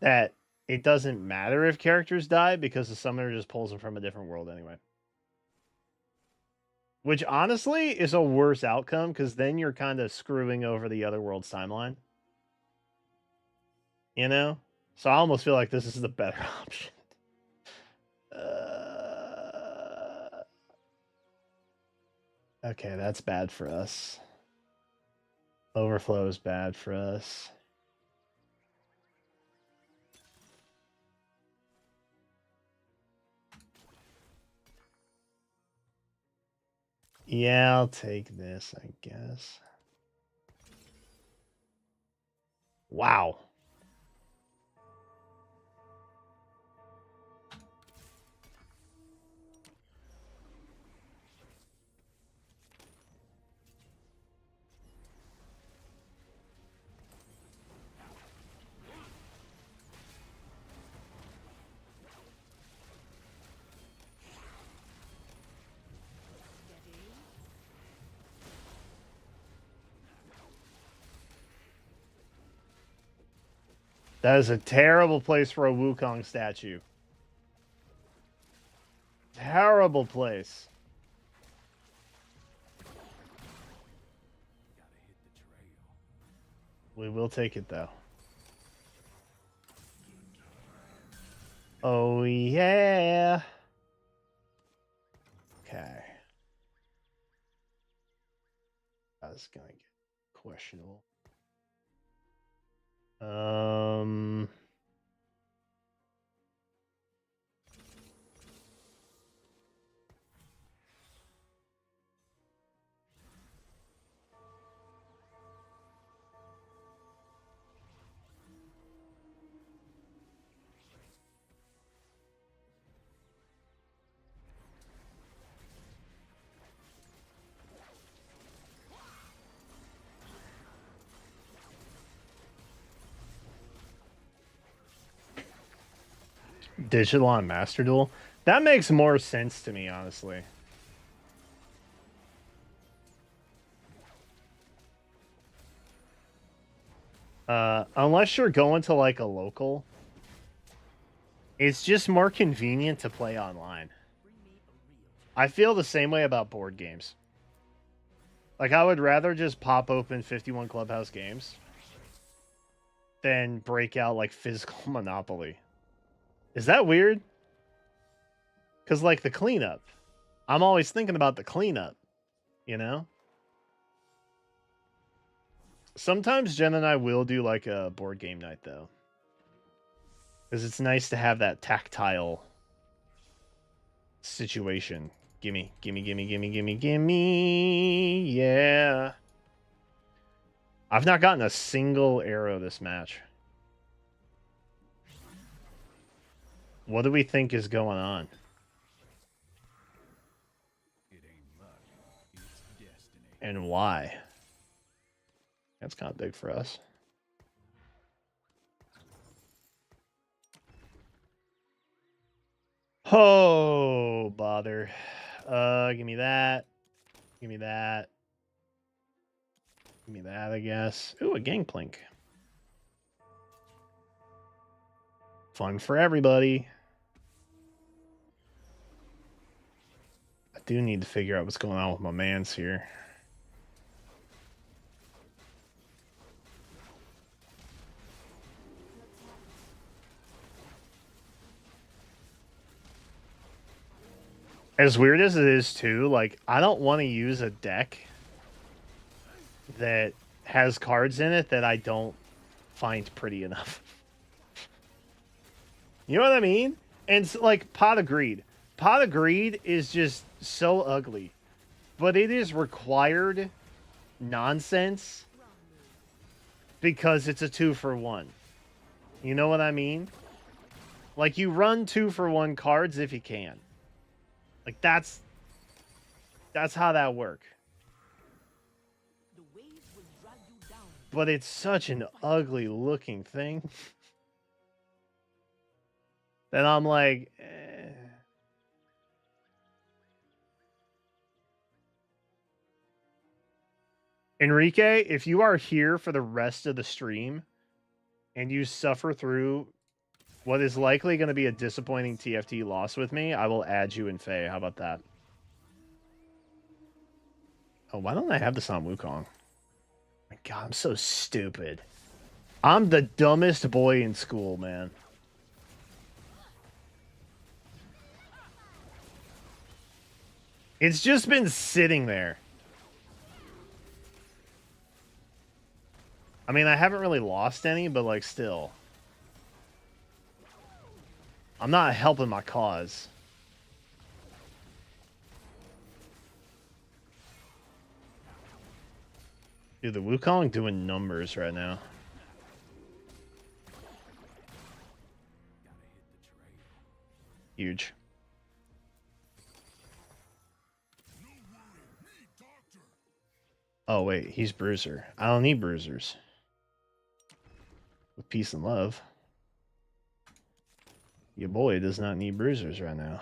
that it doesn't matter if characters die because the summoner just pulls them from a different world anyway. Which honestly is a worse outcome because then you're kind of screwing over the other world's timeline. You know? So I almost feel like this is the better option. Okay, that's bad for us. Overflow is bad for us. Yeah, I'll take this, I guess. Wow. That is a terrible place for a Wukong statue. Terrible place.
Gotta hit the trail.
We will take it though. Oh yeah. Okay. That's gonna get questionable. digital on Master Duel. That makes more sense to me, honestly. Unless you're going to like a local, it's just more convenient to play online. I feel the same way about board games. Like, I would rather just pop open 51 Clubhouse games than break out, like, physical Monopoly. Is that weird? Because, like, the cleanup. I'm always thinking about the cleanup, you know? Sometimes Jen and I will do, like, a board game night, though. Because it's nice to have that tactile situation. Gimme, gimme, gimme, gimme, gimme, gimme. Yeah. I've not gotten a single arrow this match. What do we think is going on?
It ain't luck, it's destiny.
And why? That's kind of big for us. Oh, bother. Give me that. Give me that. Give me that, I guess. Ooh, a gangplank. Fun for everybody. I do need to figure out what's going on with my mans here. As weird as it is, too, like, I don't want to use a deck that has cards in it that I don't find pretty enough. You know what I mean? And it's like Pot of Greed. Pot of Greed is just so ugly. But it is required nonsense because it's a 2-for-1. You know what I mean? Like, you run 2-for-1 cards if you can. Like, that's how that works. But it's such an ugly looking thing that I'm like, eh. Enrique, if you are here for the rest of the stream and you suffer through what is likely going to be a disappointing TFT loss with me, I will add you in Faye. How about that? Oh, why don't I have this on Wukong? My God, I'm so stupid. I'm the dumbest boy in school, man. It's just been sitting there. I mean, I haven't really lost any, but like still. I'm not helping my cause. Dude, the Wukong doing numbers right now. Huge. Oh, wait, he's Bruiser. I don't need Bruisers. With peace and love. Your boy does not need Bruisers right now.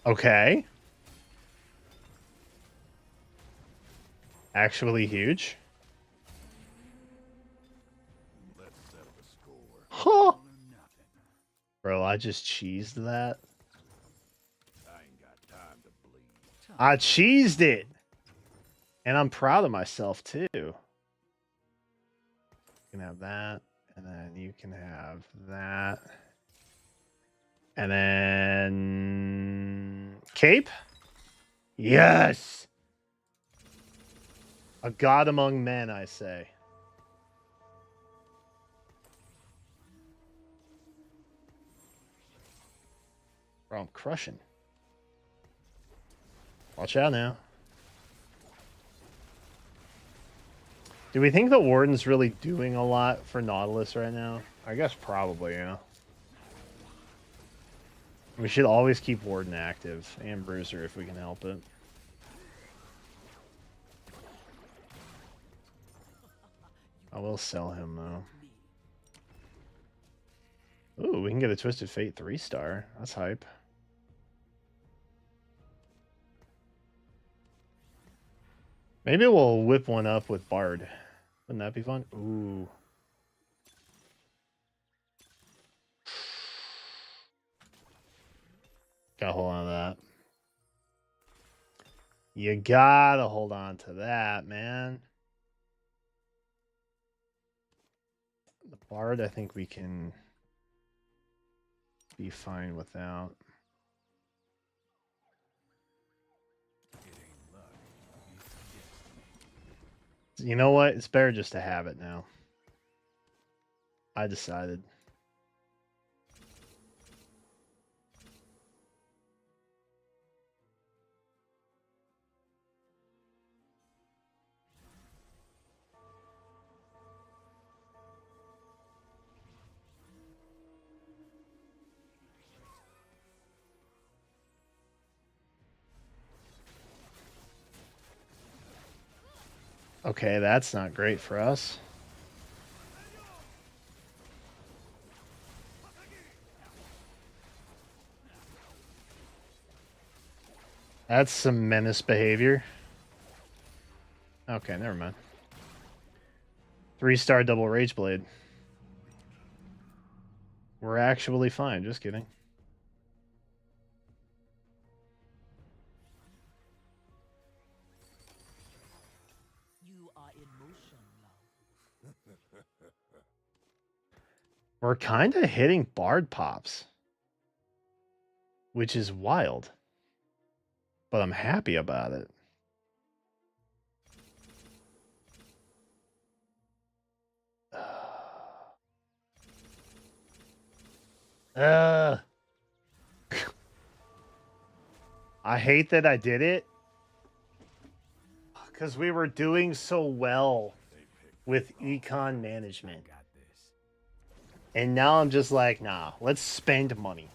Okay. Actually huge.
Let's settle the score.
Huh. Bro, I just cheesed that.
I ain't got time to bleed.
I cheesed it. And I'm proud of myself, too. You can have that. And then you can have that. And then... Cape? Yes! A god among men, I say. Bro, I'm crushing. Watch out now. Do we think the Warden's really doing a lot for Nautilus right now? I guess probably, yeah. We should always keep Warden active and Bruiser if we can help it. I will sell him though. Ooh, we can get a Twisted Fate 3-star. That's hype. Maybe we'll whip one up with Bard. Wouldn't that be fun? Ooh. Gotta hold on to that. You gotta hold on to that, man. The Bard, I think we can be fine without. You know what? It's better just to have it now. I decided. Okay, that's not great for us. That's some menace behavior. Okay, never mind. 3-star double Rage Blade. We're actually fine, just kidding.
You are in motion, love.
We're kind of hitting Bard pops, which is wild. But I'm happy about it. I hate that I did it. Because we were doing so well with econ management. And now I'm just like, nah, let's spend money.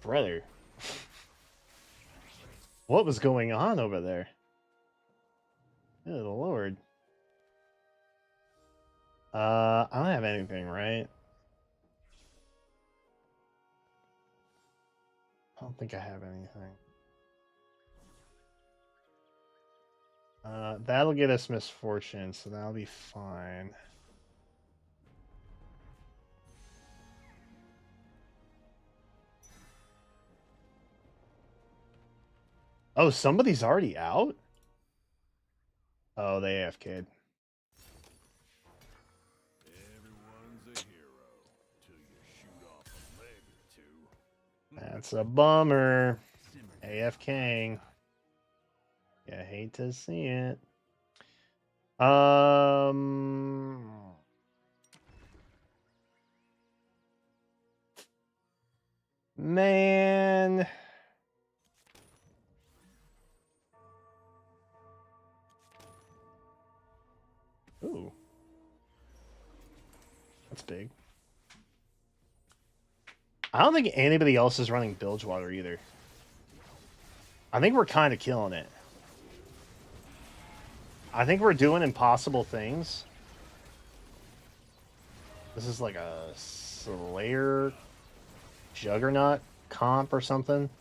Brother. What was going on over there? Good lord. I don't have anything, right? I don't think I have anything. That'll get us Misfortune, so that'll be fine. Oh, somebody's already out? Oh, they AFK'd.
Everyone's a hero till you shoot off a leg or two.
That's a bummer. AFKing. Yeah, hate to see it. Man. Ooh. That's big. I don't think anybody else is running Bilgewater either. I think we're kind of killing it. I think we're doing impossible things. This is like a Slayer Juggernaut comp or something.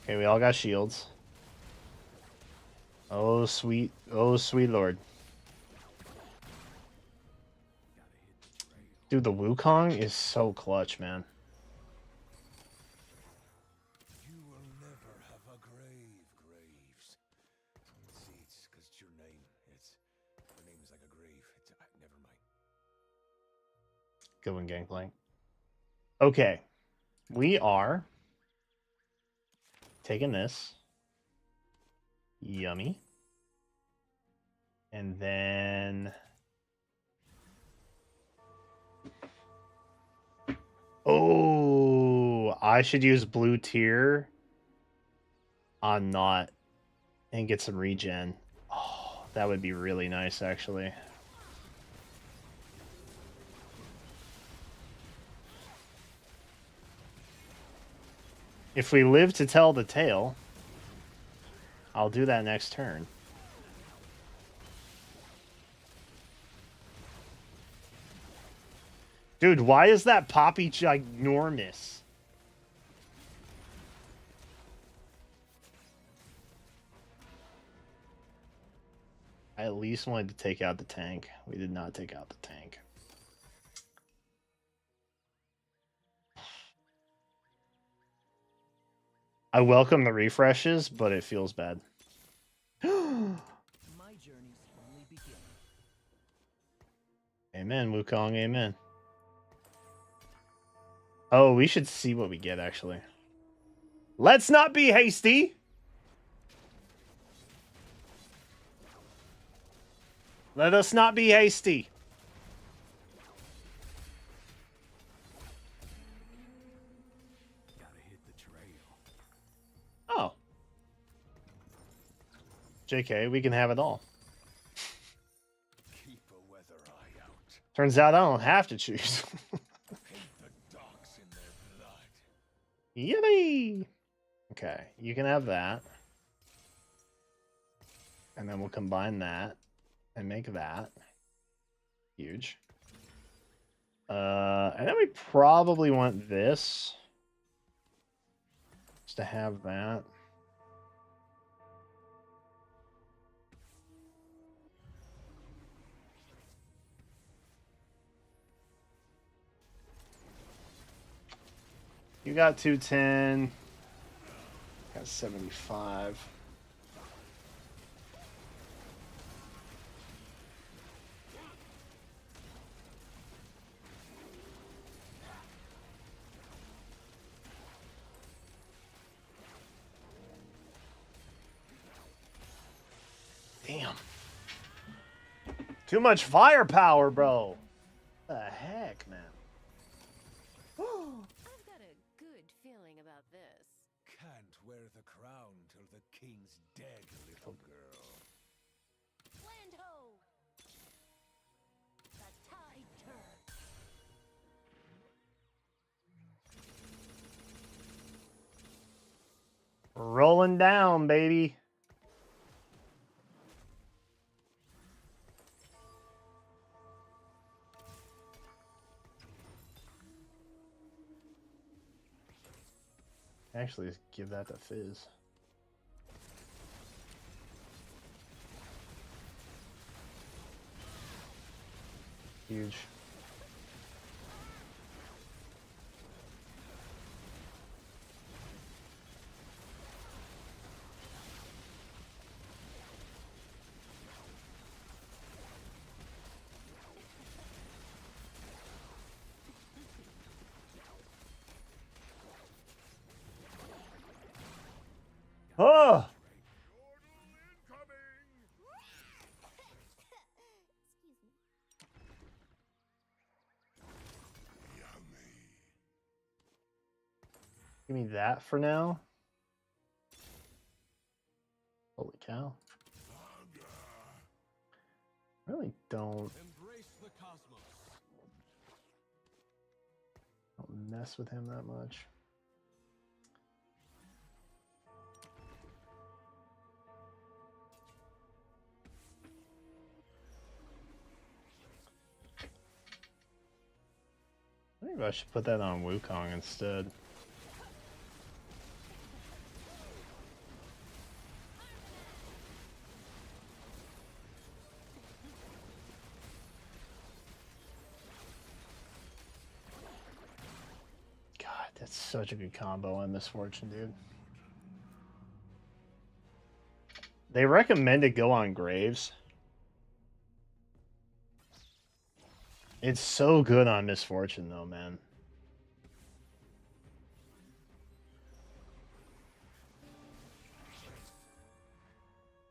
Okay, we all got shields. Oh, sweet Lord. Dude, the Wukong is so clutch, man.
You will never have a grave, Graves. See, it's because it's your name. Your name is like a grave. Never mind.
Good one, Gangplank. Okay. We are taking this. Yummy. And then... Oh, I should use blue tier on Not and get some regen. Oh, that would be really nice, actually. If we live to tell the tale, I'll do that next turn. Dude, why is that Poppy ginormous? I at least wanted to take out the tank. We did not take out the tank. I welcome the refreshes, but it feels bad.
My journey's only beginning.
Amen, Wukong, amen. Oh, we should see what we get, actually. Let's not be hasty! Let us not be hasty.
Gotta hit the trail.
Oh. JK, we can have it all.
Keep a weather eye out.
Turns out I don't have to choose.
Paint the dogs in their blood.
Yippee! Okay, you can have that. And then we'll combine that and make that. Huge. And then we probably want this. Just to have that. You got 210. Got 75. Damn. Too much firepower, bro. What the heck, man?
I've got a good feeling about this.
Can't wear the crown till the king's dead, little girl.
Land ho! The tide turns.
Rolling down, baby. Actually, just give that to Fizz. Huge. Oh! Give me that for now. Holy cow. Really don't mess with him that much. Maybe I should put that on Wukong instead. God, that's such a good combo on Misfortune, dude. They recommend to go on Graves. It's so good on Misfortune, though, man.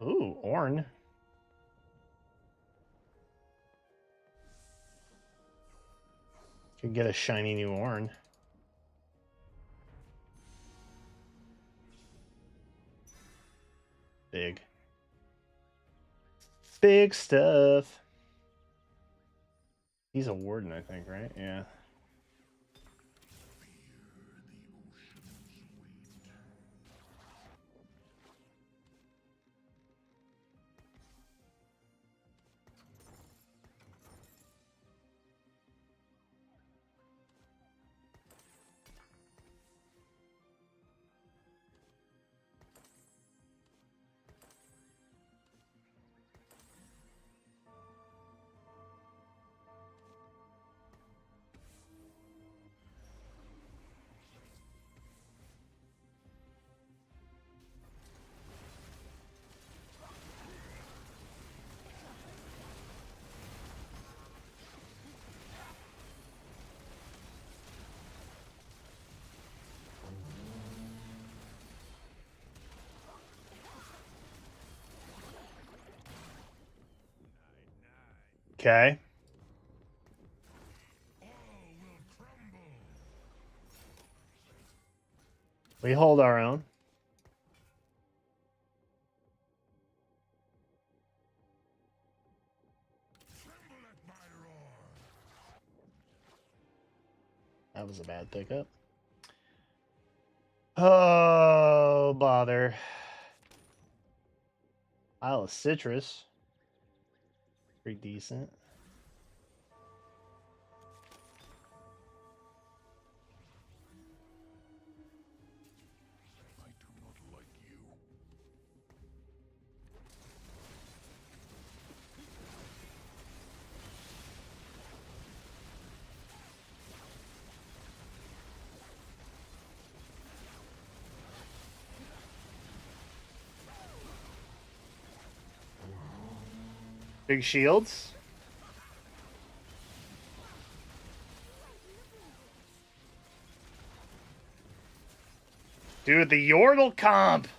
Ooh, Ornn. Could get a shiny new Ornn. Big. Big stuff. He's a warden, I think, right? Yeah. Okay. We hold our own. That was a bad pickup. Oh, bother. Isle of Citrus. Pretty decent.
I do not like you.
Big shields. Dude, the Yordle comp!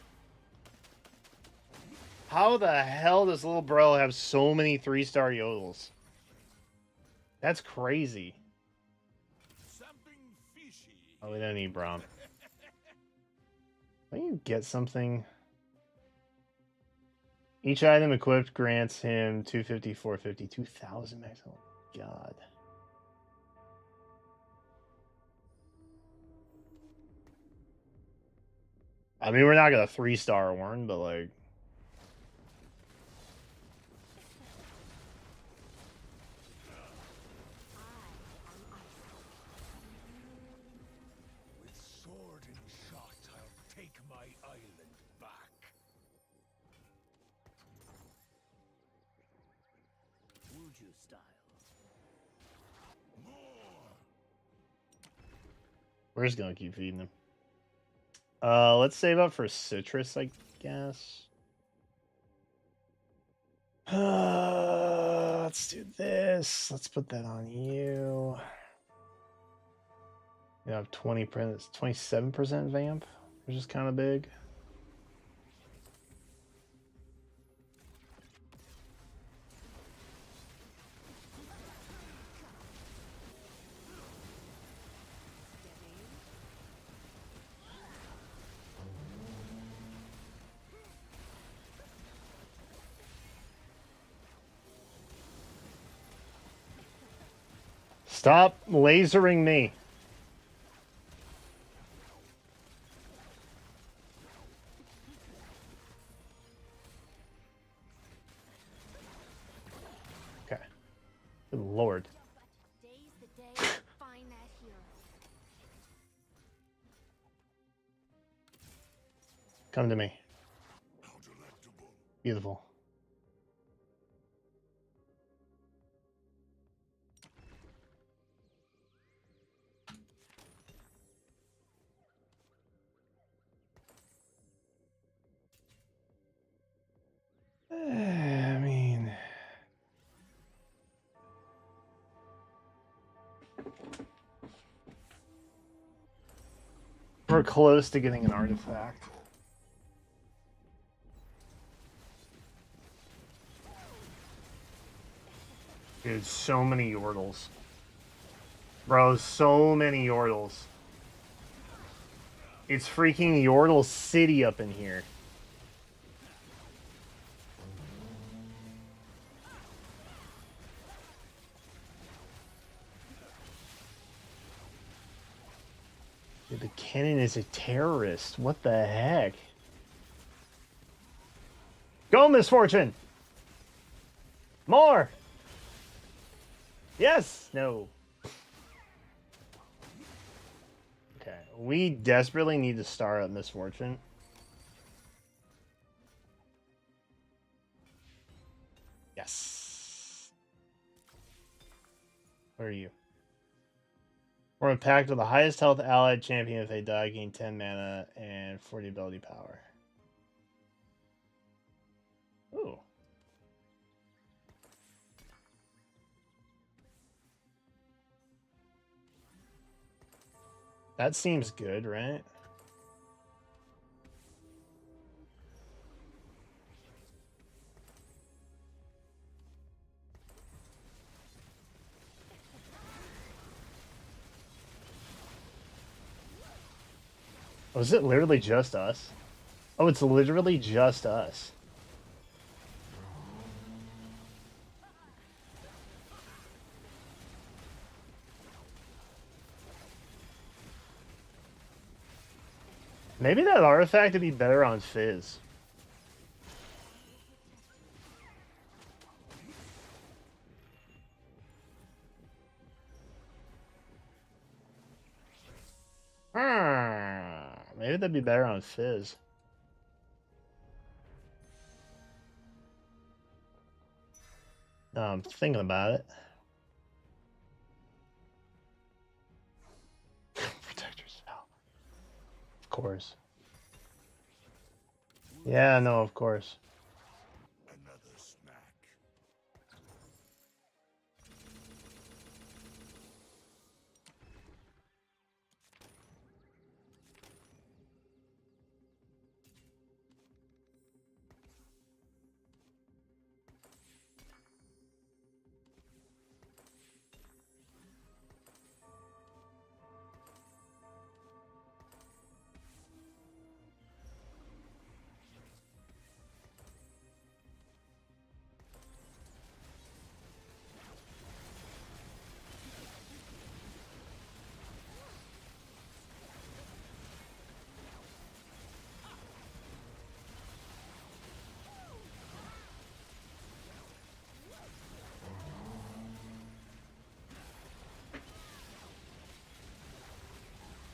How the hell does little bro have so many 3-star Yodels? That's crazy.
Something fishy.
Oh, we don't need Braum. Why don't you get something? Each item equipped grants him 250, 450, 2,000 max. Oh, God. I mean, we're not going to 3-star Ornn, but like...
With sword and shot, I'll take my island back.
Wuju style.
More.
We're just going to keep feeding him. Let's save up for Citrus, I guess. Let's do this. Let's put that on you. You have 27% vamp, which is kind of big. Stop lasering me. Okay. Good Lord.
Today's the day to find that hero.
Come to me. Beautiful. I mean... We're close to getting an artifact. Dude, so many Yordles. Bro, so many Yordles. It's freaking Yordle City up in here. Dude, the cannon is a terrorist. What the heck? Go, Misfortune! More! Yes! No. Okay, we desperately need to star up Misfortune. Yes. Where are you? We're in pact with the highest health allied champion. If they die, gain 10 mana and 40 ability power. Ooh. That seems good, right? Oh, is it literally just us? Oh, it's literally just us. Maybe that artifact would be better on Fizz. Maybe that'd be better on Fizz. No, I'm thinking about it. Protector's Vow. Of course. Yeah, no, of course.
Another smack.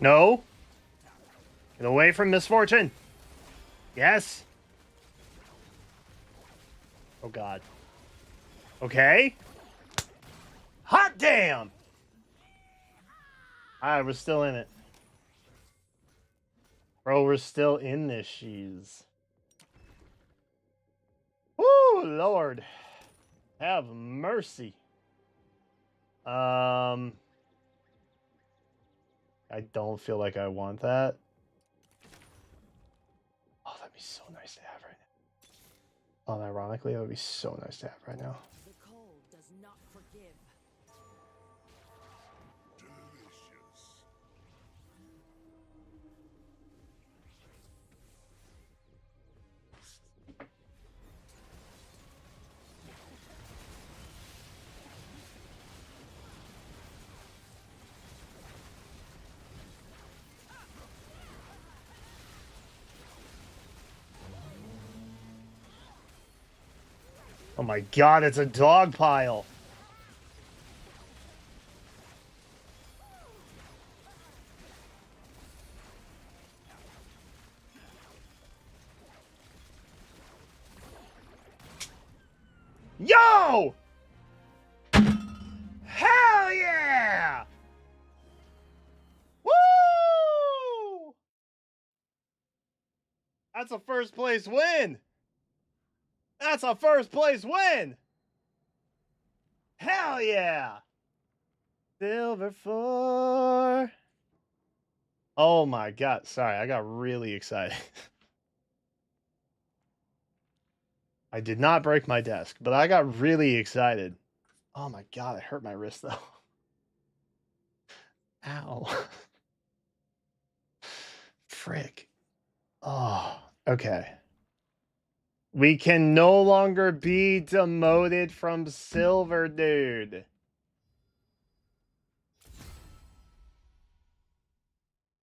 No. Get away from Misfortune. Yes. Oh, God. Okay. Hot damn. Alright, we're still in it. Bro, we're still in this she's. Woo, Lord. Have mercy. I don't feel like I want that. Oh, that'd be so nice to have right now. Unironically, that would be so nice to have right now.
The cold does not forgive.
Delicious.
Oh my God, it's a dog pile. Yo! Hell yeah! Woo! That's a first place win. That's a first place win. Hell yeah! Silver 4. Oh my god. Sorry, I got really excited. I did not break my desk, but I got really excited. Oh my god, it hurt my wrist though. Ow. Frick. Oh, okay. We can no longer be demoted from silver, dude.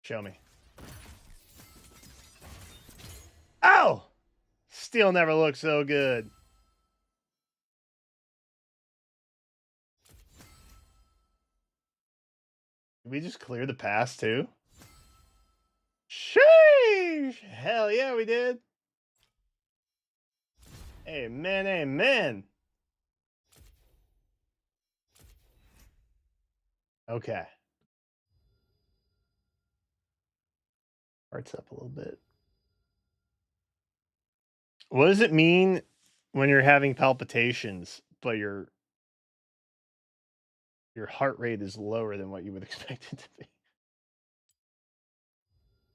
Show me. Ow! Steel never looked so good. Did we just clear the pass too? Sheesh! Hell yeah, we did. Amen, amen. Okay. Hearts up a little bit. What does it mean when you're having palpitations, but your heart rate is lower than what you would expect it to be?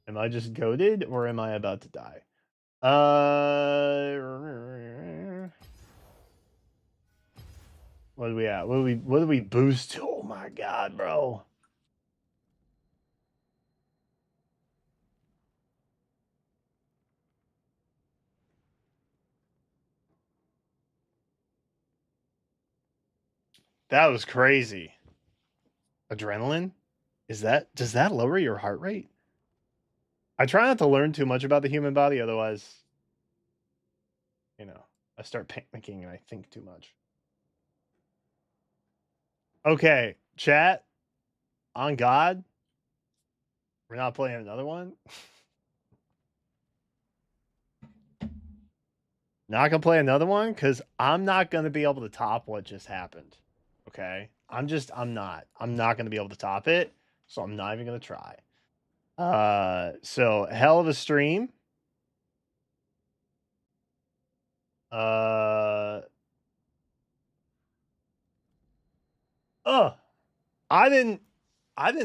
Am I just goaded or am I about to die? What are we at? What do we boost to? Oh my god, bro. That was crazy. Adrenaline? Does that lower your heart rate? I try not to learn too much about the human body, otherwise, I start panicking and I think too much. Okay, chat, on God, we're not playing another one. Not gonna play another one because I'm not gonna be able to top what just happened. Okay, I'm not. I'm not gonna be able to top it, so I'm not even gonna try. So hell of a stream. Uh, oh, I didn't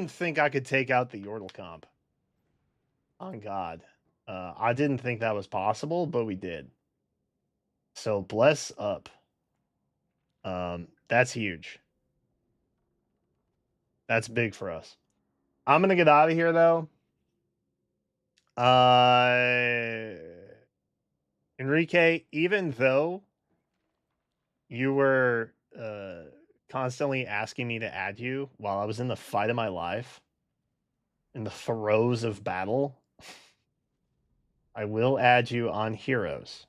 think I could take out the Yordle comp. On God, I didn't think that was possible, but we did. So bless up. That's huge. That's big for us. I'm gonna get out of here though. Enrique, even though you were constantly asking me to add you while I was in the fight of my life, in the throes of battle, I will add you on Heroes.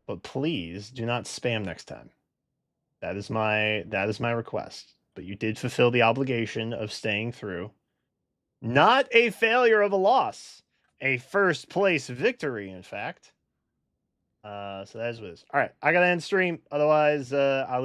But please do not spam next time. That is my request. But you did fulfill the obligation of staying through. Not a failure of a loss. A first place victory, in fact. So that is what it is. All right, I gotta end stream. Otherwise, I lose.